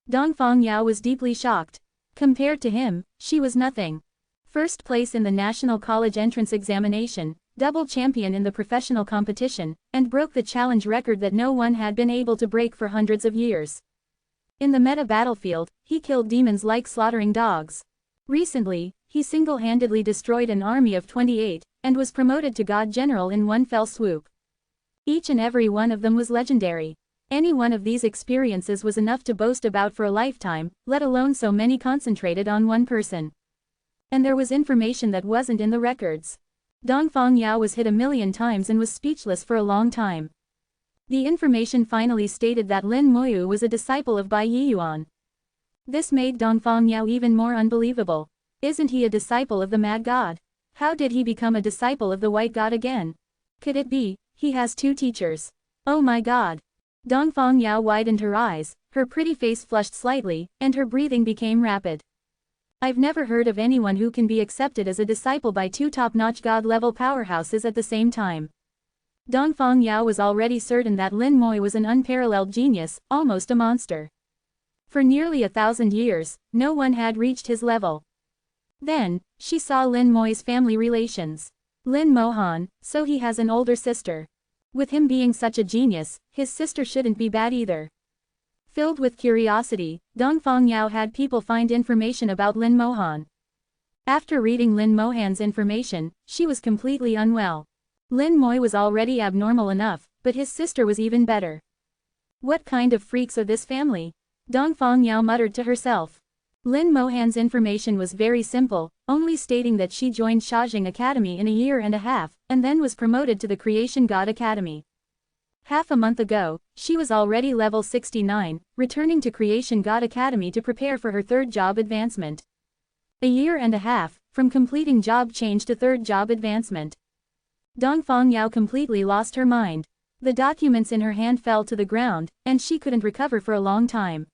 A: Dongfang Yao was deeply shocked. Compared to him, she was nothing. First place in the National College Entrance Examination, double champion in the professional competition, and broke the challenge record that no one had been able to break for hundreds of years. In the meta battlefield, he killed demons like slaughtering dogs. Recently, he single-handedly destroyed an army of 28, and was promoted to God General in one fell swoop. Each and every one of them was legendary. Any one of these experiences was enough to boast about for a lifetime, let alone so many concentrated on one person. And there was information that wasn't in the records. Dongfang Yao was hit 1,000,000 times and was speechless for a long time. The information finally stated that Lin Moyu was a disciple of Bai Yiyuan. This made Dongfang Yao even more unbelievable. Isn't he a disciple of the Mad God? How did he become a disciple of the White God again? Could it be, he has two teachers? Oh my God! Dongfang Yao widened her eyes, her pretty face flushed slightly, and her breathing became rapid. I've never heard of anyone who can be accepted as a disciple by two top-notch God-level powerhouses at the same time. Dongfang Yao was already certain that Lin Moyu was an unparalleled genius, almost a monster. For nearly 1,000 years, no one had reached his level. Then, she saw Lin Moyu's family relations. Lin Mohan, so he has an older sister. With him being such a genius, his sister shouldn't be bad either. Filled with curiosity, Dongfang Yao had people find information about Lin Mohan. After reading Lin Mohan's information, she was completely unwell. Lin Moy was already abnormal enough, but his sister was even better. What kind of freaks are this family? Dongfang Yao muttered to herself. Lin Mohan's information was very simple, only stating that she joined Shajing Academy in a year and a half, and then was promoted to the Creation God Academy. Half a month ago, she was already level 69, returning to Creation God Academy to prepare for her third job advancement. A year and a half, from completing job change to third job advancement. Dongfang Yao completely lost her mind. The documents in her hand fell to the ground, and she couldn't recover for a long time.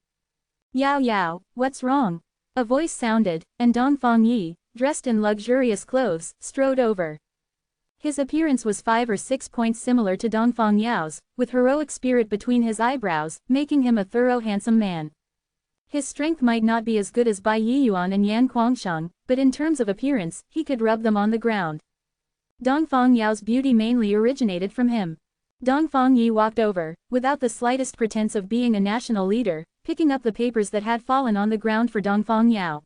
A: Yao Yao, what's wrong? A voice sounded, and Dongfang Yi, dressed in luxurious clothes, strode over. His appearance was 5 or 6 points similar to Dongfang Yao's, with heroic spirit between his eyebrows, making him a thorough handsome man. His strength might not be as good as Bai Yiyuan and Yan Guangsheng, but in terms of appearance, he could rub them on the ground. Dongfang Yao's beauty mainly originated from him. Dongfang Yi walked over, without the slightest pretense of being a national leader, picking up the papers that had fallen on the ground for Dongfang Yao.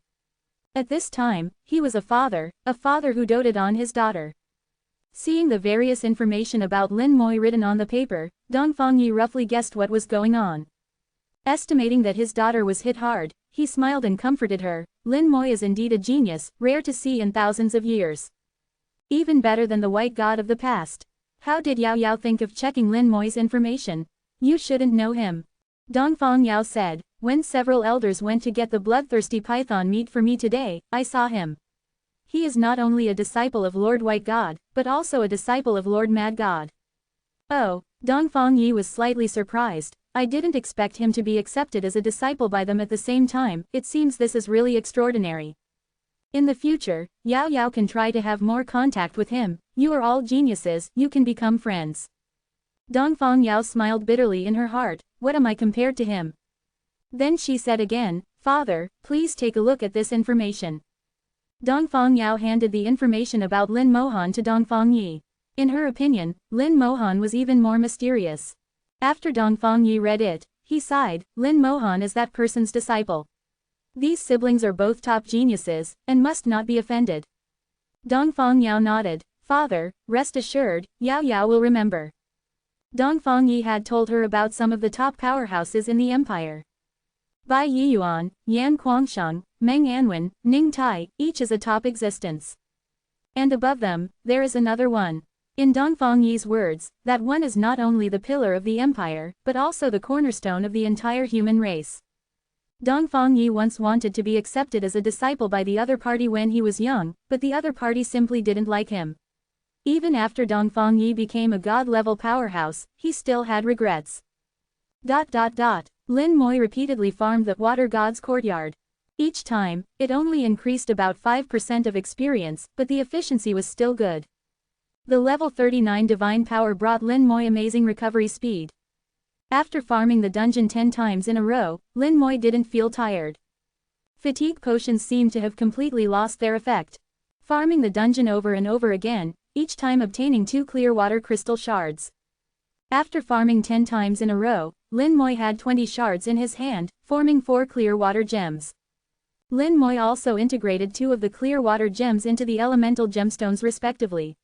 A: At this time, he was a father who doted on his daughter. Seeing the various information about Lin Moi written on the paper, Dongfang Yi roughly guessed what was going on. Estimating that his daughter was hit hard, he smiled and comforted her. Lin Moi is indeed a genius, rare to see in thousands of years. Even better than the white god of the past. How did Yao Yao think of checking Lin Moi's information? You shouldn't know him. Dongfang Yao said, when several elders went to get the bloodthirsty python meat for me today, I saw him. He is not only a disciple of Lord White God, but also a disciple of Lord Mad God. Oh, Dongfang Yi was slightly surprised. I didn't expect him to be accepted as a disciple by them at the same time. It seems this is really extraordinary. In the future, Yao Yao can try to have more contact with him. You are all geniuses, you can become friends. Dongfang Yao smiled bitterly in her heart. What am I compared to him? Then she said again, Father, please take a look at this information. Dongfang Yao handed the information about Lin Mohan to Dongfang Yi. In her opinion, Lin Mohan was even more mysterious. After Dongfang Yi read it, he sighed. Lin Mohan is that person's disciple. These siblings are both top geniuses, and must not be offended. Dongfang Yao nodded. Father, rest assured, Yao Yao will remember. Dongfang Yi had told her about some of the top powerhouses in the empire. Bai Yiyuan, Yan Guangsheng, Meng Anwen, Ning Tai, each is a top existence. And above them, there is another one. In Dongfang Yi's words, that one is not only the pillar of the empire, but also the cornerstone of the entire human race. Dongfang Yi once wanted to be accepted as a disciple by the other party when he was young, but the other party simply didn't like him. Even after Dongfang Yi became a god-level powerhouse, he still had regrets. Lin Moi repeatedly farmed the water god's courtyard. Each time, it only increased about 5% of experience, but the efficiency was still good. The level 39 divine power brought Lin Moi amazing recovery speed. After farming the dungeon 10 times in a row, Lin Moi didn't feel tired. Fatigue potions seemed to have completely lost their effect. Farming the dungeon over and over again, each time obtaining 2 clear water crystal shards. After farming 10 times in a row, Lin Moi had 20 shards in his hand, forming 4 clear water gems. Lin Moi also integrated 2 of the clear water gems into the elemental gemstones respectively.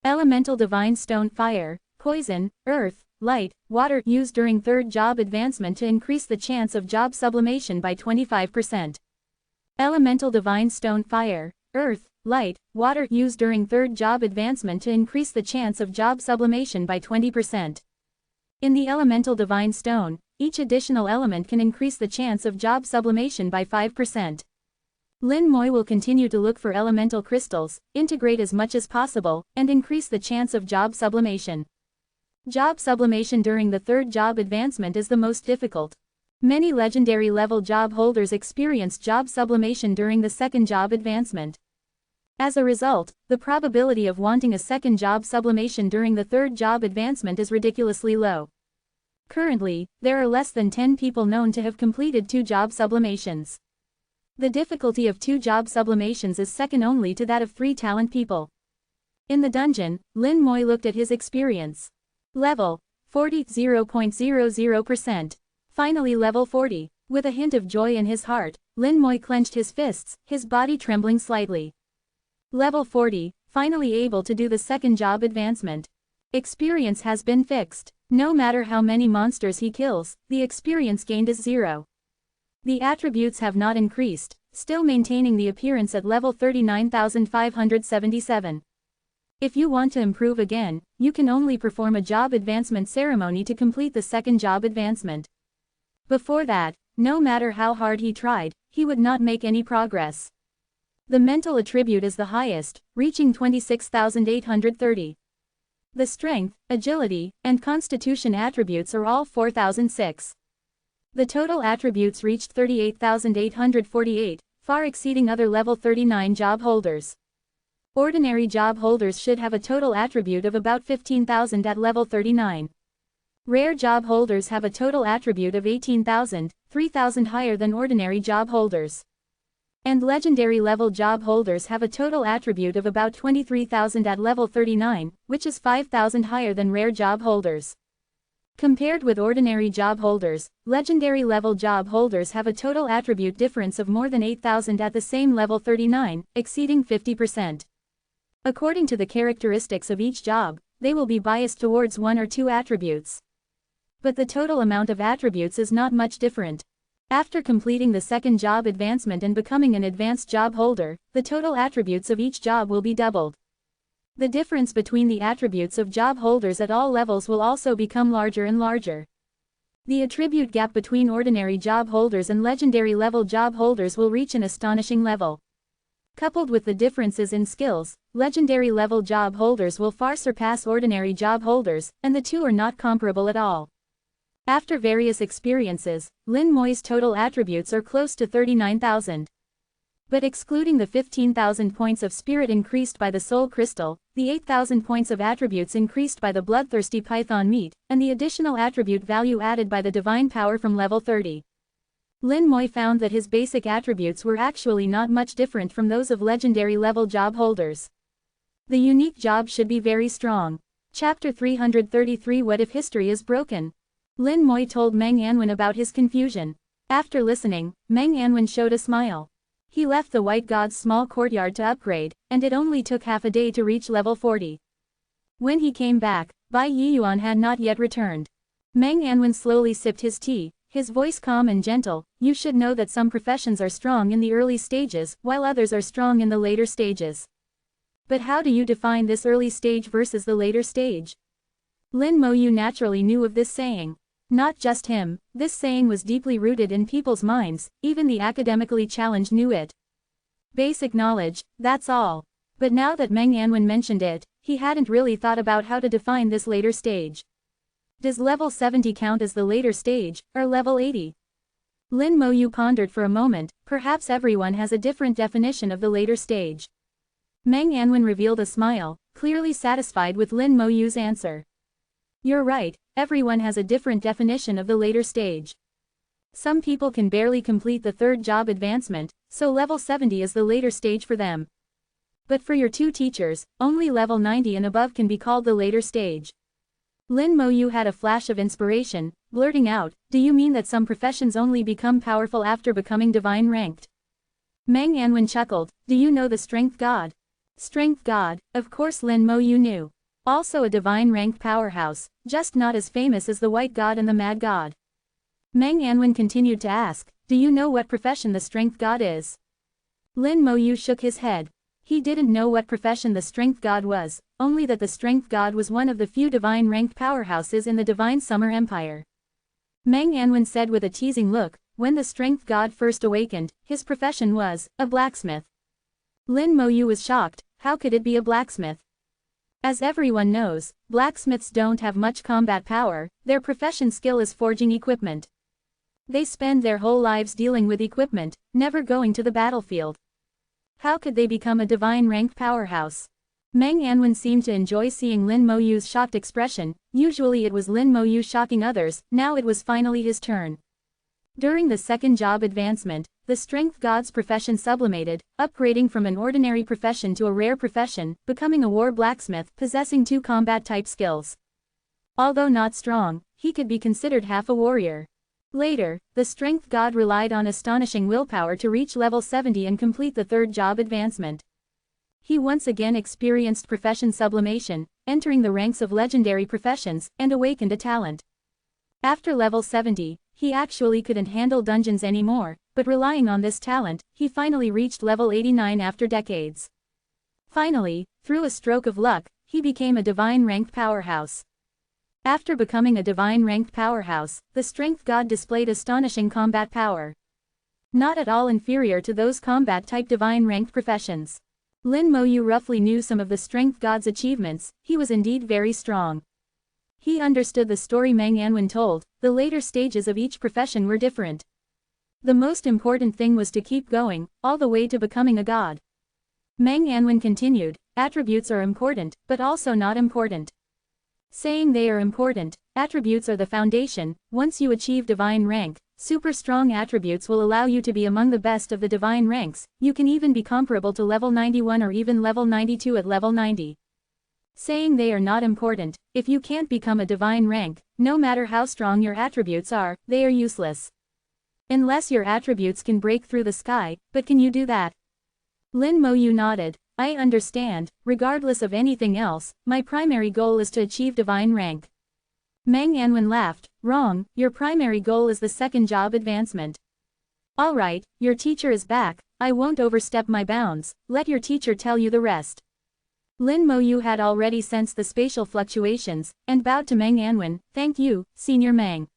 A: Elemental divine stone fire, poison, earth, light, water used during 3rd job advancement to increase the chance of job sublimation by 25%. Elemental divine stone fire, earth, light, water used during 3rd job advancement to increase the chance of job sublimation by 20%. In the elemental divine stone, each additional element can increase the chance of job sublimation by 5%. Lin Moi will continue to look for elemental crystals, integrate as much as possible, and increase the chance of job sublimation. Job sublimation during the 3rd job advancement is the most difficult. Many legendary level job holders experience job sublimation during the 2nd job advancement. As a result, the probability of wanting a 2nd job sublimation during the 3rd job advancement is ridiculously low. Currently, there are less than 10 people known to have completed 2 job sublimations. The difficulty of 2 job sublimations is second only to that of 3 talent people. In the dungeon, Lin Moi looked at his experience. Level 40, 0.00%. Finally level 40. With a hint of joy in his heart, Lin Moi clenched his fists, his body trembling slightly. Level 40, finally able to do the 2nd job advancement. Experience has been fixed. No matter how many monsters he kills, the experience gained is 0. The attributes have not increased, still maintaining the appearance at level 39,577. If you want to improve again, you can only perform a job advancement ceremony to complete the 2nd job advancement. Before that, no matter how hard he tried, he would not make any progress. The mental attribute is the highest, reaching 26,830. The strength, agility, and constitution attributes are all 4006. The total attributes reached 38,848, far exceeding other level 39 job holders. Ordinary job holders should have a total attribute of about 15,000 at level 39. Rare job holders have a total attribute of 18,000, 3,000 higher than ordinary job holders. And legendary level job holders have a total attribute of about 23,000 at level 39, which is 5,000 higher than rare job holders. Compared with ordinary job holders, legendary level job holders have a total attribute difference of more than 8,000 at the same level 39, exceeding 50%. According to the characteristics of each job, they will be biased towards one or two attributes. But the total amount of attributes is not much different. After completing the second job advancement and becoming an advanced job holder, the total attributes of each job will be doubled. The difference between the attributes of job holders at all levels will also become larger and larger. The attribute gap between ordinary job holders and legendary level job holders will reach an astonishing level. Coupled with the differences in skills, legendary level job holders will far surpass ordinary job holders, and the two are not comparable at all. After various experiences, Lin Moi's total attributes are close to 39,000. But excluding the 15,000 points of spirit increased by the soul crystal, the 8,000 points of attributes increased by the bloodthirsty python meat, and the additional attribute value added by the divine power from level 30. Lin Moi found that his basic attributes were actually not much different from those of legendary level job holders. The unique job should be very strong. Chapter 333 What if history is broken? Lin Moi told Meng Anwen about his confusion. After listening, Meng Anwen showed a smile. He left the White God's small courtyard to upgrade, and it only took half a day to reach level 40. When he came back, Bai Yiyuan had not yet returned. Meng Anwen slowly sipped his tea, his voice calm and gentle. You should know that some professions are strong in the early stages, while others are strong in the later stages. But how do you define this early stage versus the later stage? Lin Moyu naturally knew of this saying. Not just him, this saying was deeply rooted in people's minds, even the academically challenged knew it. Basic knowledge, that's all. But now that Meng Anwen mentioned it, he hadn't really thought about how to define this later stage. Does level 70 count as the later stage, or level 80? Lin Moyu pondered for a moment. Perhaps everyone has a different definition of the later stage. Meng Anwen revealed a smile, clearly satisfied with Lin Moyu's answer. You're right, everyone has a different definition of the later stage. Some people can barely complete the third job advancement, so level 70 is the later stage for them. But for your two teachers, only level 90 and above can be called the later stage. Lin Moyu had a flash of inspiration, blurting out, do you mean that some professions only become powerful after becoming divine ranked? Meng Anwen chuckled, do you know the Strength God? Strength God, of course Lin Moyu knew. Also a divine ranked powerhouse, just not as famous as the White God and the Mad God. Meng Anwen continued to ask, do you know what profession the Strength God is? Lin Moyu shook his head. He didn't know what profession the Strength God was, only that the Strength God was one of the few divine ranked powerhouses in the Divine Summer Empire. Meng Anwen said with a teasing look, when the Strength God first awakened, his profession was a blacksmith. Lin Moyu was shocked. How could it be a blacksmith? As everyone knows, blacksmiths don't have much combat power, their profession skill is forging equipment. They spend their whole lives dealing with equipment, never going to the battlefield. How could they become a divine ranked powerhouse? Meng Anwen seemed to enjoy seeing Lin Moyu's shocked expression. Usually it was Lin Moyu shocking others, now it was finally his turn. During the second job advancement, the Strength God's profession sublimated, upgrading from an ordinary profession to a rare profession, becoming a war blacksmith, possessing 2 combat-type skills. Although not strong, he could be considered half a warrior. Later, the Strength God relied on astonishing willpower to reach level 70 and complete the third job advancement. He once again experienced profession sublimation, entering the ranks of legendary professions, and awakened a talent. After level 70, he actually couldn't handle dungeons anymore, but relying on this talent, he finally reached level 89 after decades. Finally, through a stroke of luck, he became a divine ranked powerhouse. After becoming a divine ranked powerhouse, the Strength God displayed astonishing combat power. Not at all inferior to those combat-type divine ranked professions. Lin Moyu roughly knew some of the strength god's achievements. He was indeed very strong. He understood the story Meng Anwen told. The later stages of each profession were different. The most important thing was to keep going, all the way to becoming a god. Meng Anwen continued, attributes are important, but also not important. Saying they are important, attributes are the foundation. Once you achieve divine rank, super strong attributes will allow you to be among the best of the divine ranks. You can even be comparable to level 91 or even level 92 at level 90. Saying they are not important, if you can't become a divine rank, no matter how strong your attributes are, they are useless. Unless your attributes can break through the sky, but can you do that? Lin Moyu nodded. I understand. Regardless of anything else, my primary goal is to achieve divine rank. Meng Anwen laughed. Wrong, your primary goal is the second job advancement. Alright, your teacher is back. I won't overstep my bounds. Let your teacher tell you the rest. Lin Moyu had already sensed the spatial fluctuations, and bowed to Meng Anwen. Thank you, Senior Meng.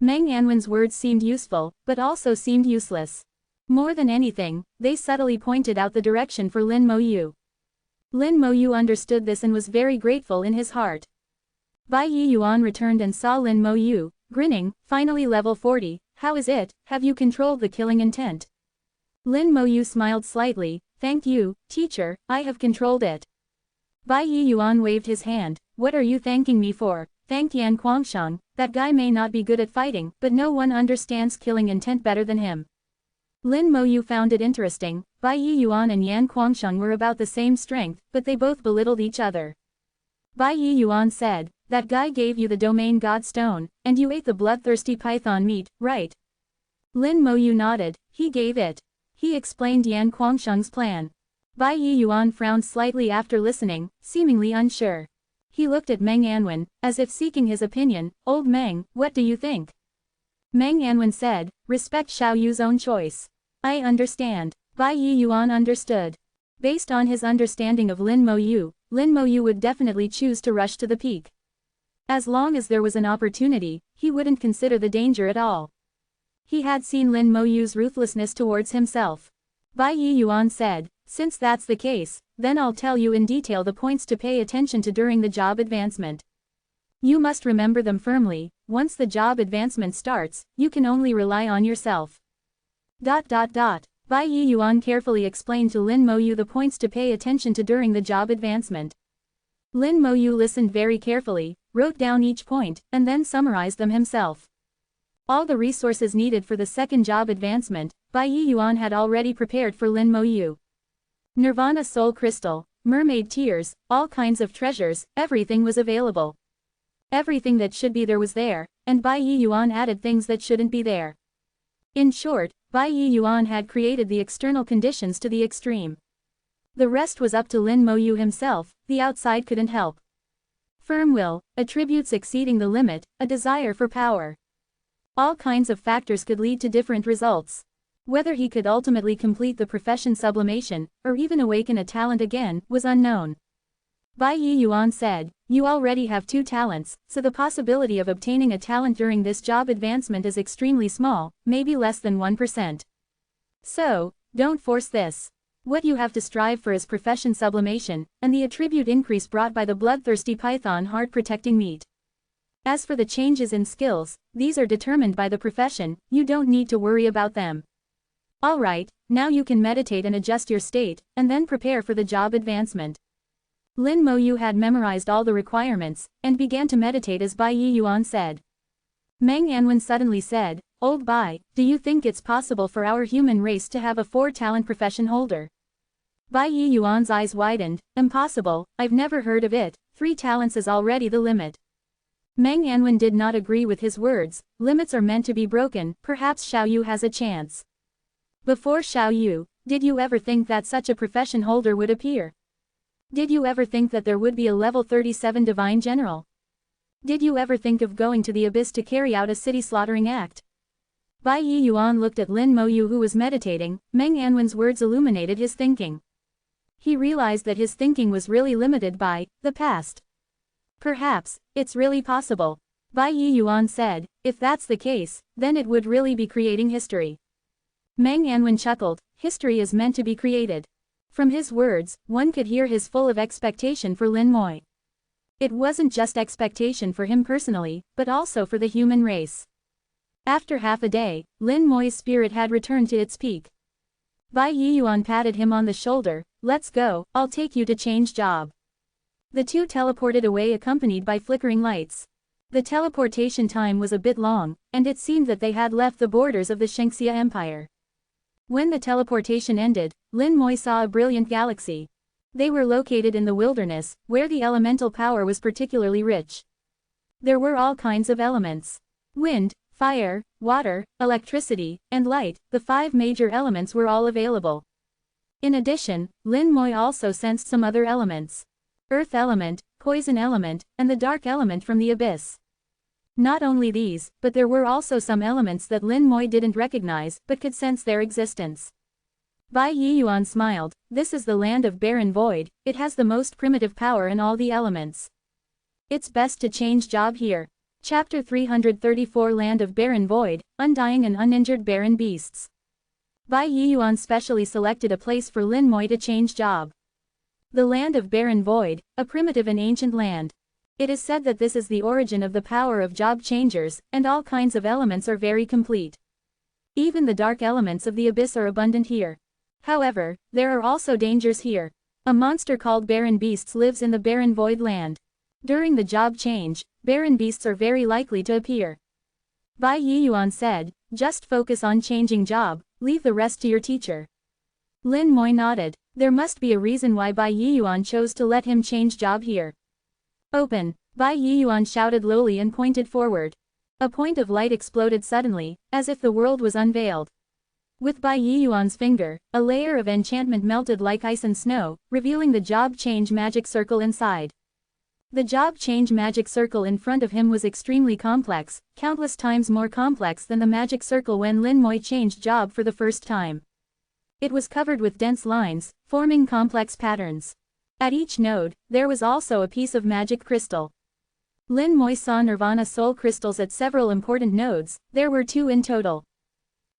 A: Meng Anwen's words seemed useful, but also seemed useless. More than anything, they subtly pointed out the direction for Lin Moyu. Lin Moyu understood this and was very grateful in his heart. Bai Yi Yuan returned and saw Lin Moyu, grinning. Finally level 40, how is it? Have you controlled the killing intent? Lin Moyu smiled slightly. Thank you, teacher, I have controlled it. Bai Yi Yuan waved his hand. What are you thanking me for? Thank Yan Guangsheng. That guy may not be good at fighting, but no one understands killing intent better than him. Lin Moyu found it interesting. Bai Yi Yuan and Yan Guangsheng were about the same strength, but they both belittled each other. Bai Yi Yuan said, that guy gave you the domain god stone, and you ate the bloodthirsty python meat, right? Lin Moyu nodded. He gave it. He explained Yan Guangsheng's plan. Bai Yi Yuan frowned slightly after listening, seemingly unsure. He looked at Meng Anwen, as if seeking his opinion. Old Meng, what do you think? Meng Anwen said, respect Xiao Yu's own choice. I understand. Bai Yi Yuan understood. Based on his understanding of Lin Moyu would definitely choose to rush to the peak. As long as there was an opportunity, he wouldn't consider the danger at all. He had seen Lin Moyu's ruthlessness towards himself. Bai Yi Yuan said, since that's the case, then I'll tell you in detail the points to pay attention to during the job advancement. You must remember them firmly. Once the job advancement starts, you can only rely on yourself. Bai Yi Yuan carefully explained to Lin Moyu the points to pay attention to during the job advancement. Lin Moyu listened very carefully, wrote down each point, and then summarized them himself. All the resources needed for the second job advancement, Bai Yi Yuan had already prepared for Lin Moyu. Nirvana Soul Crystal, Mermaid Tears, all kinds of treasures, everything was available. Everything that should be there was there, and Bai Yi Yuan added things that shouldn't be there. In short, Bai Yi Yuan had created the external conditions to the extreme. The rest was up to Lin Moyu himself. The outside couldn't help. Firm will, attributes exceeding the limit, a desire for power. All kinds of factors could lead to different results. Whether he could ultimately complete the profession sublimation, or even awaken a talent again, was unknown. Bai Yi Yuan said, you already have 2 talents, so the possibility of obtaining a talent during this job advancement is extremely small, maybe less than 1%. So, don't force this. What you have to strive for is profession sublimation, and the attribute increase brought by the bloodthirsty python heart protecting meat. As for the changes in skills, these are determined by the profession, you don't need to worry about them. Alright, now you can meditate and adjust your state, and then prepare for the job advancement. Lin Moyu had memorized all the requirements, and began to meditate as Bai Yi Yuan said. Meng Anwen suddenly said, Old Bai, do you think it's possible for our human race to have a 4-talent profession holder? Bai Yi Yuan's eyes widened. Impossible, I've never heard of it, 3 talents is already the limit. Meng Anwen did not agree with his words. Limits are meant to be broken, perhaps Xiao Yu has a chance. Before Xiao Yu, did you ever think that such a profession holder would appear? Did you ever think that there would be a level 37 divine general? Did you ever think of going to the abyss to carry out a city slaughtering act? Bai Yi Yuan looked at Lin Moyu who was meditating. Meng Anwen's words illuminated his thinking. He realized that his thinking was really limited by the past. Perhaps, it's really possible. Bai Yi Yuan said, if that's the case, then it would really be creating history. Meng Anwen chuckled, history is meant to be created. From his words, one could hear his full of expectation for Lin Moi. It wasn't just expectation for him personally, but also for the human race. After half a day, Lin Moi's spirit had returned to its peak. Bai Yiyuan patted him on the shoulder. Let's go, I'll take you to change job. The two teleported away accompanied by flickering lights. The teleportation time was a bit long, and it seemed that they had left the borders of the Shengxia Empire. When the teleportation ended, Lin Moi saw a brilliant galaxy. They were located in the wilderness, where the elemental power was particularly rich. There were all kinds of elements. Wind, fire, water, electricity, and light, the 5 major elements were all available. In addition, Lin Moi also sensed some other elements. Earth element, poison element, and the dark element from the abyss. Not only these, but there were also some elements that Lin Moi didn't recognize but could sense their existence. Bai Yiyuan smiled. This is the land of barren void, it has the most primitive power in all the elements. It's best to change job here. Chapter 334 Land of Barren Void, Undying and Uninjured Barren Beasts. Bai Yiyuan specially selected a place for Lin Moi to change job. The Land of Barren Void, a primitive and ancient land. It is said that this is the origin of the power of job changers, and all kinds of elements are very complete. Even the dark elements of the abyss are abundant here. However, there are also dangers here. A monster called Barren Beasts lives in the Barren Void land. During the job change, barren beasts are very likely to appear. Bai Yiyuan said, just focus on changing job, leave the rest to your teacher. Lin Moi nodded. There must be a reason why Bai Yiyuan chose to let him change job here. Open! Bai Yiyuan shouted lowly and pointed forward. A point of light exploded suddenly, as if the world was unveiled. With Bai Yiyuan's finger, a layer of enchantment melted like ice and snow, revealing the job change magic circle inside. The job change magic circle in front of him was extremely complex, countless times more complex than the magic circle when Lin Moi changed job for the first time. It was covered with dense lines, forming complex patterns. At each node, there was also a piece of magic crystal. Lin Moi saw Nirvana soul crystals at several important nodes, there were 2 in total.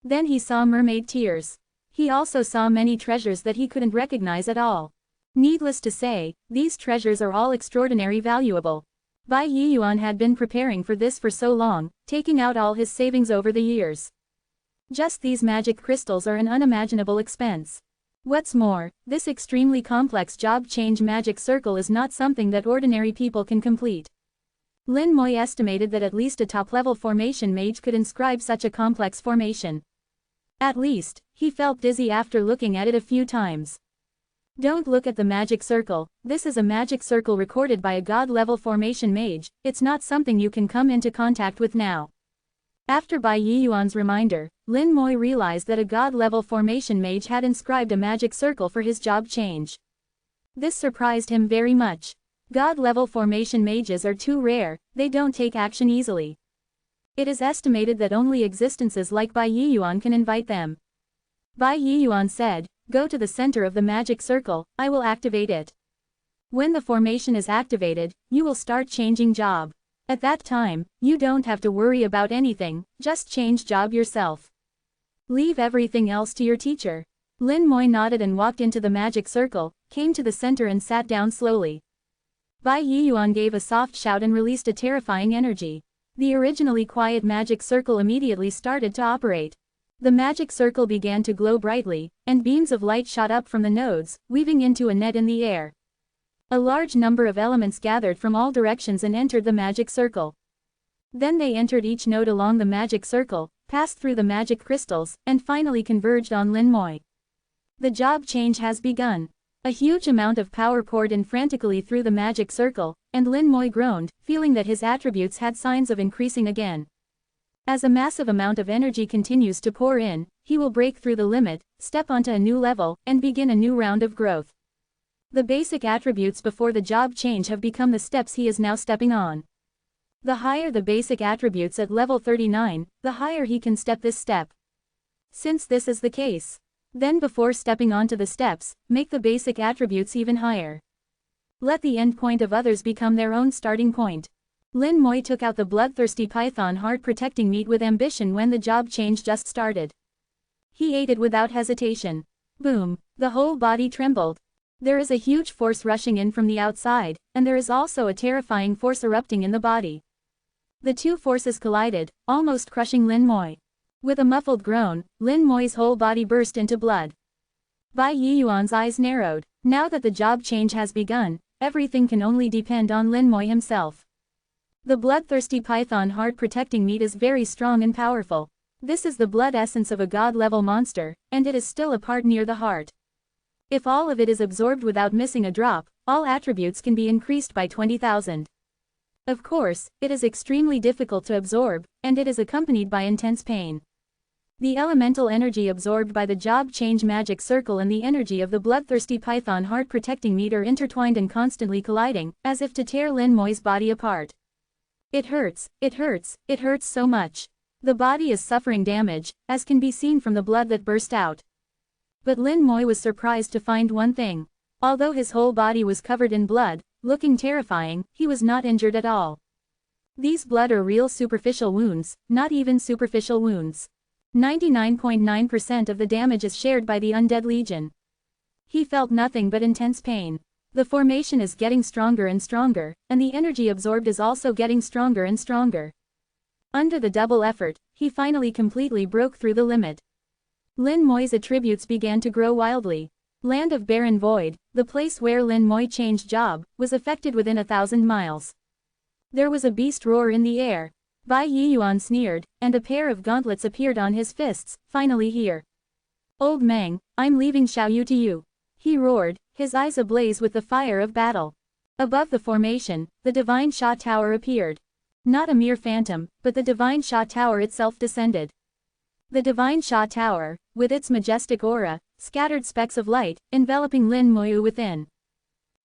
A: Then he saw mermaid tears. He also saw many treasures that he couldn't recognize at all. Needless to say, these treasures are all extraordinarily valuable. Bai Yiyuan had been preparing for this for so long, taking out all his savings over the years. Just these magic crystals are an unimaginable expense. What's more, this extremely complex job change magic circle is not something that ordinary people can complete. Lin Moi estimated that at least a top-level formation mage could inscribe such a complex formation. At least, he felt dizzy after looking at it a few times. Don't look at the magic circle, this is a magic circle recorded by a god-level formation mage, it's not something you can come into contact with now. After Bai Yiyuan's reminder, Lin Moi realized that a god-level formation mage had inscribed a magic circle for his job change. This surprised him very much. God-level formation mages are too rare, they don't take action easily. It is estimated that only existences like Bai Yiyuan can invite them. Bai Yiyuan said, go to the center of the magic circle, I will activate it. When the formation is activated, you will start changing job. At that time, you don't have to worry about anything, just change job yourself. Leave everything else to your teacher. Lin Moi nodded and walked into the magic circle, came to the center and sat down slowly. Bai Yiyuan gave a soft shout and released a terrifying energy. The originally quiet magic circle immediately started to operate. The magic circle began to glow brightly, and beams of light shot up from the nodes, weaving into a net in the air. A large number of elements gathered from all directions and entered the magic circle. Then they entered each node along the magic circle, passed through the magic crystals, and finally converged on Lin Moi. The job change has begun. A huge amount of power poured in frantically through the magic circle, and Lin Moi groaned, feeling that his attributes had signs of increasing again. As a massive amount of energy continues to pour in, he will break through the limit, step onto a new level, and begin a new round of growth. The basic attributes before the job change have become the steps he is now stepping on. The higher the basic attributes at level 39, the higher he can step this step. Since this is the case, then before stepping onto the steps, make the basic attributes even higher. Let the end point of others become their own starting point. Lin Moi took out the bloodthirsty python heart protecting meat with ambition when the job change just started. He ate it without hesitation. Boom! The whole body trembled. There is a huge force rushing in from the outside, and there is also a terrifying force erupting in the body. The two forces collided, almost crushing Lin Moi. With a muffled groan, Lin Moi's whole body burst into blood. Bai Yiyuan's eyes narrowed. Now that the job change has begun, everything can only depend on Lin Moi himself. The bloodthirsty python heart protecting meat is very strong and powerful. This is the blood essence of a god-level monster, and it is still a part near the heart. If all of it is absorbed without missing a drop, all attributes can be increased by 20,000. Of course, it is extremely difficult to absorb, and it is accompanied by intense pain. The elemental energy absorbed by the job change magic circle and the energy of the bloodthirsty python heart protecting meat are intertwined and constantly colliding, as if to tear Lin Moi's body apart. It hurts, it hurts, it hurts so much. The body is suffering damage, as can be seen from the blood that burst out. But Lin Moi was surprised to find one thing. Although his whole body was covered in blood, looking terrifying, he was not injured at all. These blood are real superficial wounds, not even superficial wounds. 99.9% of the damage is shared by the Undead Legion. He felt nothing but intense pain. The formation is getting stronger and stronger, and the energy absorbed is also getting stronger and stronger. Under the double effort, he finally completely broke through the limit. Lin Moi's attributes began to grow wildly. Land of Barren Void, the place where Lin Moi changed job, was affected within 1,000 miles. There was a beast roar in the air. Bai Yiyuan sneered, and a pair of gauntlets appeared on his fists. Finally here. Old Meng, I'm leaving Xiaoyu to you. He roared, his eyes ablaze with the fire of battle. Above the formation, the Divine Sha Tower appeared. Not a mere phantom, but the Divine Sha Tower itself descended. The Divine Sha Tower, with its majestic aura, scattered specks of light, enveloping Lin Moi within.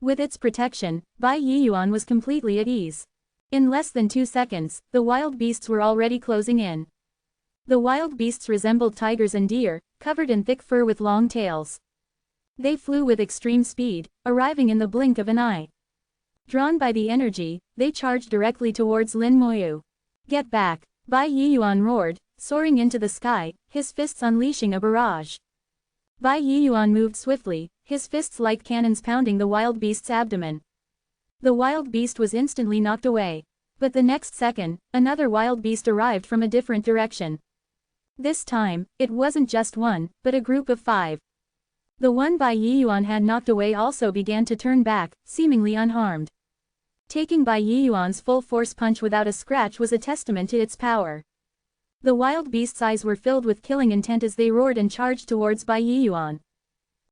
A: With its protection, Bai Yiyuan was completely at ease. In less than 2 seconds, the wild beasts were already closing in. The wild beasts resembled tigers and deer, covered in thick fur with long tails. They flew with extreme speed, arriving in the blink of an eye. Drawn by the energy, they charged directly towards Lin Moi. Get back! Bai Yiyuan roared, soaring into the sky, his fists unleashing a barrage. Bai Yiyuan moved swiftly, his fists like cannons pounding the wild beast's abdomen. The wild beast was instantly knocked away. But the next second, another wild beast arrived from a different direction. This time, it wasn't just one, but a group of 5. The one Bai Yiyuan had knocked away also began to turn back, seemingly unharmed. Taking Bai Yiyuan's full force punch without a scratch was a testament to its power. The wild beast's eyes were filled with killing intent as they roared and charged towards Bai Yiyuan.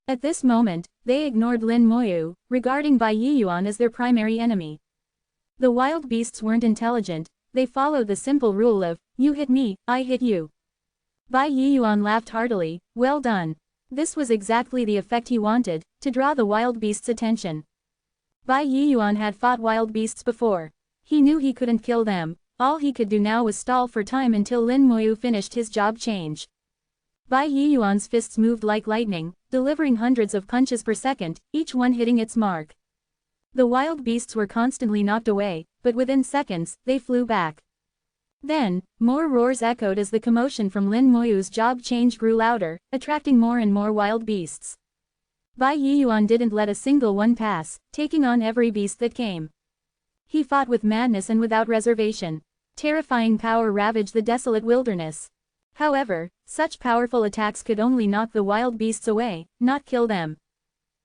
A: At this moment, they ignored Lin Moi, regarding Bai Yiyuan as their primary enemy. The wild beasts weren't intelligent, they followed the simple rule of, you hit me, I hit you. Bai Yiyuan laughed heartily, well done. This was exactly the effect he wanted, to draw the wild beasts' attention. Bai Yiyuan had fought wild beasts before. He knew he couldn't kill them, all he could do now was stall for time until Lin Moi finished his job change. Bai Yiyuan's fists moved like lightning, delivering hundreds of punches per second, each one hitting its mark. The wild beasts were constantly knocked away, but within seconds, they flew back. Then, more roars echoed as the commotion from Lin Moi's job change grew louder, attracting more and more wild beasts. Bai Yiyuan didn't let a single one pass, taking on every beast that came. He fought with madness and without reservation. Terrifying power ravaged the desolate wilderness. However, such powerful attacks could only knock the wild beasts away, not kill them.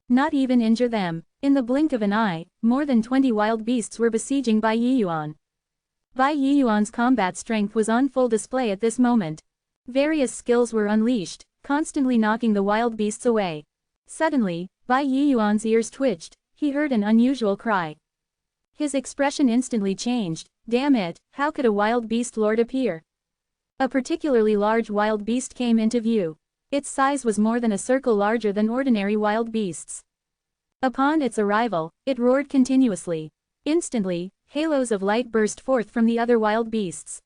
A: Not even injure them. In the blink of an eye, more than 20 wild beasts were besieging Bai Yiyuan. Bai Yiyuan's combat strength was on full display at this moment. Various skills were unleashed, constantly knocking the wild beasts away. Suddenly, Bai Yiyuan's ears twitched, he heard an unusual cry. His expression instantly changed, damn it, how could a wild beast lord appear? A particularly large wild beast came into view. Its size was more than a circle larger than ordinary wild beasts. Upon its arrival, it roared continuously. Instantly, halos of light burst forth from the other wild beasts.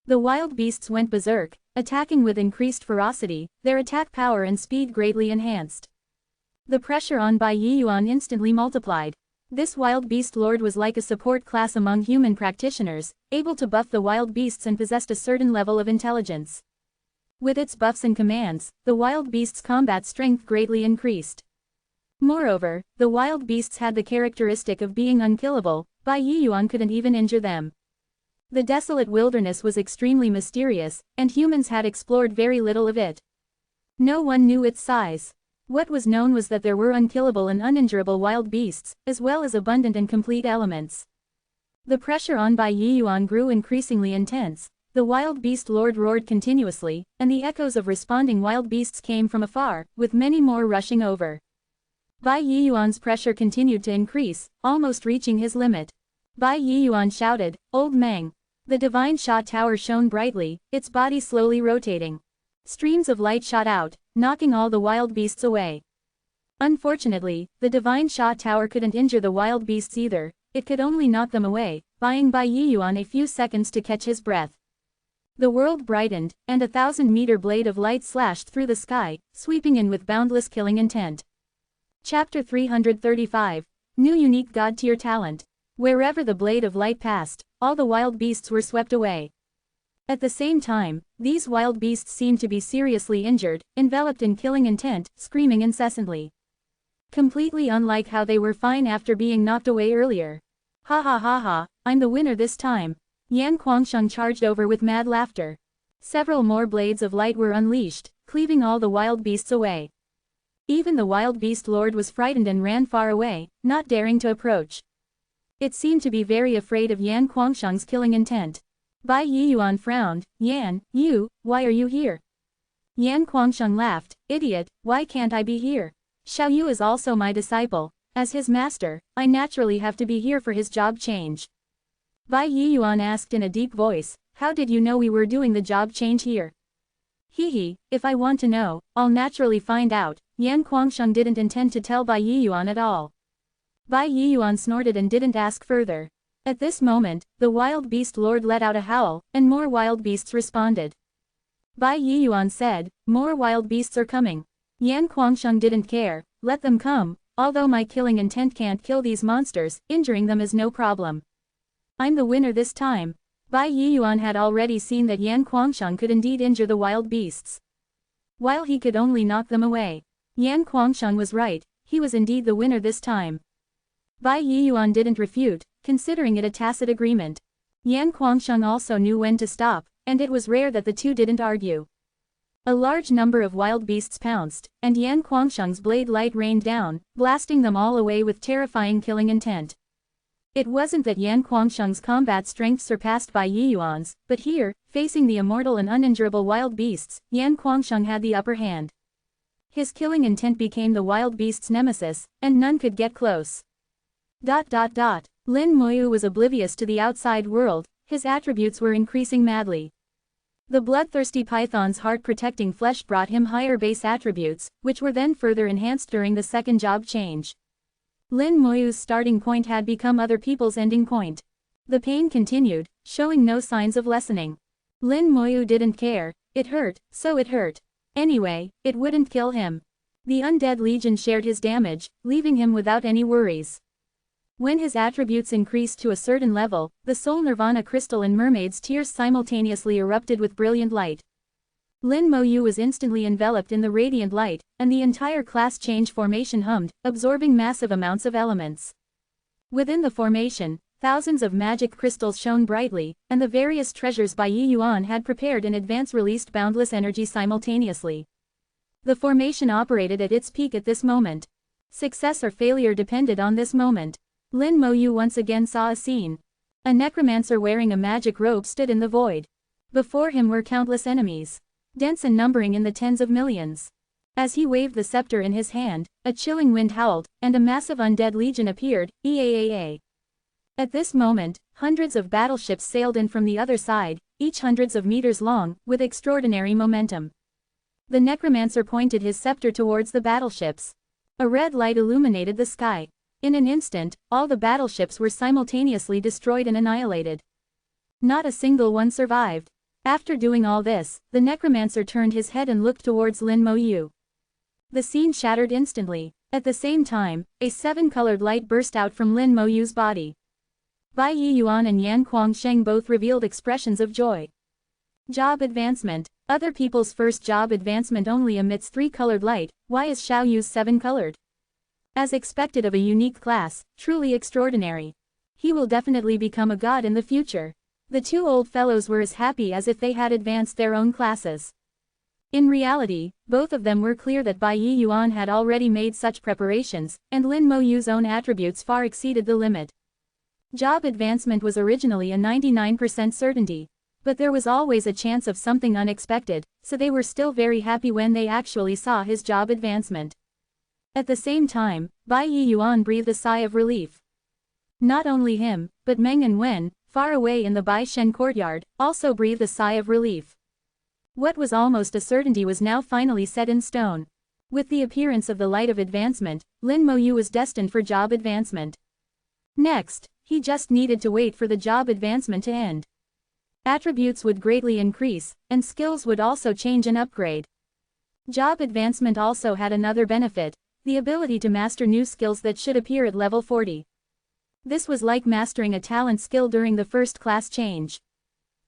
A: The wild beasts went berserk, attacking with increased ferocity, their attack power and speed greatly enhanced. The pressure on Bai Yiyuan instantly multiplied. This wild beast lord was like a support class among human practitioners, able to buff the wild beasts and possessed a certain level of intelligence. With its buffs and commands, the wild beast's combat strength greatly increased. Moreover, the wild beasts had the characteristic of being unkillable. Bai Yiyuan couldn't even injure them. The desolate wilderness was extremely mysterious, and humans had explored very little of it. No one knew its size. What was known was that there were unkillable and uninjurable wild beasts, as well as abundant and complete elements. The pressure on Bai Yiyuan grew increasingly intense. The wild beast lord roared continuously, and the echoes of responding wild beasts came from afar, with many more rushing over. Bai Yiyuan's pressure continued to increase, almost reaching his limit. Bai Yiyuan shouted, "Old Meng!" The divine Sha tower shone brightly, its body slowly rotating. Streams of light shot out, knocking all the wild beasts away. Unfortunately, the divine Sha tower couldn't injure the wild beasts either, it could only knock them away, buying Bai Yiyuan a few seconds to catch his breath. The world brightened, and a 1,000-meter blade of light slashed through the sky, sweeping in with boundless killing intent. Chapter 335. New Unique God-Tier Talent. Wherever the blade of light passed, all the wild beasts were swept away. At the same time, these wild beasts seemed to be seriously injured, enveloped in killing intent, screaming incessantly. Completely unlike how they were fine after being knocked away earlier. Ha ha ha ha, I'm the winner this time. Yan Kuangsheng charged over with mad laughter. Several more blades of light were unleashed, cleaving all the wild beasts away. Even the wild beast lord was frightened and ran far away, not daring to approach. It seemed to be very afraid of Yan Kuangsheng's killing intent. Bai Yiyuan frowned. "Yan, why are you here?" Yan Kuangsheng laughed. "Idiot, why can't I be here? Xiao Yu is also my disciple. As his master, I naturally have to be here for his job change." Bai Yiyuan asked in a deep voice, "How did you know we were doing the job change here?" "Hehe, if I want to know, I'll naturally find out." Yan Kuangsheng didn't intend to tell Bai Yiyuan at all. Bai Yiyuan snorted and didn't ask further. At this moment, the wild beast lord let out a howl, and more wild beasts responded. Bai Yiyuan said, "More wild beasts are coming." Yan Kuangsheng didn't care, "Let them come, although my killing intent can't kill these monsters, injuring them is no problem. I'm the winner this time." Bai Yiyuan had already seen that Yan Kuangsheng could indeed injure the wild beasts, while he could only knock them away. Yan Kuangsheng was right, he was indeed the winner this time. Bai Yiyuan didn't refute, considering it a tacit agreement. Yan Kuangsheng also knew when to stop, and it was rare that the two didn't argue. A large number of wild beasts pounced, and Yan Kuangsheng's blade light rained down, blasting them all away with terrifying killing intent. It wasn't that Yan Kuangsheng's combat strength surpassed Bai Yiyuan's, but here, facing the immortal and uninjurable wild beasts, Yan Kuangsheng had the upper hand. His killing intent became the wild beast's nemesis, and none could get close. Lin Moyu was oblivious to the outside world, his attributes were increasing madly. The bloodthirsty python's heart-protecting flesh brought him higher base attributes, which were then further enhanced during the second job change. Lin Moyu's starting point had become other people's ending point. The pain continued, showing no signs of lessening. Lin Moyu didn't care, it hurt, so it hurt. Anyway, it wouldn't kill him. The undead legion shared his damage, leaving him without any worries. When his attributes increased to a certain level, the soul nirvana crystal and mermaid's tears simultaneously erupted with brilliant light. Lin Moyu was instantly enveloped in the radiant light, and the entire class change formation hummed, absorbing massive amounts of elements. Within the formation, thousands of magic crystals shone brightly, and the various treasures Bai Yiyuan had prepared in advance released boundless energy simultaneously. The formation operated at its peak at this moment. Success or failure depended on this moment. Lin Moyu once again saw a scene. A necromancer wearing a magic robe stood in the void. Before him were countless enemies, dense and numbering in the tens of millions. As he waved the scepter in his hand, a chilling wind howled, and a massive undead legion appeared, EAAA. At this moment, hundreds of battleships sailed in from the other side, each hundreds of meters long, with extraordinary momentum. The necromancer pointed his scepter towards the battleships. A red light illuminated the sky. In an instant, all the battleships were simultaneously destroyed and annihilated. Not a single one survived. After doing all this, the necromancer turned his head and looked towards Lin Moyu. The scene shattered instantly. At the same time, a seven-colored light burst out from Lin Moyu's body. Bai Yiyuan and Yan Kuangsheng both revealed expressions of joy. Job advancement. Other people's first job advancement only emits 3-colored light, why is Xiao Yu's 7-colored? As expected of a unique class, truly extraordinary. He will definitely become a god in the future. The two old fellows were as happy as if they had advanced their own classes. In reality, both of them were clear that Bai Yi Yuan had already made such preparations, and Lin Mo Yu's own attributes far exceeded the limit. Job advancement was originally a 99% certainty. But there was always a chance of something unexpected, so they were still very happy when they actually saw his job advancement. At the same time, Bai Yi Yuan breathed a sigh of relief. Not only him, but Meng and Wen, far away in the Bai Shen courtyard, also breathed a sigh of relief. What was almost a certainty was now finally set in stone. With the appearance of the light of advancement, Lin Mo Yu was destined for job advancement. Next, he just needed to wait for the job advancement to end. Attributes would greatly increase, and skills would also change and upgrade. Job advancement also had another benefit, the ability to master new skills that should appear at level 40. This was like mastering a talent skill during the first class change.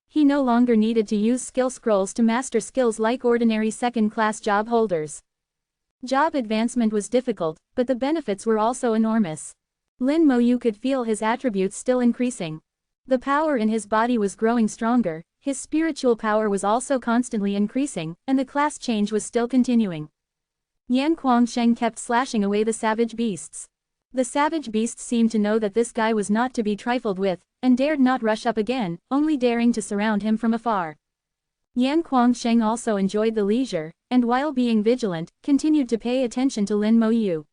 A: He no longer needed to use skill scrolls to master skills like ordinary second-class job holders. Job advancement was difficult, but the benefits were also enormous. Lin Mo Yu could feel his attributes still increasing. The power in his body was growing stronger, his spiritual power was also constantly increasing, and the class change was still continuing. Yan Kuangsheng kept slashing away the savage beasts. The savage beasts seemed to know that this guy was not to be trifled with, and dared not rush up again, only daring to surround him from afar. Yan Kuangsheng also enjoyed the leisure, and while being vigilant, continued to pay attention to Lin Mo Yu.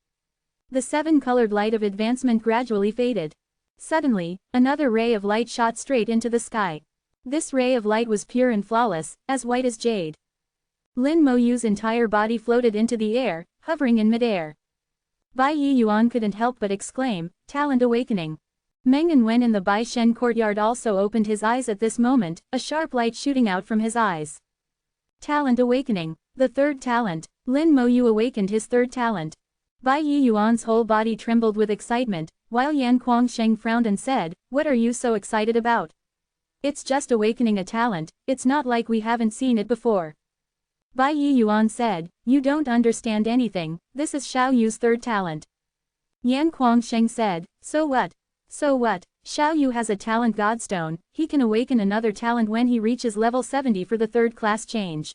A: The 7-colored light of advancement gradually faded. Suddenly, another ray of light shot straight into the sky. This ray of light was pure and flawless, as white as jade. Lin Mo Yu's entire body floated into the air, hovering in midair. Bai Yi Yuan couldn't help but exclaim, "Talent awakening." Meng and Wen in the Bai Shen courtyard also opened his eyes at this moment, a sharp light shooting out from his eyes. Talent awakening. The third talent. Lin Mo Yu awakened his third talent. Bai Yi Yuan's whole body trembled with excitement, while Yan Kuangsheng frowned and said, "What are you so excited about? It's just awakening a talent, it's not like we haven't seen it before." Bai Yi Yuan said, "You don't understand anything, this is Xiao Yu's third talent." Yan Kuangsheng said, "So what? So what? Xiao Yu has a talent godstone, he can awaken another talent when he reaches level 70 for the third class change."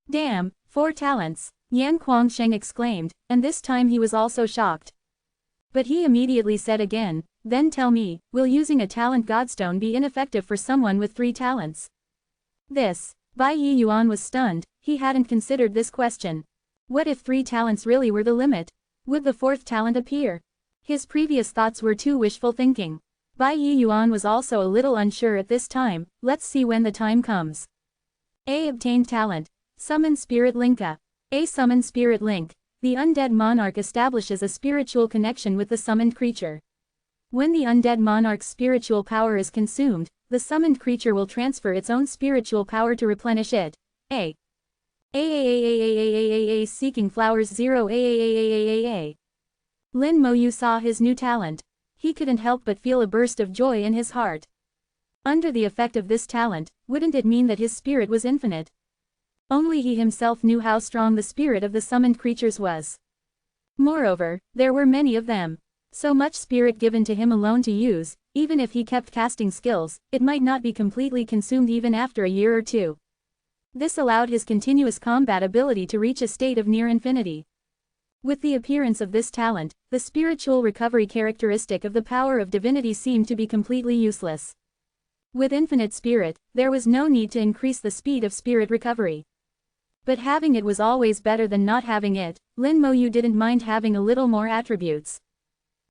A: "Damn, 4 talents," Yan Kuangsheng exclaimed, and this time he was also shocked. But he immediately said again, "Then tell me, will using a talent godstone be ineffective for someone with 3 talents?" Bai Yi Yuan was stunned, he hadn't considered this question. What if 3 talents really were the limit? Would the 4th talent appear? His previous thoughts were too wishful thinking. Bai Yi Yuan was also a little unsure at this time, let's see when the time comes. A. Obtained talent. Summon Spirit Linka. A. Summon Spirit Link. The undead monarch establishes a spiritual connection with the summoned creature. When the undead monarch's spiritual power is consumed, the summoned creature will transfer its own spiritual power to replenish it. A. Seeking flowers 0 A. Lin Mo Yu saw his new talent. He couldn't help but feel a burst of joy in his heart. Under the effect of this talent, wouldn't it mean that his spirit was infinite? Only he himself knew how strong the spirit of the summoned creatures was. Moreover, there were many of them. So much spirit given to him alone to use, even if he kept casting skills, it might not be completely consumed even after a year or 2. This allowed his continuous combat ability to reach a state of near infinity. With the appearance of this talent, the spiritual recovery characteristic of the power of divinity seemed to be completely useless. With infinite spirit, there was no need to increase the speed of spirit recovery. But having it was always better than not having it. Lin Mo Yu didn't mind having a little more attributes.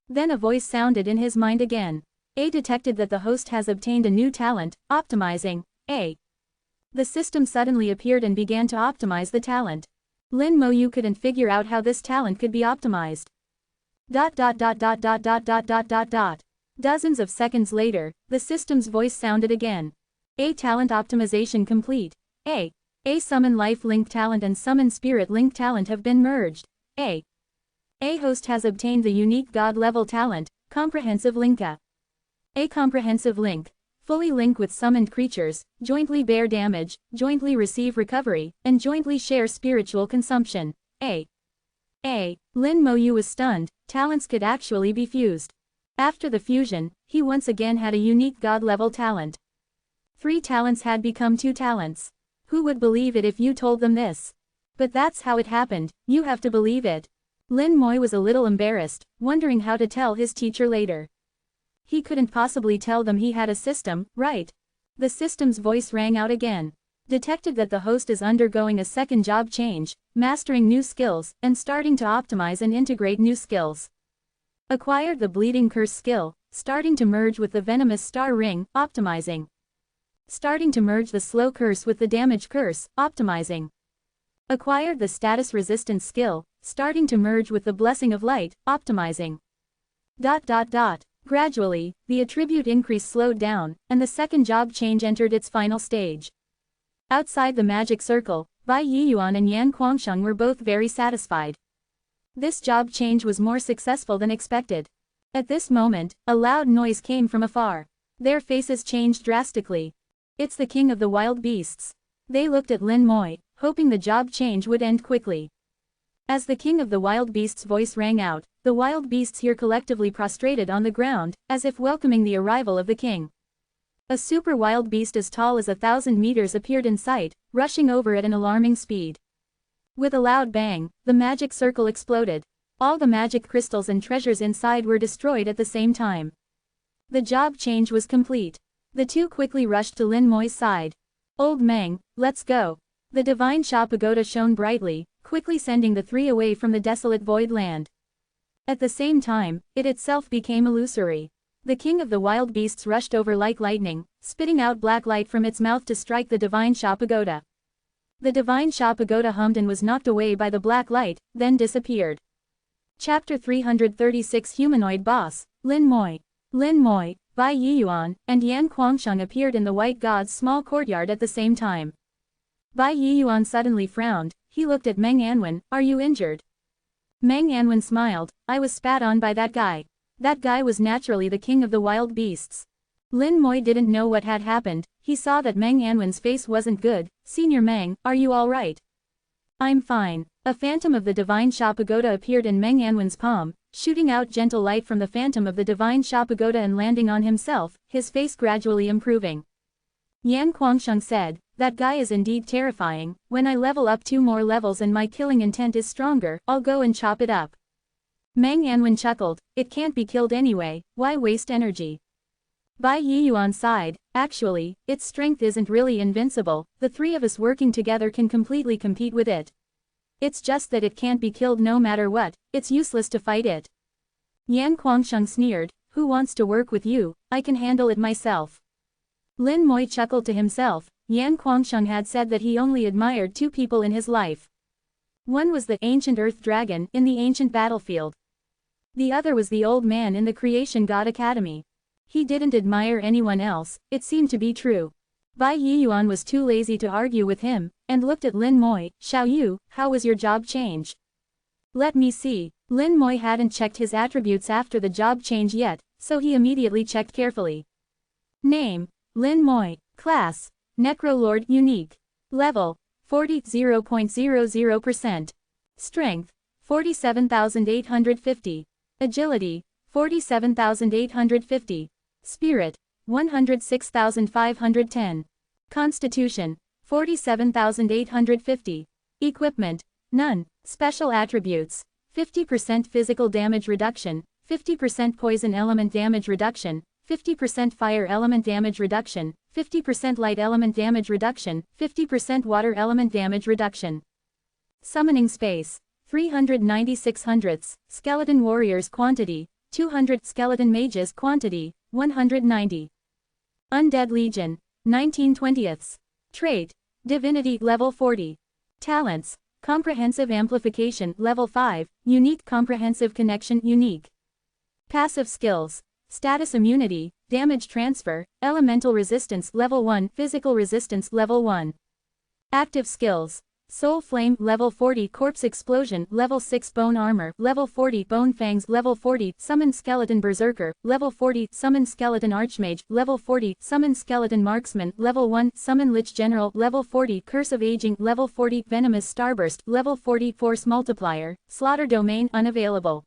A: Then a voice sounded in his mind again. A detected that the host has obtained a new talent, optimizing. A. The system suddenly appeared and began to optimize the talent. Lin Mo Yu couldn't figure out how this talent could be optimized. Dozens of seconds later, the system's voice sounded again. A. Talent optimization complete. A. Summon Life Link talent and Summon Spirit Link talent have been merged. A. Host has obtained the unique God level talent, Comprehensive Linka. A comprehensive link. Fully link with summoned creatures, jointly bear damage, jointly receive recovery, and jointly share spiritual consumption. Lin Moyu was stunned, talents could actually be fused. After the fusion, he once again had a unique god-level talent. 3 talents had become 2 talents. Who would believe it if you told them this? But that's how it happened, you have to believe it. Lin Moy was a little embarrassed, wondering how to tell his teacher later. He couldn't possibly tell them he had a system, right? The system's voice rang out again. Detected that the host is undergoing a second job change, mastering new skills, and starting to optimize and integrate new skills. Acquired the bleeding curse skill, starting to merge with the venomous star ring, optimizing. Starting to merge the slow curse with the damage curse, optimizing. Acquired the status resistance skill, starting to merge with the blessing of light, optimizing. Gradually, the attribute increase slowed down, and the second job change entered its final stage. Outside the magic circle, Bai Yiyuan and Yan Guangsheng were both very satisfied. This job change was more successful than expected. At this moment, a loud noise came from afar. Their faces changed drastically. It's the king of the wild beasts. They looked at Lin Moy, hoping the job change would end quickly. As the king of the wild beasts' voice rang out, the wild beasts here collectively prostrated on the ground, as if welcoming the arrival of the king. A super wild beast as tall as 1,000 meters appeared in sight, rushing over at an alarming speed. With a loud bang, the magic circle exploded. All the magic crystals and treasures inside were destroyed at the same time. The job change was complete. The two quickly rushed to Lin Moy's side. Old Meng, let's go. The divine Sha pagoda shone brightly, quickly sending the three away from the desolate void land. At the same time, it itself became illusory. The king of the wild beasts rushed over like lightning, spitting out black light from its mouth to strike the divine Sha pagoda. The divine Sha pagoda hummed and was knocked away by the black light, then disappeared. Chapter 336 Humanoid Boss, Lin Moy. Lin Moy, Bai Yiyuan, and Yan Guangsheng appeared in the White God's small courtyard at the same time. Bai Yiyuan suddenly frowned. He looked at Meng Anwen. Are you injured? Meng Anwen smiled. I was spat on by that guy. That guy was naturally the king of the wild beasts. Lin Moy didn't know what had happened. He saw that Meng Anwen's face wasn't good. Senior Meng, are you alright? I'm fine. A phantom of the divine Sha pagoda appeared in Meng Anwen's palm, shooting out gentle light from the phantom of the divine Sha pagoda and landing on himself, his face gradually improving. Yan Guangsheng said, that guy is indeed terrifying. When I level up 2 more levels and my killing intent is stronger, I'll go and chop it up. Meng Anwen chuckled, it can't be killed anyway, why waste energy? Bai Yiyuan sighed, actually, its strength isn't really invincible, the 3 of us working together can completely compete with it. It's just that it can't be killed no matter what, it's useless to fight it. Yan Guangsheng sneered, who wants to work with you, I can handle it myself. Lin Moy chuckled to himself. Yan Guangsheng had said that he only admired 2 people in his life. One was the ancient earth dragon in the ancient battlefield. The other was the old man in the Creation God Academy. He didn't admire anyone else, it seemed to be true. Bai Yiyuan was too lazy to argue with him, and looked at Lin Moy. Xiao Yu, how was your job change? Let me see. Lin Moy hadn't checked his attributes after the job change yet, so he immediately checked carefully. Name, Lin Moy. Class, Necrolord Unique. Level, 40.00%. Strength, 47,850. Agility, 47,850. Spirit, 106,510. Constitution, 47,850. Equipment, none. Special attributes, 50% physical damage reduction, 50% poison element damage reduction, 50% fire element damage reduction, 50% light element damage reduction, 50% water element damage reduction. Summoning space, 396 hundredths. Skeleton warriors quantity, 200. Skeleton mages quantity, 190. Undead legion, 19/20. Trait, divinity level 40. Talents, comprehensive amplification level 5, unique comprehensive connection unique. Passive skills, status immunity, damage transfer, elemental resistance level 1, physical resistance level 1. Active skills, Soul Flame, Level 40 Corpse Explosion, Level 6 Bone Armor, Level 40 Bone Fangs, Level 40 Summon Skeleton Berserker, Level 40 Summon Skeleton Archmage, Level 40 Summon Skeleton Marksman, Level 1 Summon Lich General, Level 40 Curse of Aging, Level 40 Venomous Starburst, Level 40 Force Multiplier, Slaughter Domain unavailable.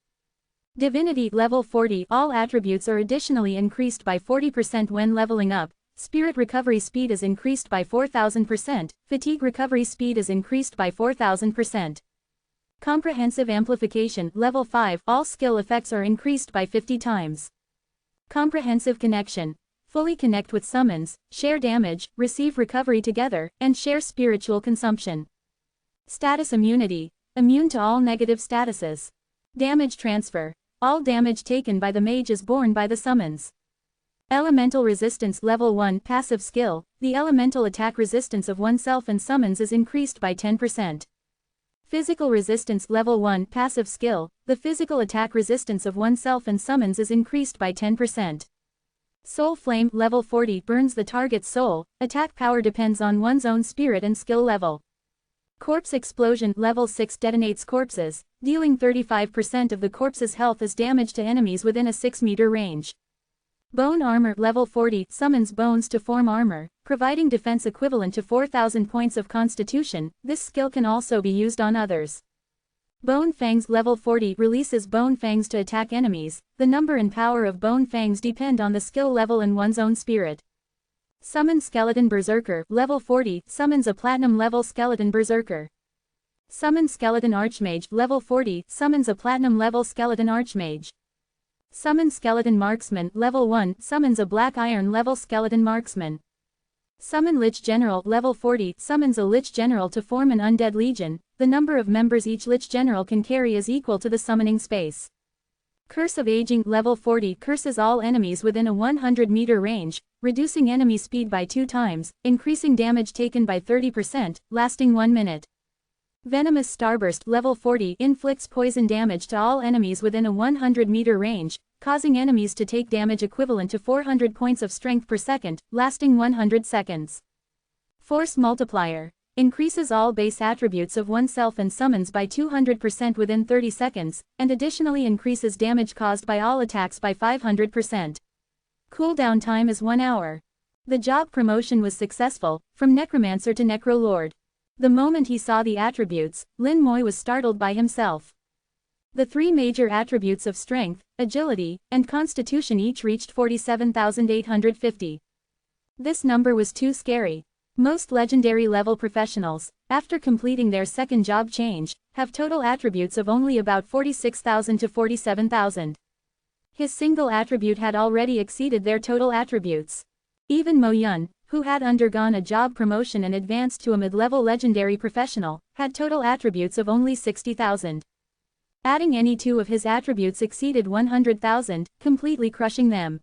A: Divinity, Level 40 All attributes are additionally increased by 40% when leveling up. Spirit recovery speed is increased by 4000%, fatigue recovery speed is increased by 4000%. Comprehensive amplification, Level 5 All skill effects are increased by 50 times. Comprehensive connection. Fully connect with summons, share damage, receive recovery together, and share spiritual consumption. Status immunity. Immune to all negative statuses. Damage transfer. All damage taken by the mage is borne by the summons. Elemental resistance, Level 1 Passive skill. The elemental attack resistance of oneself and summons is increased by 10%. Physical resistance, Level 1 Passive skill. The physical attack resistance of oneself and summons is increased by 10%. Soul Flame, Level 40 burns the target's soul. Attack power depends on one's own spirit and skill level. Corpse Explosion, Level 6 detonates corpses, dealing 35% of the corpse's health as damage to enemies within a 6-meter range. Bone Armor, Level 40 summons bones to form armor, providing defense equivalent to 4000 points of constitution. This skill can also be used on others. Bone Fangs, Level 40 releases bone fangs to attack enemies. The number and power of bone fangs depend on the skill level and one's own spirit. Summon Skeleton Berserker, Level 40 summons a Platinum level Skeleton Berserker. Summon Skeleton Archmage, Level 40 summons a Platinum level Skeleton Archmage. Summon Skeleton Marksman, Level 1 summons a Black Iron level Skeleton Marksman. Summon Lich General, Level 40 summons a Lich General to form an Undead Legion. The number of members each Lich General can carry is equal to the summoning space. Curse of Aging, Level 40 curses all enemies within a 100-meter range, reducing enemy speed by 2 times, increasing damage taken by 30%, lasting 1 minute. Venomous Starburst, Level 40 inflicts poison damage to all enemies within a 100-meter range, causing enemies to take damage equivalent to 400 points of strength per second, lasting 100 seconds. Force Multiplier. Increases all base attributes of oneself and summons by 200% within 30 seconds, and additionally increases damage caused by all attacks by 500%. Cooldown time is 1 hour. The job promotion was successful, from Necromancer to Necrolord. The moment he saw the attributes, Lin Moi was startled by himself. The 3 major attributes of strength, agility, and constitution each reached 47,850. This number was too scary. Most legendary level professionals, after completing their second job change, have total attributes of only about 46,000 to 47,000. His single attribute had already exceeded their total attributes. Even Mo Yun, who had undergone a job promotion and advanced to a mid-level legendary professional, had total attributes of only 60,000. Adding any 2 of his attributes exceeded 100,000, completely crushing them.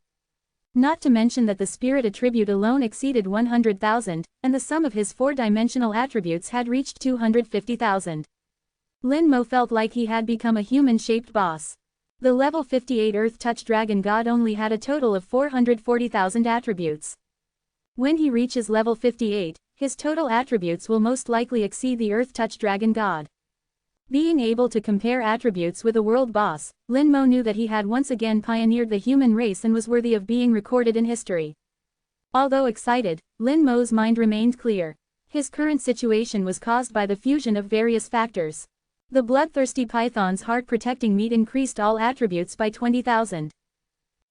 A: Not to mention that the spirit attribute alone exceeded 100,000, and the sum of his 4-dimensional attributes had reached 250,000. Lin Mo felt like he had become a human-shaped boss. The level 58 Earth-Touch Dragon God only had a total of 440,000 attributes. When he reaches level 58, his total attributes will most likely exceed the Earth-Touch Dragon God. Being able to compare attributes with a world boss, Lin Mo knew that he had once again pioneered the human race and was worthy of being recorded in history. Although excited, Lin Mo's mind remained clear. His current situation was caused by the fusion of various factors. The bloodthirsty python's heart-protecting meat increased all attributes by 20,000.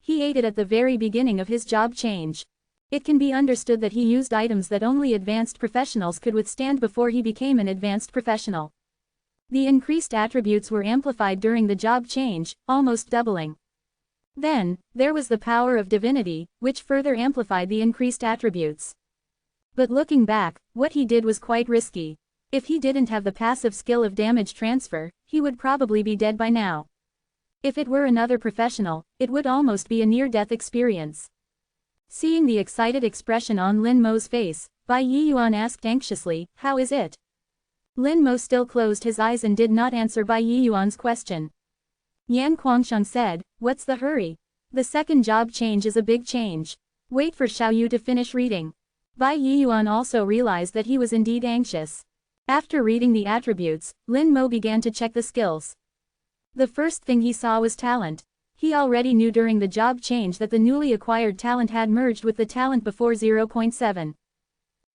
A: He ate it at the very beginning of his job change. It can be understood that he used items that only advanced professionals could withstand before he became an advanced professional. The increased attributes were amplified during the job change, almost doubling. Then, there was the power of divinity, which further amplified the increased attributes. But looking back, what he did was quite risky. If he didn't have the passive skill of damage transfer, he would probably be dead by now. If it were another professional, it would almost be a near-death experience. Seeing the excited expression on Lin Mo's face, Bai Yiyuan asked anxiously, "How is it?" Lin Mo still closed his eyes and did not answer Bai Yiyuan's question. Yan Kuangshan said, "What's the hurry? The second job change is a big change. Wait for Xiao Yu to finish reading." Bai Yiyuan also realized that he was indeed anxious. After reading the attributes, Lin Mo began to check the skills. The first thing he saw was talent. He already knew during the job change that the newly acquired talent had merged with the talent before 0.7.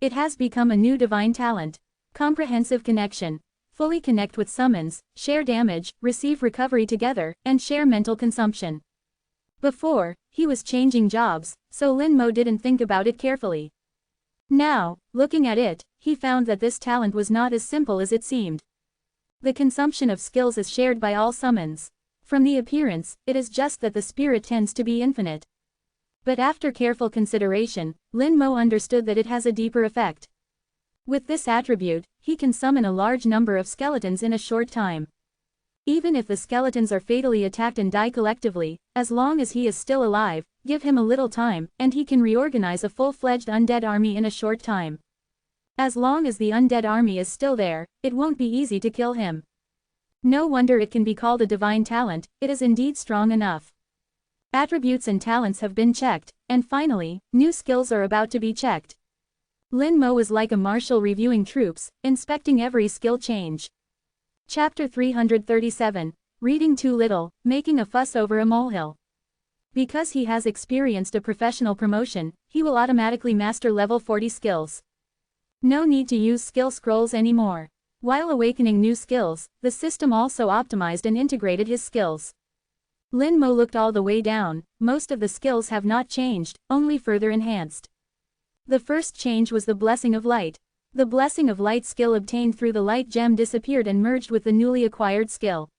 A: It has become a new divine talent. Comprehensive connection. Fully connect with summons, share damage, receive recovery together, and share mental consumption. Before, he was changing jobs, so Lin Mo didn't think about it carefully. Now, looking at it, he found that this talent was not as simple as it seemed. The consumption of skills is shared by all summons. From the appearance, it is just that the spirit tends to be infinite. But after careful consideration, Lin Mo understood that it has a deeper effect. With this attribute, he can summon a large number of skeletons in a short time. Even if the skeletons are fatally attacked and die collectively, as long as he is still alive, give him a little time, and he can reorganize a full-fledged undead army in a short time. As long as the undead army is still there, it won't be easy to kill him. No wonder it can be called a divine talent, it is indeed strong enough. Attributes and talents have been checked, and finally, new skills are about to be checked. Lin Mo is like a marshal reviewing troops, inspecting every skill change. Chapter 337, Reading Too Little, Making a Fuss Over a Molehill. Because he has experienced a professional promotion, he will automatically master level 40 skills. No need to use skill scrolls anymore. While awakening new skills, the system also optimized and integrated his skills. Lin Mo looked all the way down, most of the skills have not changed, only further enhanced. The first change was the Blessing of Light. The Blessing of Light skill obtained through the light gem disappeared and merged with the newly acquired skill.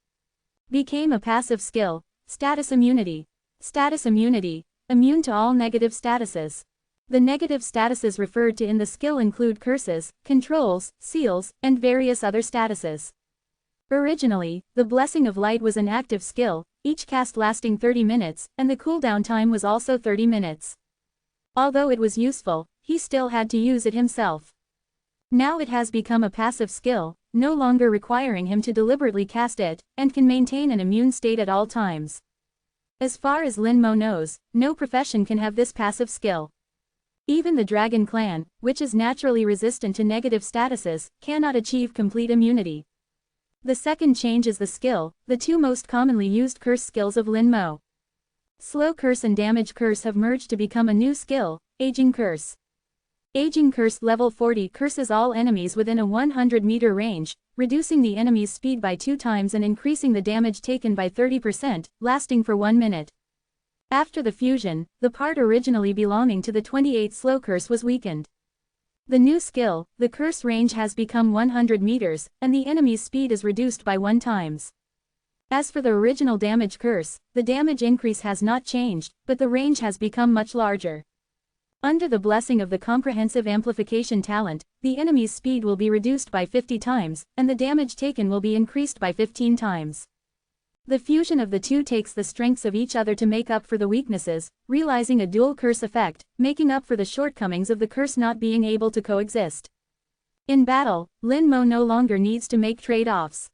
A: Became a passive skill. Status immunity. Status immunity. Immune to all negative statuses. The negative statuses referred to in the skill include curses, controls, seals, and various other statuses. Originally, the Blessing of Light was an active skill, each cast lasting 30 minutes, and the cooldown time was also 30 minutes. Although it was useful, he still had to use it himself. Now it has become a passive skill, no longer requiring him to deliberately cast it, and can maintain an immune state at all times. As far as Lin Mo knows, no profession can have this passive skill. Even the Dragon Clan, which is naturally resistant to negative statuses, cannot achieve complete immunity. The second change is the skill, the two most commonly used curse skills of Lin Mo. Slow Curse and Damage Curse have merged to become a new skill, Aging Curse. Aging Curse level 40 curses all enemies within a 100-meter range, reducing the enemy's speed by 2 times and increasing the damage taken by 30%, lasting for 1 minute. After the fusion, the part originally belonging to the 28 Slow Curse was weakened. The new skill, the curse range has become 100 meters, and the enemy's speed is reduced by 1 times. As for the original Damage Curse, the damage increase has not changed, but the range has become much larger. Under the blessing of the Comprehensive Amplification talent, the enemy's speed will be reduced by 50 times, and the damage taken will be increased by 15 times. The fusion of the two takes the strengths of each other to make up for the weaknesses, realizing a dual curse effect, making up for the shortcomings of the curse not being able to coexist. In battle, Lin Mo no longer needs to make trade-offs.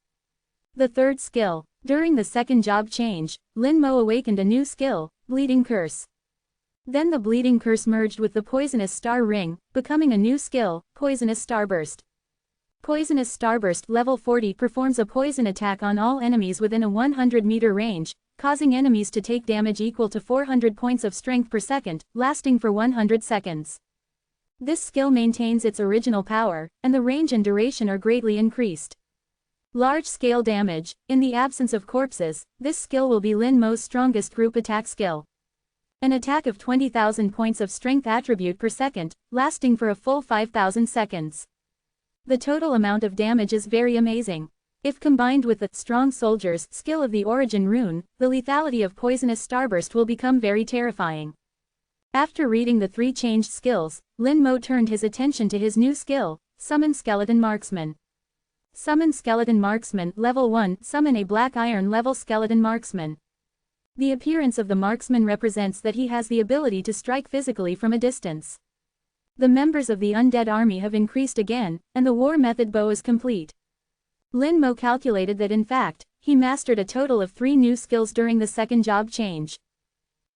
A: The third skill. During the second job change, Lin Mo awakened a new skill, Bleeding Curse. Then the Bleeding Curse merged with the Poisonous Star Ring, becoming a new skill, Poisonous Starburst. Poisonous Starburst level 40 performs a poison attack on all enemies within a 100-meter range, causing enemies to take damage equal to 400 points of strength per second, lasting for 100 seconds. This skill maintains its original power, and the range and duration are greatly increased. Large-scale damage. In the absence of corpses, this skill will be Lin Mo's strongest group attack skill. An attack of 20,000 points of strength attribute per second, lasting for a full 5,000 seconds. The total amount of damage is very amazing. If combined with the Strong Soldier's skill of the Origin Rune, the lethality of Poisonous Starburst will become very terrifying. After reading the 3 changed skills, Lin Mo turned his attention to his new skill, Summon Skeleton Marksman. Summon Skeleton Marksman level 1. Summon a Black Iron level Skeleton Marksman. The appearance of the marksman represents that he has the ability to strike physically from a distance. The members of the undead army have increased again, and the war method bow is complete. Lin Mo calculated that in fact, he mastered a total of 3 new skills during the second job change.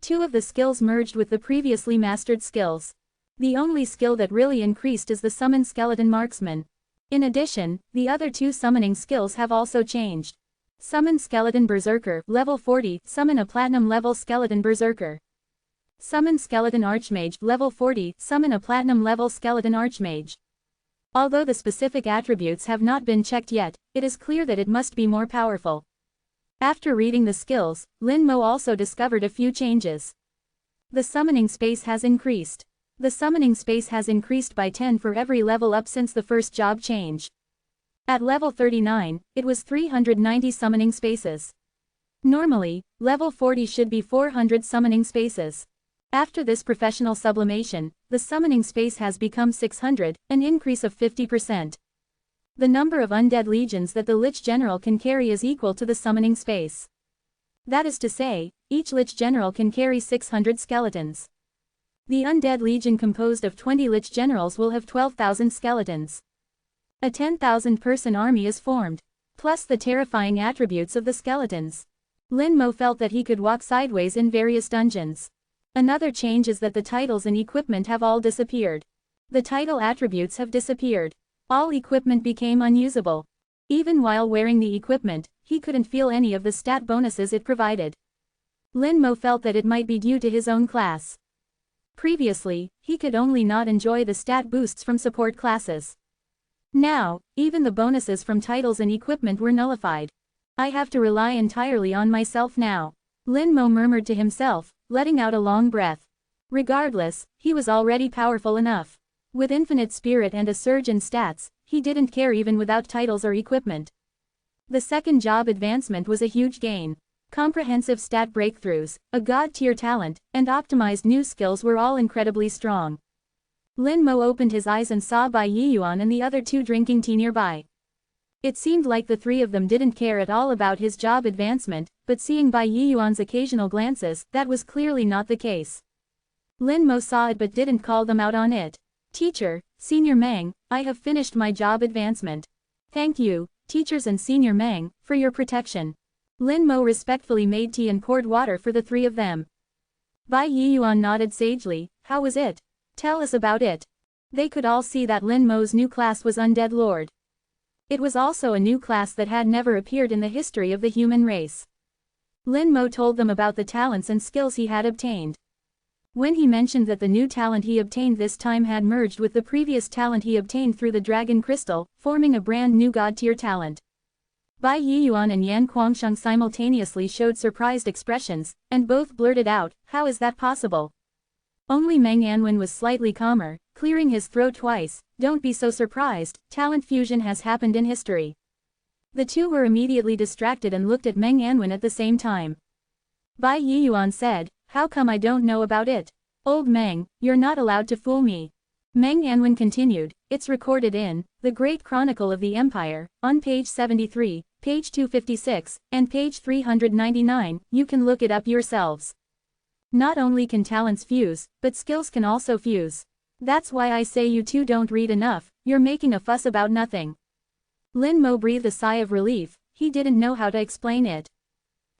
A: 2 of the skills merged with the previously mastered skills. The only skill that really increased is the Summon Skeleton Marksman. In addition, the other two summoning skills have also changed. Summon Skeleton Berserker, level 40, summon a Platinum level Skeleton Berserker. Summon Skeleton Archmage, level 40, summon a Platinum level Skeleton Archmage. Although the specific attributes have not been checked yet, it is clear that it must be more powerful. After reading the skills, Lin Mo also discovered a few changes. The summoning space has increased. The summoning space has increased by 10 for every level up since the first job change. At level 39, it was 390 summoning spaces. Normally, level 40 should be 400 summoning spaces. After this professional sublimation, the summoning space has become 600, an increase of 50%. The number of undead legions that the Lich General can carry is equal to the summoning space. That is to say, each Lich General can carry 600 skeletons. The Undead Legion composed of 20 Lich Generals will have 12,000 skeletons. A 10,000-person army is formed. Plus the terrifying attributes of the skeletons. Lin Mo felt that he could walk sideways in various dungeons. Another change is that the titles and equipment have all disappeared. The title attributes have disappeared. All equipment became unusable. Even while wearing the equipment, he couldn't feel any of the stat bonuses it provided. Lin Mo felt that it might be due to his own class. Previously, he could only not enjoy the stat boosts from support classes. Now, even the bonuses from titles and equipment were nullified. I have to rely entirely on myself now. Lin Mo murmured to himself, letting out a long breath. Regardless, he was already powerful enough. With infinite spirit and a surge in stats, he didn't care even without titles or equipment. The second job advancement was a huge gain. Comprehensive stat breakthroughs, a god-tier talent, and optimized new skills were all incredibly strong. Lin Mo opened his eyes and saw Bai Yiyuan and the other two drinking tea nearby. It seemed like the three of them didn't care at all about his job advancement, but seeing Bai Yiyuan's occasional glances, that was clearly not the case. Lin Mo saw it but didn't call them out on it. Teacher, Senior Meng, I have finished my job advancement. Thank you, teachers and Senior Meng, for your protection. Lin Mo respectfully made tea and poured water for the three of them. Bai Yiyuan nodded sagely. How was it? Tell us about it. They could all see that Lin Mo's new class was Undead Lord. It was also a new class that had never appeared in the history of the human race. Lin Mo told them about the talents and skills he had obtained. When he mentioned that the new talent he obtained this time had merged with the previous talent he obtained through the Dragon Crystal, forming a brand new god-tier talent. Bai Yiyuan and Yan Guangsheng simultaneously showed surprised expressions, and both blurted out, "How is that possible?" Only Meng Anwen was slightly calmer, clearing his throat twice. Don't be so surprised, talent fusion has happened in history. The two were immediately distracted and looked at Meng Anwen at the same time. Bai Yiyuan said, "How come I don't know about it? Old Meng, you're not allowed to fool me." Meng Anwen continued, "It's recorded in The Great Chronicle of the Empire, on page 73, page 256, and page 399, you can look it up yourselves. Not only can talents fuse, but skills can also fuse. That's why I say you two don't read enough, you're making a fuss about nothing." Lin Mo breathed a sigh of relief, he didn't know how to explain it.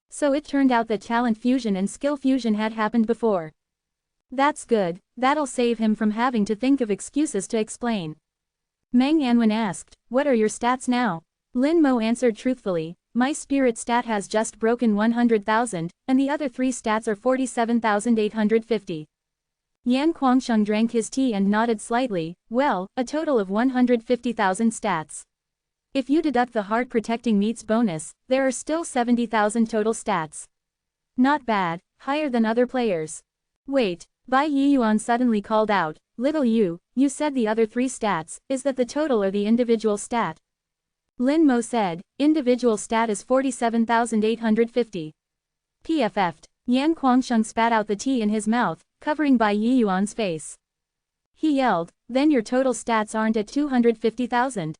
A: So it turned out that talent fusion and skill fusion had happened before. That's good, that'll save him from having to think of excuses to explain. Meng Anwen asked, "What are your stats now?" Lin Mo answered truthfully, "My spirit stat has just broken 100,000, and the other three stats are 47,850. Yan Guangsheng drank his tea and nodded slightly, "Well, a total of 150,000 stats. If you deduct the heart-protecting meats bonus, there are still 70,000 total stats. Not bad, higher than other players." "Wait," Bai Yiyuan suddenly called out, "Little you said the other three stats, is that the total or the individual stat?" Lin Mo said, "Individual stat is 47,850. PFF'd. Yan Guangsheng spat out the tea in his mouth, covering Bai Yiyuan's face. He yelled, "Then your total stats aren't at 250,000.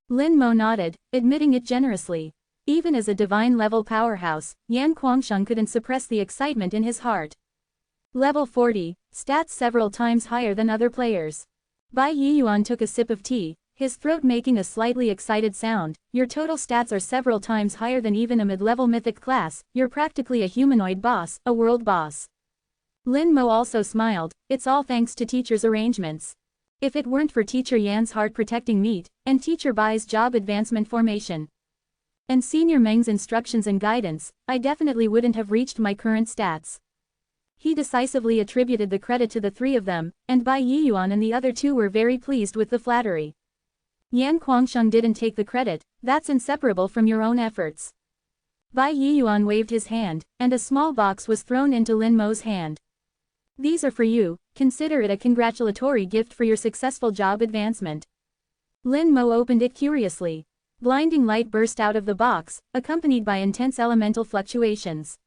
A: Lin Mo nodded, admitting it generously. Even as a divine-level powerhouse, Yan Guangsheng couldn't suppress the excitement in his heart. Level 40, stats several times higher than other players. Bai Yiyuan took a sip of tea, his throat making a slightly excited sound. "Your total stats are several times higher than even a mid-level mythic class, you're practically a humanoid boss, a world boss." Lin Mo also smiled, "It's all thanks to teacher's arrangements. If it weren't for Teacher Yan's heart protecting meat, and Teacher Bai's job advancement formation, and Senior Meng's instructions and guidance, I definitely wouldn't have reached my current stats. He decisively attributed the credit to the three of them, and Bai Yiyuan and the other two were very pleased with the flattery. Yan Guangsheng didn't take the credit, that's inseparable from your own efforts. Bai Yiyuan waved his hand, and a small box was thrown into Lin Mo's hand. These are for you, consider it a congratulatory gift for your successful job advancement. Lin Mo opened it curiously. Blinding light burst out of the box, accompanied by intense elemental fluctuations.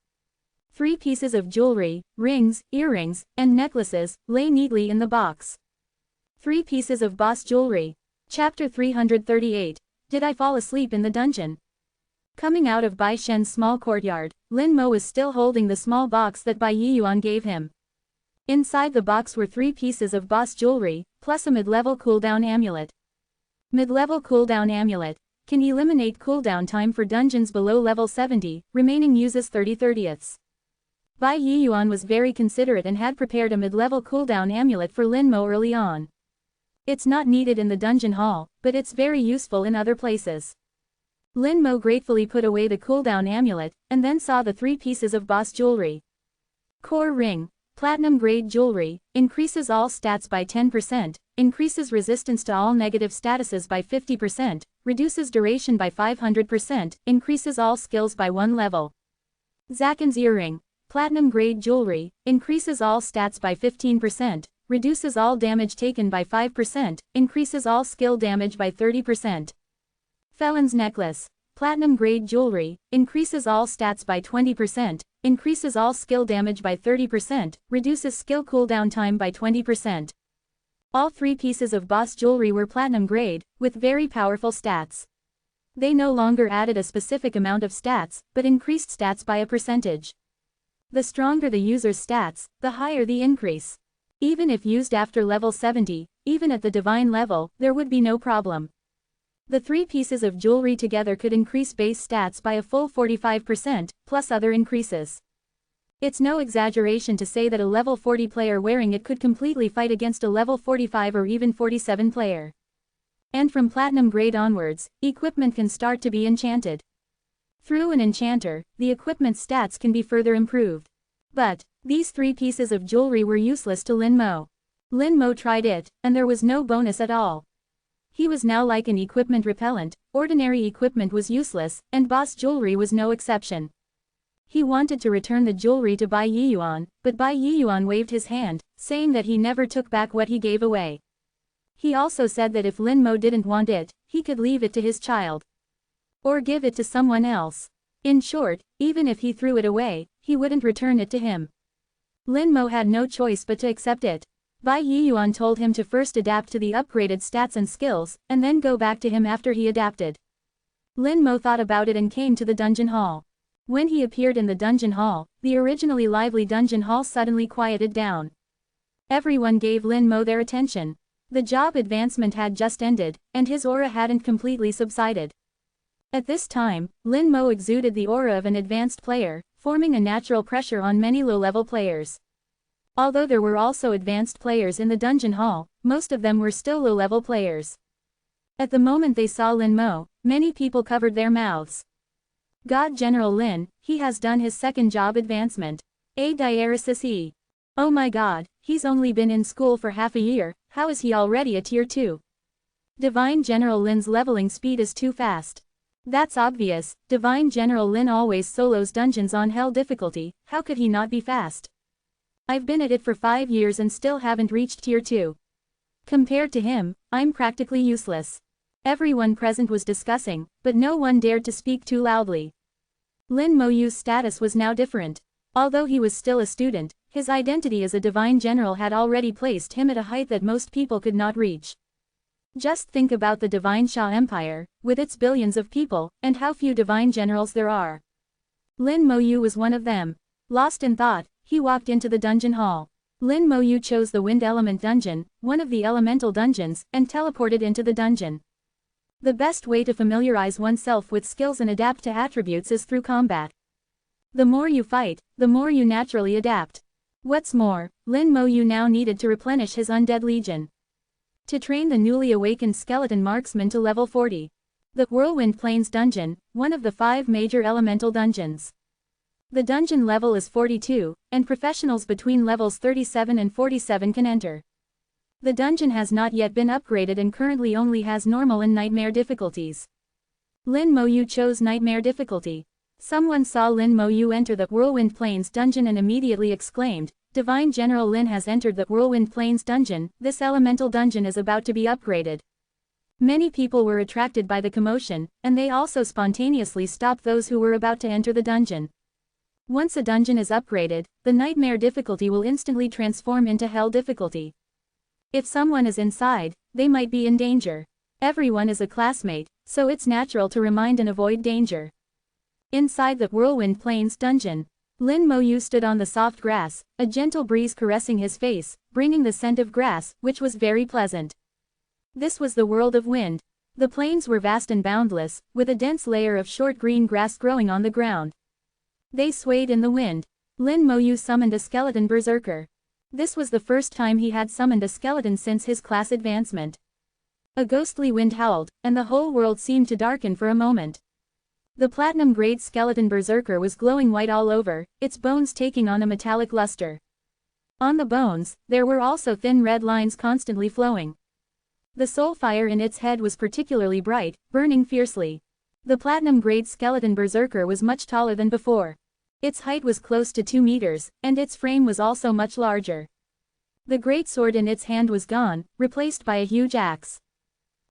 A: 3 pieces of jewelry, rings, earrings, and necklaces, lay neatly in the box. 3 pieces of boss jewelry. Chapter 338. Did I fall asleep in the dungeon? Coming out of Bai Shen's small courtyard, Lin Mo was still holding the small box that Bai Yiyuan gave him. Inside the box were 3 pieces of boss jewelry, plus a mid-level cooldown amulet. Mid-level cooldown amulet. Can eliminate cooldown time for dungeons below level 70, remaining uses 30/30ths. Bai Yiyuan was very considerate and had prepared a mid-level cooldown amulet for Lin Mo early on. It's not needed in the dungeon hall, but it's very useful in other places. Lin Mo gratefully put away the cooldown amulet, and then saw the 3 pieces of boss jewelry. Core ring. Platinum grade jewelry, increases all stats by 10%, increases resistance to all negative statuses by 50%, reduces duration by 500%, increases all skills by 1 level. Zakan's earring. Platinum grade jewelry, increases all stats by 15%, reduces all damage taken by 5%, increases all skill damage by 30%. Felon's necklace. Platinum grade jewelry, increases all stats by 20%, increases all skill damage by 30%, reduces skill cooldown time by 20%. All 3 pieces of boss jewelry were platinum grade, with very powerful stats. They no longer added a specific amount of stats, but increased stats by a percentage. The stronger the user's stats, the higher the increase. Even if used after level 70, even at the divine level, there would be no problem. The 3 pieces of jewelry together could increase base stats by a full 45%, plus other increases. It's no exaggeration to say that a level 40 player wearing it could completely fight against a level 45 or even 47 player. And from platinum grade onwards, equipment can start to be enchanted. Through an enchanter, the equipment's stats can be further improved. But these 3 pieces of jewelry were useless to Lin Mo. Lin Mo tried it, and there was no bonus at all. He was now like an equipment repellent, ordinary equipment was useless, and boss jewelry was no exception. He wanted to return the jewelry to Bai Yiyuan, but Bai Yiyuan waved his hand, saying that he never took back what he gave away. He also said that if Lin Mo didn't want it, he could leave it to his child. Or give it to someone else. In short, even if he threw it away, he wouldn't return it to him. Lin Mo had no choice but to accept it. Bai Yiyuan told him to first adapt to the upgraded stats and skills, and then go back to him after he adapted. Lin Mo thought about it and came to the dungeon hall. When he appeared in the dungeon hall, the originally lively dungeon hall suddenly quieted down. Everyone gave Lin Mo their attention. The job advancement had just ended, and his aura hadn't completely subsided. At this time, Lin Mo exuded the aura of an advanced player, forming a natural pressure on many low-level players. Although there were also advanced players in the dungeon hall, most of them were still low-level players. At the moment they saw Lin Mo, many people covered their mouths. God General Lin, he has done his 2nd job advancement. A diaresis E. Oh my god, he's only been in school for half a year, how is he already a tier 2? Divine General Lin's leveling speed is too fast. That's obvious, Divine General Lin always solos dungeons on hell difficulty, how could he not be fast? I've been at it for 5 years and still haven't reached tier 2. Compared to him, I'm practically useless. Everyone present was discussing, but no one dared to speak too loudly. Lin Moyu's status was now different. Although he was still a student, his identity as a divine general had already placed him at a height that most people could not reach. Just think about the Divine Sha Empire, with its billions of people, and how few divine generals there are. Lin Moyu was one of them. Lost in thought, he walked into the dungeon hall. Lin Moyu chose the Wind Element dungeon, one of the elemental dungeons, and teleported into the dungeon. The best way to familiarize oneself with skills and adapt to attributes is through combat. The more you fight, the more you naturally adapt. What's more, Lin Moyu now needed to replenish his undead legion. To train the newly awakened skeleton marksman to level 40. The Whirlwind Plains Dungeon, one of the 5 major elemental dungeons. The dungeon level is 42, and professionals between levels 37 and 47 can enter. The dungeon has not yet been upgraded and currently only has normal and nightmare difficulties. Lin Moyu chose nightmare difficulty. Someone saw Lin Moyu enter the Whirlwind Plains dungeon and immediately exclaimed, "Divine General Lin has entered the Whirlwind Plains dungeon, this elemental dungeon is about to be upgraded." Many people were attracted by the commotion, and they also spontaneously stopped those who were about to enter the dungeon. Once a dungeon is upgraded, the nightmare difficulty will instantly transform into hell difficulty. If someone is inside, they might be in danger. Everyone is a classmate, so it's natural to remind and avoid danger. Inside the Whirlwind Plains dungeon, Lin Moyu stood on the soft grass, a gentle breeze caressing his face, bringing the scent of grass, which was very pleasant. This was the world of wind. The plains were vast and boundless, with a dense layer of short green grass growing on the ground. They swayed in the wind. Lin Moyu summoned a skeleton berserker. This was the first time he had summoned a skeleton since his class advancement. A ghostly wind howled, and the whole world seemed to darken for a moment. The platinum-grade skeleton berserker was glowing white all over, its bones taking on a metallic luster. On the bones, there were also thin red lines constantly flowing. The soul fire in its head was particularly bright, burning fiercely. The platinum-grade skeleton berserker was much taller than before. Its height was close to 2 meters, and its frame was also much larger. The great sword in its hand was gone, replaced by a huge axe.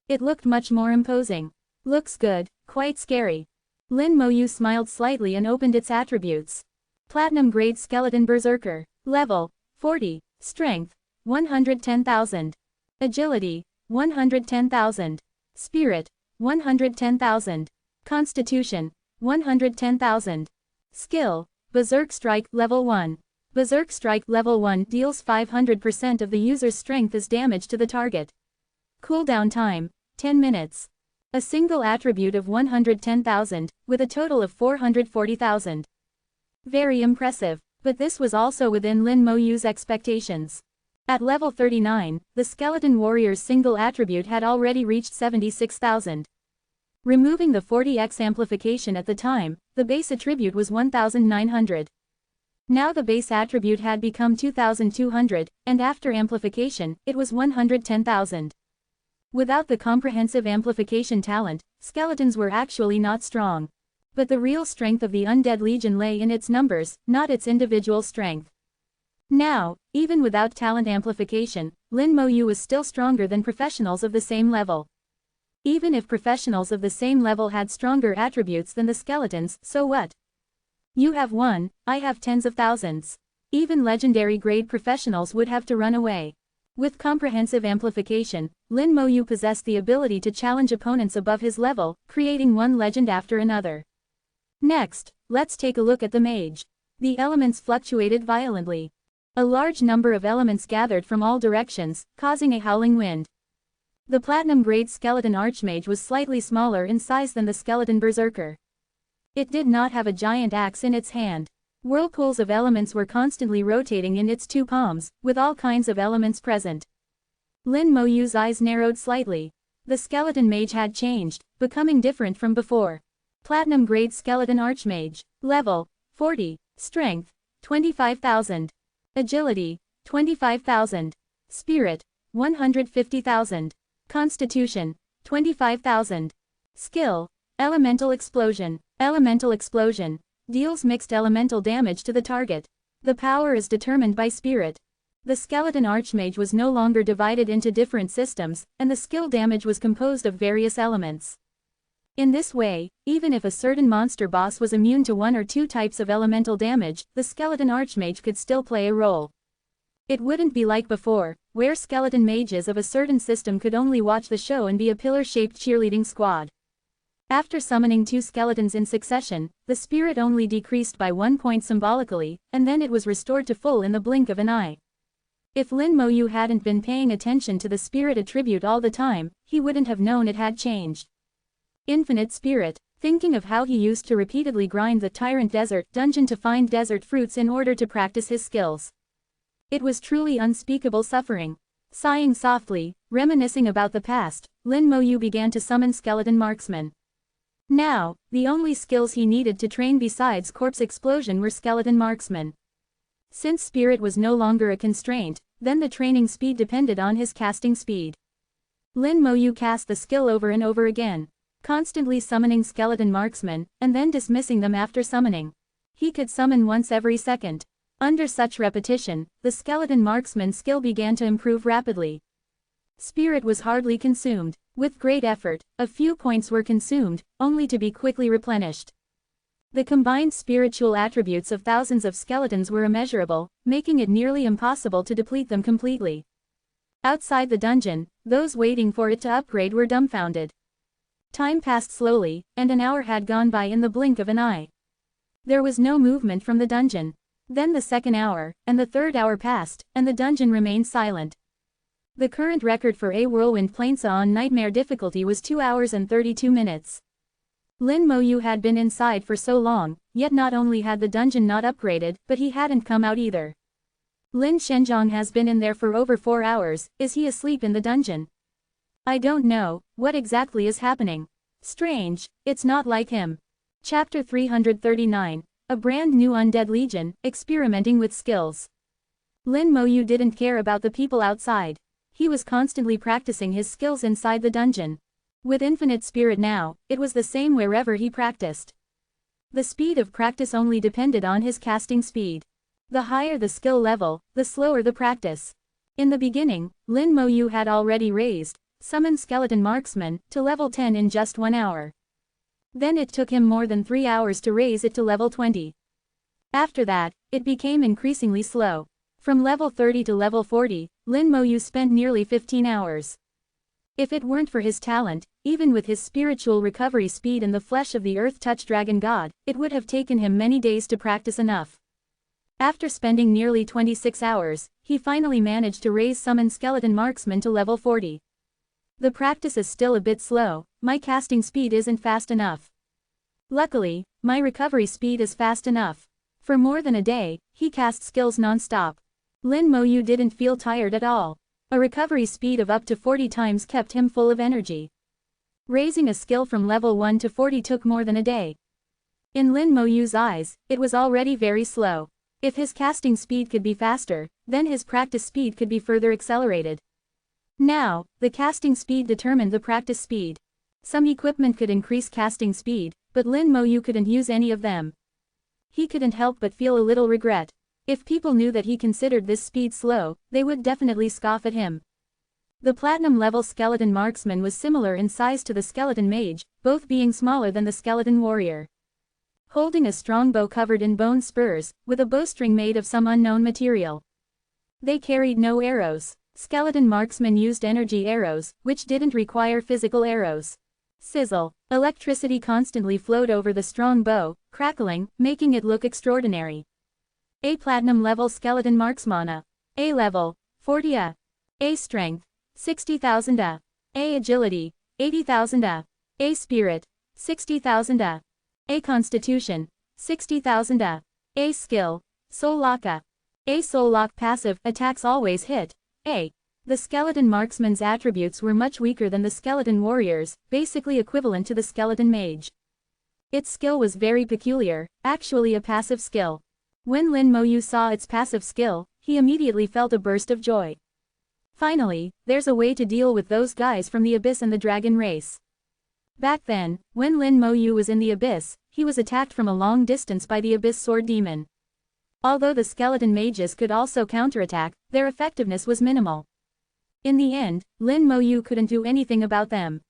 A: It looked much more imposing. Looks good, quite scary. Lin Moyu smiled slightly and opened its attributes. Platinum-grade skeleton berserker. Level 40. Strength 110,000. Agility 110,000. Spirit 110,000. Constitution 110,000. Skill, Berserk Strike Level 1. Berserk Strike Level 1 deals 500% of the user's strength as damage to the target. Cooldown time, 10 minutes. A single attribute of 110,000, with a total of 440,000. Very impressive, but this was also within Lin Moyu's expectations. At level 39, the Skeleton Warrior's single attribute had already reached 76,000. Removing the 40x amplification at the time, the base attribute was 1,900. Now the base attribute had become 2,200, and after amplification, it was 110,000. Without the comprehensive amplification talent, skeletons were actually not strong. But the real strength of the Undead Legion lay in its numbers, not its individual strength. Now, even without talent amplification, Lin Moyu was still stronger than professionals of the same level. Even if professionals of the same level had stronger attributes than the skeletons, so what? You have 1, I have tens of thousands. Even legendary grade professionals would have to run away. With comprehensive amplification, Lin Moyu possessed the ability to challenge opponents above his level, creating one legend after another. Next, let's take a look at the mage. The elements fluctuated violently. A large number of elements gathered from all directions, causing a howling wind. The platinum-grade skeleton archmage was slightly smaller in size than the skeleton berserker. It did not have a giant axe in its hand. Whirlpools of elements were constantly rotating in its 2 palms, with all kinds of elements present. Lin Moyu's eyes narrowed slightly. The skeleton mage had changed, becoming different from before. Platinum-grade skeleton archmage. Level 40. Strength 25,000. Agility 25,000. Spirit 150,000. Constitution 25,000. Skill, Elemental Explosion. Elemental Explosion deals mixed elemental damage to the target. The power is determined by spirit. The skeleton archmage was no longer divided into different systems, and the skill damage was composed of various elements. In this way, even if a certain monster boss was immune to 1 or 2 types of elemental damage, the skeleton archmage could still play a role. It wouldn't be like before, where skeleton mages of a certain system could only watch the show and be a pillar-shaped cheerleading squad. After summoning 2 skeletons in succession, the spirit only decreased by 1 point symbolically, and then it was restored to full in the blink of an eye. If Lin Moyu hadn't been paying attention to the spirit attribute all the time, he wouldn't have known it had changed. Infinite Spirit, thinking of how he used to repeatedly grind the Tyrant Desert dungeon to find desert fruits in order to practice his skills. It was truly unspeakable suffering. Sighing softly, Reminiscing about the past, Lin Moyu began to summon skeleton marksmen. Now, the only skills he needed to train besides corpse explosion were skeleton marksmen. Since spirit was no longer a constraint, then the training speed depended on his casting speed. Lin Moyu cast the skill over and over again, constantly summoning skeleton marksmen, and then dismissing them after summoning. He could summon once every second. Under such repetition, the skeleton marksman skill began to improve rapidly. Spirit was hardly consumed. With great effort, a few points were consumed, only to be quickly replenished. The combined spiritual attributes of thousands of skeletons were immeasurable, making it nearly impossible to deplete them completely. Outside the dungeon, those waiting for it to upgrade were dumbfounded. Time passed slowly, and an hour had gone by in the blink of an eye. There was no movement from the dungeon. Then the second hour, and the third hour passed, and the dungeon remained silent. The current record for a Whirlwind Plainsa on Nightmare difficulty was 2 hours and 32 minutes. Lin Moyu had been inside for so long, yet not only had the dungeon not upgraded, but he hadn't come out either. Lin Shenjiang has been in there for over 4 hours, is he asleep in the dungeon? I don't know, what exactly is happening? Strange, it's not like him. Chapter 339, a brand new undead legion, experimenting with skills. Lin Moyu didn't care about the people outside. He was constantly practicing his skills inside the dungeon. With infinite spirit now, it was the same wherever he practiced. The speed of practice only depended on his casting speed. The higher the skill level, the slower the practice. In the beginning, Lin Moyu had already summoned skeleton marksman, to level 10 in just 1 hour. Then it took him more than 3 hours to raise it to level 20. After that, it became increasingly slow. From level 30 to level 40, Lin Moyu spent nearly 15 hours. If it weren't for his talent, even with his spiritual recovery speed and the flesh of the Earth-touch dragon god, it would have taken him many days to practice enough. After spending nearly 26 hours, he finally managed to raise summon skeleton marksman to level 40. The practice is still a bit slow, my casting speed isn't fast enough. Luckily, my recovery speed is fast enough. For more than a day, he cast skills non-stop. Lin Moyu didn't feel tired at all. A recovery speed of up to 40 times kept him full of energy. Raising a skill from level 1 to 40 took more than a day. In Lin Moyu's eyes, it was already very slow. If his casting speed could be faster, then his practice speed could be further accelerated. Now, the casting speed determined the practice speed. Some equipment could increase casting speed, but Lin Moyu couldn't use any of them. He couldn't help but feel a little regret. If people knew that he considered this speed slow, they would definitely scoff at him. The platinum-level skeleton marksman was similar in size to the skeleton mage, both being smaller than the skeleton warrior. Holding a strong bow covered in bone spurs, with a bowstring made of some unknown material. They carried no arrows. Skeleton marksmen used energy arrows, which didn't require physical arrows. Sizzle. Electricity constantly flowed over the strong bow, crackling, making it look extraordinary. A platinum-level skeleton marksman. A level, 40 A. A strength, 60,000 A. A agility, 80,000 A. A spirit, 60,000 A. A constitution, 60,000 A. A skill, soul lock A. A soul lock passive, attacks always hit. A. The skeleton marksman's attributes were much weaker than the skeleton warrior's, basically equivalent to the skeleton mage. Its skill was very peculiar, actually a passive skill. When Lin Moyu saw its passive skill, he immediately felt a burst of joy. Finally, there's a way to deal with those guys from the Abyss and the Dragon race. Back then, when Lin Moyu was in the Abyss, he was attacked from a long distance by the Abyss Sword Demon. Although the skeleton mages could also counterattack, their effectiveness was minimal. In the end, Lin Moyu couldn't do anything about them.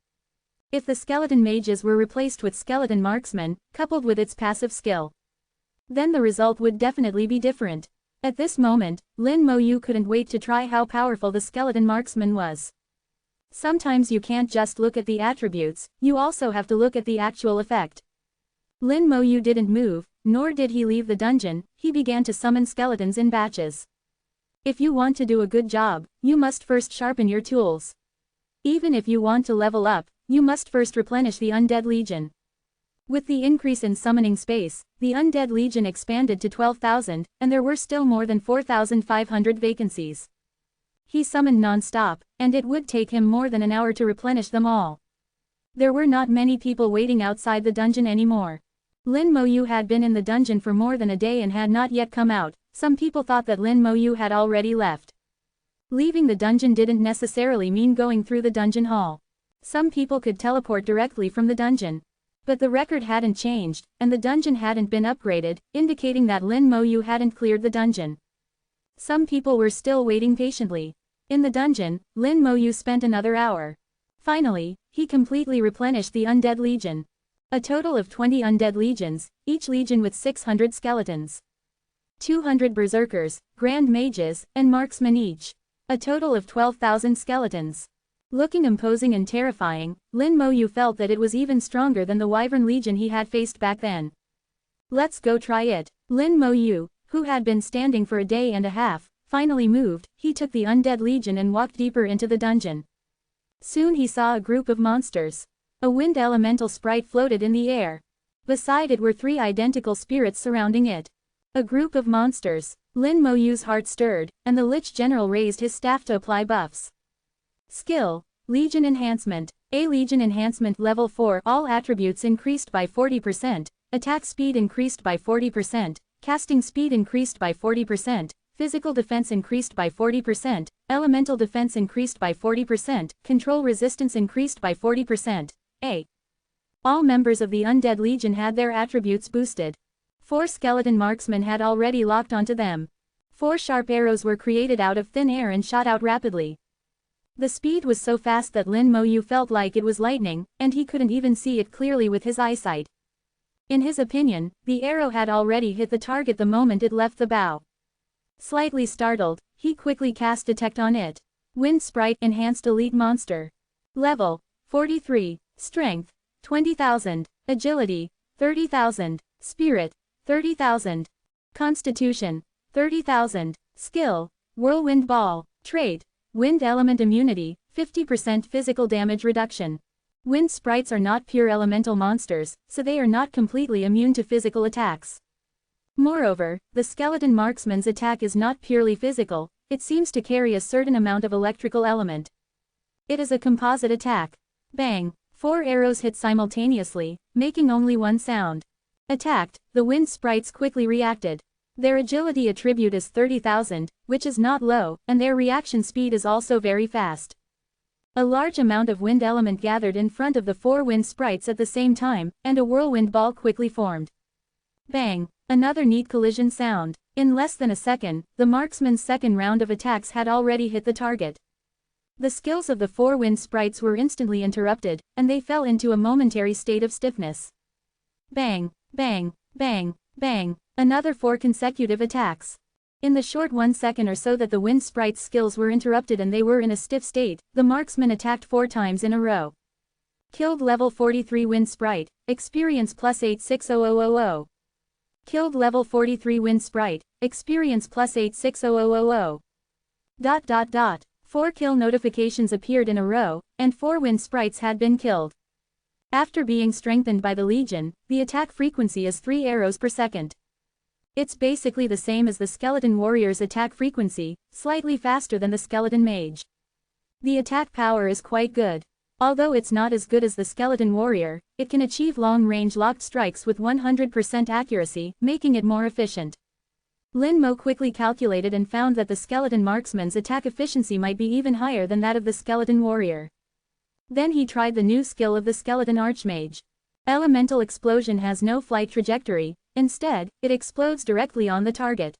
A: If the skeleton mages were replaced with skeleton marksmen, coupled with its passive skill, then the result would definitely be different. At this moment, Lin Moyu couldn't wait to try how powerful the skeleton marksman was. Sometimes you can't just look at the attributes, you also have to look at the actual effect. Lin Moyu didn't move, nor did he leave the dungeon, he began to summon skeletons in batches. If you want to do a good job, you must first sharpen your tools. Even if you want to level up, you must first replenish the Undead Legion. With the increase in summoning space, the Undead Legion expanded to 12,000, and there were still more than 4,500 vacancies. He summoned non-stop, and it would take him more than an hour to replenish them all. There were not many people waiting outside the dungeon anymore. Lin Moyu had been in the dungeon for more than a day and had not yet come out. Some people thought that Lin Moyu had already left. Leaving the dungeon didn't necessarily mean going through the dungeon hall. Some people could teleport directly from the dungeon. But the record hadn't changed, and the dungeon hadn't been upgraded, indicating that Lin Moyu hadn't cleared the dungeon. Some people were still waiting patiently. In the dungeon, Lin Moyu spent another hour. Finally, he completely replenished the Undead Legion. A total of 20 Undead Legions, each legion with 600 skeletons. 200 Berserkers, Grand Mages, and Marksmen each. A total of 12,000 skeletons. Looking imposing and terrifying, Lin Moyu felt that it was even stronger than the Wyvern Legion he had faced back then. Let's go try it. Lin Moyu, who had been standing for a day and a half, finally moved. He took the Undead Legion and walked deeper into the dungeon. Soon he saw a group of monsters. A wind elemental sprite floated in the air. Beside it were 3 identical spirits surrounding it. A group of monsters. Lin Moyu's heart stirred, and the Lich General raised his staff to apply buffs. Skill: Legion Enhancement. A Legion Enhancement Level 4. All attributes increased by 40%, attack speed increased by 40%, casting speed increased by 40%, physical defense increased by 40%, elemental defense increased by 40%, control resistance increased by 40%. A. All members of the Undead Legion had their attributes boosted. 4 skeleton marksmen had already locked onto them. 4 sharp arrows were created out of thin air and shot out rapidly. The speed was so fast that Lin Moyu felt like it was lightning, and he couldn't even see it clearly with his eyesight. In his opinion, the arrow had already hit the target the moment it left the bow. Slightly startled, he quickly cast Detect on it. Wind Sprite Enhanced Elite Monster. Level: 43. Strength: 20,000. Agility: 30,000. Spirit: 30,000. Constitution: 30,000. Skill: Whirlwind Ball. Trait: Wind Element Immunity, 50% physical damage reduction. Wind sprites are not pure elemental monsters, so they are not completely immune to physical attacks. Moreover, the skeleton marksman's attack is not purely physical, it seems to carry a certain amount of electrical element. It is a composite attack. Bang! 4 arrows hit simultaneously, making only one sound. Attacked, the wind sprites quickly reacted. Their agility attribute is 30,000, which is not low, and their reaction speed is also very fast. A large amount of wind element gathered in front of the 4 wind sprites at the same time, and a whirlwind ball quickly formed. Bang! Another neat collision sound. In less than a second, the marksman's second round of attacks had already hit the target. The skills of the 4 wind sprites were instantly interrupted, and they fell into a momentary state of stiffness. Bang! Bang! Bang! Bang! Another 4 consecutive attacks. In the short 1 second or so that the wind sprite's skills were interrupted and they were in a stiff state, the marksman attacked 4 times in a row. Killed level 43 wind sprite, experience plus 860000. Killed level 43 wind sprite, experience plus 860000. 4 kill notifications appeared in a row, and 4 wind sprites had been killed. After being strengthened by the Legion, the attack frequency is 3 arrows per second. It's basically the same as the Skeleton Warrior's attack frequency, slightly faster than the Skeleton Mage. The attack power is quite good. Although it's not as good as the Skeleton Warrior, it can achieve long-range locked strikes with 100% accuracy, making it more efficient. Lin Mo quickly calculated and found that the Skeleton Marksman's attack efficiency might be even higher than that of the Skeleton Warrior. Then he tried the new skill of the Skeleton Archmage. Elemental Explosion has no flight trajectory, instead, it explodes directly on the target.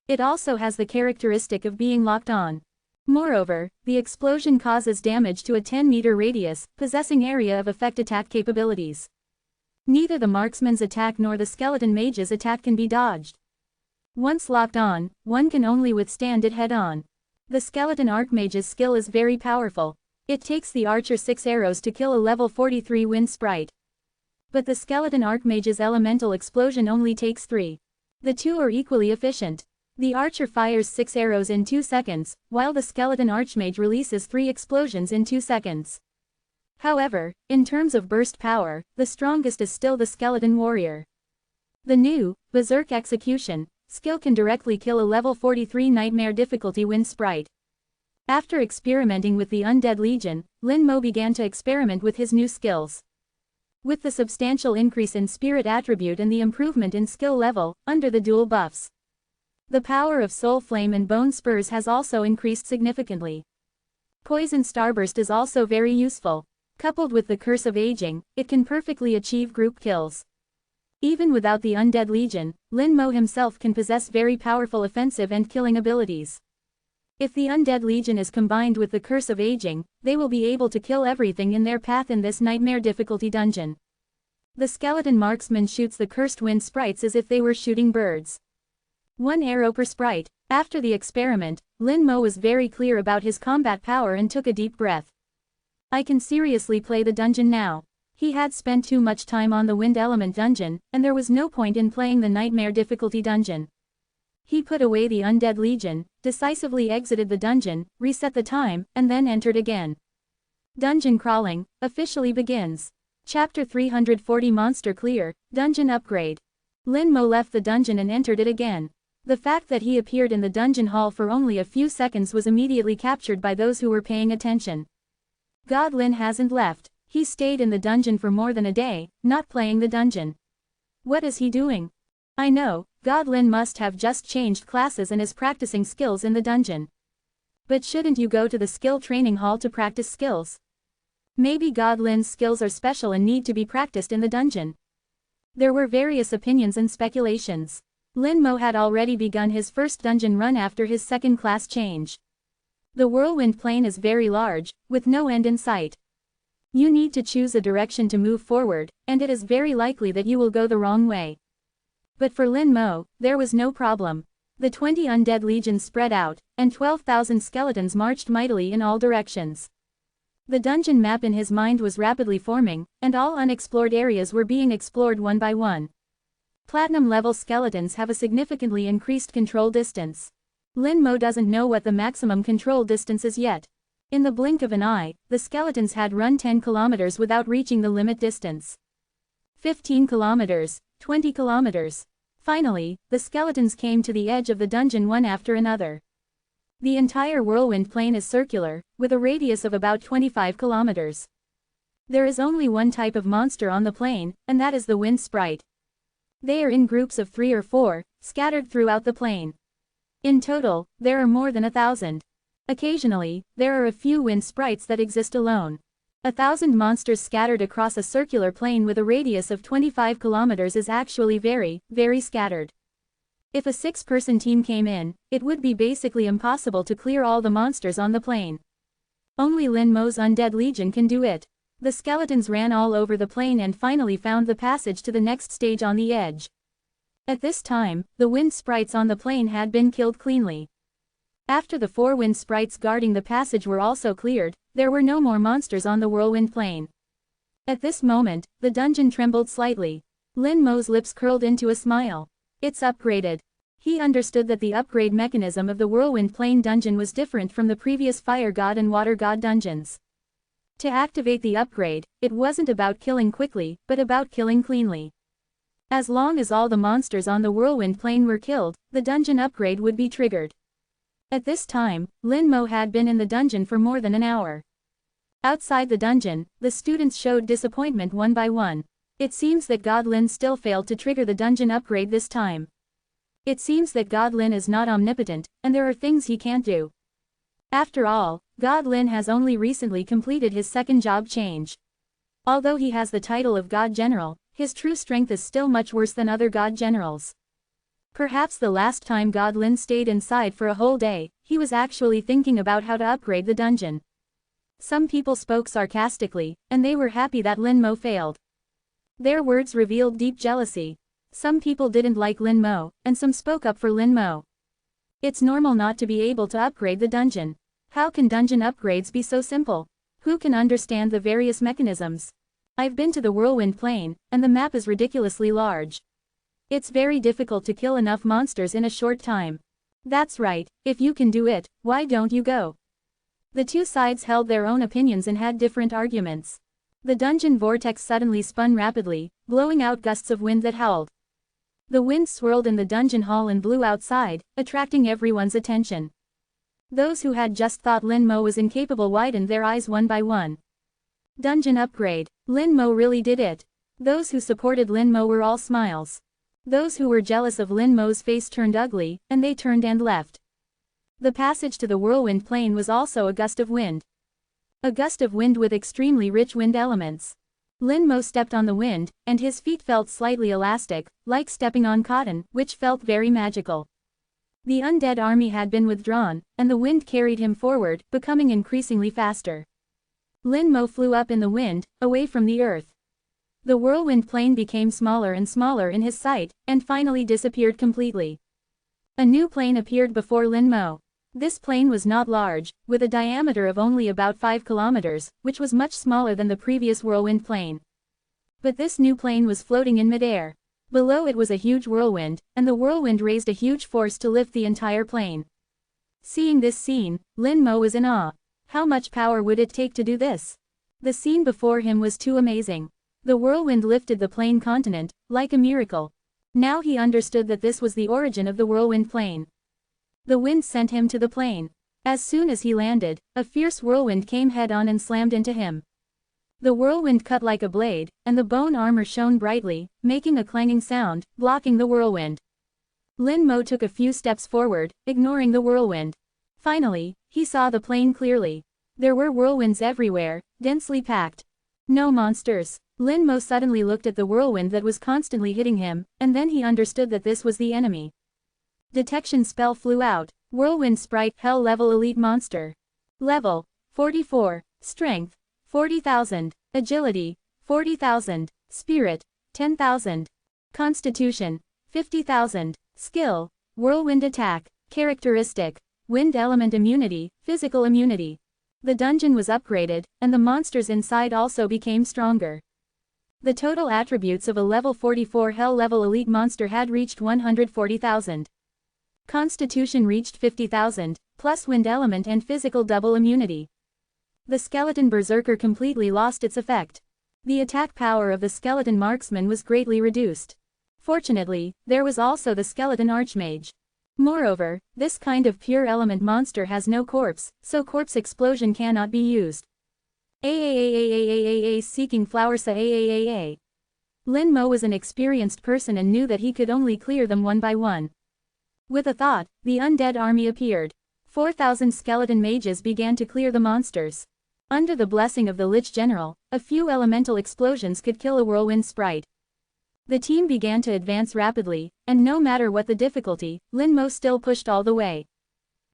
A: It also has the characteristic of being locked on. Moreover, the explosion causes damage to a 10-meter radius, possessing area of effect attack capabilities. Neither the marksman's attack nor the skeleton mage's attack can be dodged. Once locked on, one can only withstand it head-on. The skeleton archmage's skill is very powerful. It takes the archer 6 arrows to kill a level 43 wind sprite. But the skeleton archmage's elemental explosion only takes 3. The 2 are equally efficient. The archer fires 6 arrows in 2 seconds, while the skeleton archmage releases 3 explosions in 2 seconds. However, in terms of burst power, the strongest is still the skeleton warrior. The new, Berserk Execution, skill can directly kill a level 43 nightmare difficulty wind sprite. After experimenting with the Undead Legion, Lin Mo began to experiment with his new skills. With the substantial increase in spirit attribute and the improvement in skill level, under the dual buffs, the power of Soul Flame and Bone Spurs has also increased significantly. Poison Starburst is also very useful. Coupled with the Curse of Aging, it can perfectly achieve group kills. Even without the Undead Legion, Lin Mo himself can possess very powerful offensive and killing abilities. If the Undead Legion is combined with the Curse of Aging, they will be able to kill everything in their path in this nightmare difficulty dungeon. The skeleton marksman shoots the cursed wind sprites as if they were shooting birds. 1 arrow per sprite. After the experiment, Lin Mo was very clear about his combat power and took a deep breath. I can seriously play the dungeon now. He had spent too much time on the wind element dungeon, and there was no point in playing the nightmare difficulty dungeon. He put away the Undead Legion, decisively exited the dungeon, reset the time, and then entered again. Dungeon crawling officially begins. Chapter 340 Monster Clear, Dungeon Upgrade. Lin Mo left the dungeon and entered it again. The fact that he appeared in the dungeon hall for only a few seconds was immediately captured by those who were paying attention. God Lin hasn't left. He stayed in the dungeon for more than a day, not playing the dungeon. What is he doing? I know, God Lin must have just changed classes and is practicing skills in the dungeon. But shouldn't you go to the skill training hall to practice skills? Maybe God Lin's skills are special and need to be practiced in the dungeon. There were various opinions and speculations. Lin Mo had already begun his first dungeon run after his second class change. The whirlwind plane is very large, with no end in sight. You need to choose a direction to move forward, and it is very likely that you will go the wrong way. But for Lin Mo, there was no problem. The 20 Undead Legions spread out, and 12,000 skeletons marched mightily in all directions. The dungeon map in his mind was rapidly forming, and all unexplored areas were being explored one by one. Platinum-level skeletons have a significantly increased control distance. Lin Mo doesn't know what the maximum control distance is yet. In the blink of an eye, the skeletons had run 10 kilometers without reaching the limit distance. 15 kilometers, 20 kilometers. Finally, the skeletons came to the edge of the dungeon one after another. The entire whirlwind plane is circular, with a radius of about 25 kilometers. There is only one type of monster on the plane, and that is the wind sprite. They are in groups of 3 or 4, scattered throughout the plane. In total, there are more than 1,000. Occasionally, there are a few wind sprites that exist alone. 1,000 monsters scattered across a circular plane with a radius of 25 kilometers is actually very, very scattered. If a 6-person team came in, it would be basically impossible to clear all the monsters on the plane. Only Lin Mo's Undead Legion can do it. The skeletons ran all over the plane and finally found the passage to the next stage on the edge. At this time, the wind sprites on the plane had been killed cleanly. After the 4 wind sprites guarding the passage were also cleared, there were no more monsters on the whirlwind plane. At this moment, the dungeon trembled slightly. Lin Mo's lips curled into a smile. It's upgraded. He understood that the upgrade mechanism of the whirlwind plane dungeon was different from the previous fire god and water god dungeons. To activate the upgrade, it wasn't about killing quickly, but about killing cleanly. As long as all the monsters on the whirlwind plane were killed, the dungeon upgrade would be triggered. At this time, Lin Mo had been in the dungeon for more than an hour. Outside the dungeon, the students showed disappointment one by one. It seems that God Lin still failed to trigger the dungeon upgrade this time. It seems that God Lin is not omnipotent, and there are things he can't do. After all, God Lin has only recently completed his second job change. Although he has the title of God General, his true strength is still much worse than other God Generals. Perhaps the last time God Lin stayed inside for a whole day, he was actually thinking about how to upgrade the dungeon. Some people spoke sarcastically, and they were happy that Lin Mo failed. Their words revealed deep jealousy. Some people didn't like Lin Mo, and some spoke up for Lin Mo. It's normal not to be able to upgrade the dungeon. How can dungeon upgrades be so simple? Who can understand the various mechanisms? I've been to the whirlwind plane, and the map is ridiculously large. It's very difficult to kill enough monsters in a short time. That's right, if you can do it, why don't you go? The two sides held their own opinions and had different arguments. The dungeon vortex suddenly spun rapidly, blowing out gusts of wind that howled. The wind swirled in the dungeon hall and blew outside, attracting everyone's attention. Those who had just thought Lin Mo was incapable widened their eyes one by one. Dungeon upgrade. Lin Mo really did it. Those who supported Lin Mo were all smiles. Those who were jealous of Lin Mo's face turned ugly, and they turned and left. The passage to the whirlwind plane was also a gust of wind. A gust of wind with extremely rich wind elements. Lin Mo stepped on the wind, and his feet felt slightly elastic, like stepping on cotton, which felt very magical. The undead army had been withdrawn, and the wind carried him forward, becoming increasingly faster. Lin Mo flew up in the wind, away from the earth. The whirlwind plane became smaller and smaller in his sight, and finally disappeared completely. A new plane appeared before Lin Mo. This plane was not large, with a diameter of only about 5 kilometers, which was much smaller than the previous whirlwind plane. But this new plane was floating in midair. Below it was a huge whirlwind, and the whirlwind raised a huge force to lift the entire plane. Seeing this scene, Lin Mo was in awe. How much power would it take to do this? The scene before him was too amazing. The whirlwind lifted the plane continent, like a miracle. Now he understood that this was the origin of the whirlwind plane. The wind sent him to the plane. As soon as he landed, a fierce whirlwind came head-on and slammed into him. The whirlwind cut like a blade, and the bone armor shone brightly, making a clanging sound, blocking the whirlwind. Lin Mo took a few steps forward, ignoring the whirlwind. Finally, he saw the plane clearly. There were whirlwinds everywhere, densely packed. No monsters. Lin Mo suddenly looked at the whirlwind that was constantly hitting him, and then he understood that this was the enemy. Detection spell flew out. Whirlwind sprite, hell level elite monster. Level 44. Strength 40,000. Agility 40,000. Spirit 10,000. Constitution 50,000. Skill whirlwind attack. Characteristic wind element immunity, physical immunity. The dungeon was upgraded, and the monsters inside also became stronger. The total attributes of a level 44 hell level elite monster had reached 140,000. Constitution reached 50,000, plus wind element and physical double immunity. The skeleton berserker completely lost its effect. The attack power of the skeleton marksman was greatly reduced. Fortunately, there was also the skeleton archmage. Moreover, this kind of pure element monster has no corpse, so corpse explosion cannot be used. Seeking flowers. Lin Mo was an experienced person and knew that he could only clear them one by one. With a thought, the undead army appeared. 4,000 skeleton mages began to clear the monsters. Under the blessing of the Lich General, a few elemental explosions could kill a whirlwind sprite. The team began to advance rapidly, and no matter what the difficulty, Lin Mo still pushed all the way.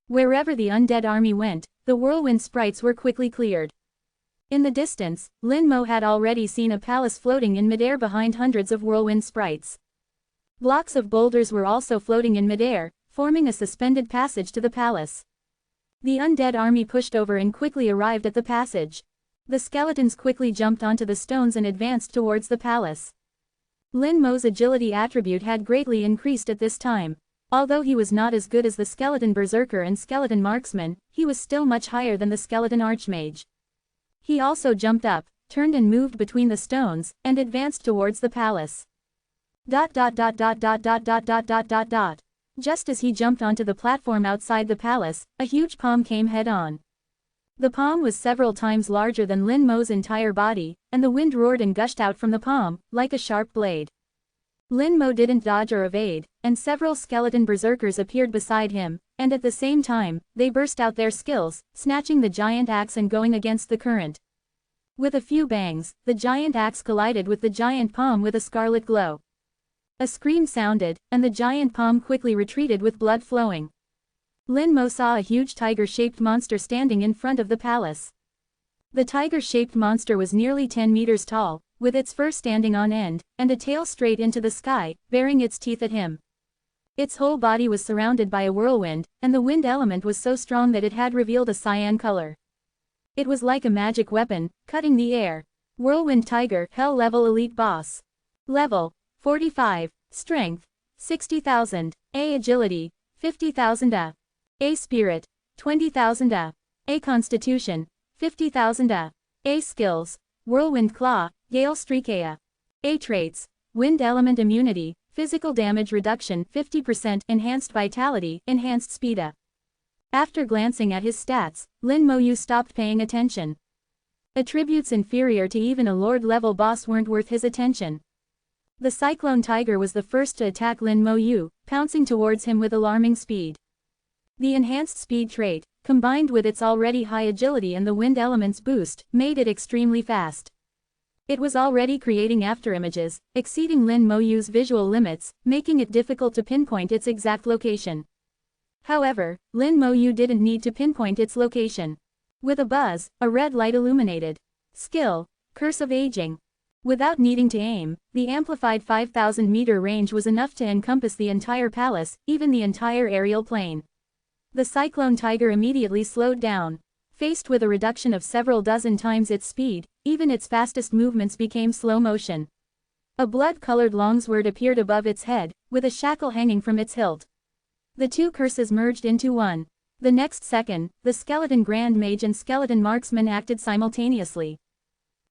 A: Wherever the undead army went, the whirlwind sprites were quickly cleared. In the distance, Lin Mo had already seen a palace floating in midair behind hundreds of whirlwind sprites. Blocks of boulders were also floating in midair, forming a suspended passage to the palace. The undead army pushed over and quickly arrived at the passage. The skeletons quickly jumped onto the stones and advanced towards the palace. Lin Mo's agility attribute had greatly increased at this time. Although he was not as good as the skeleton berserker and skeleton marksman, he was still much higher than the skeleton archmage. He also jumped up, turned and moved between the stones, and advanced towards the palace. Just as he jumped onto the platform outside the palace, a huge palm came head-on. The palm was several times larger than Lin Mo's entire body, and the wind roared and gushed out from the palm, like a sharp blade. Lin Mo didn't dodge or evade, and several skeleton berserkers appeared beside him, and at the same time, they burst out their skills, snatching the giant axe and going against the current. With a few bangs, the giant axe collided with the giant palm with a scarlet glow. A scream sounded, and the giant palm quickly retreated with blood flowing. Lin Mo saw a huge tiger-shaped monster standing in front of the palace. The tiger-shaped monster was nearly 10 meters tall, with its fur standing on end, and a tail straight into the sky, baring its teeth at him. Its whole body was surrounded by a whirlwind, and the wind element was so strong that it had revealed a cyan color. It was like a magic weapon, cutting the air. Whirlwind Tiger, Hell Level Elite Boss. Level 45. Strength 60,000. A Agility 50,000. A Spirit 20,000. A Constitution 50,000. A Skills Whirlwind Claw, Gale Streakea. A Traits Wind Element Immunity, Physical Damage Reduction 50%, Enhanced Vitality, Enhanced Speed. After glancing at his stats, Lin Moyu stopped paying attention. Attributes inferior to even a Lord-level boss weren't worth his attention. The Cyclone Tiger was the first to attack Lin Moyu, pouncing towards him with alarming speed. The enhanced speed trait, combined with its already high agility and the wind element's boost, made it extremely fast. It was already creating afterimages, exceeding Lin Moyu's visual limits, making it difficult to pinpoint its exact location. However, Lin Moyu didn't need to pinpoint its location. With a buzz, a red light illuminated. Skill, Curse of Aging. Without needing to aim, the amplified 5,000-meter range was enough to encompass the entire palace, even the entire aerial plane. The Cyclone Tiger immediately slowed down. Faced with a reduction of several dozen times its speed, even its fastest movements became slow motion. A blood-colored longsword appeared above its head, with a shackle hanging from its hilt. The two curses merged into one. The next second, the Skeleton Grand Mage and Skeleton Marksman acted simultaneously.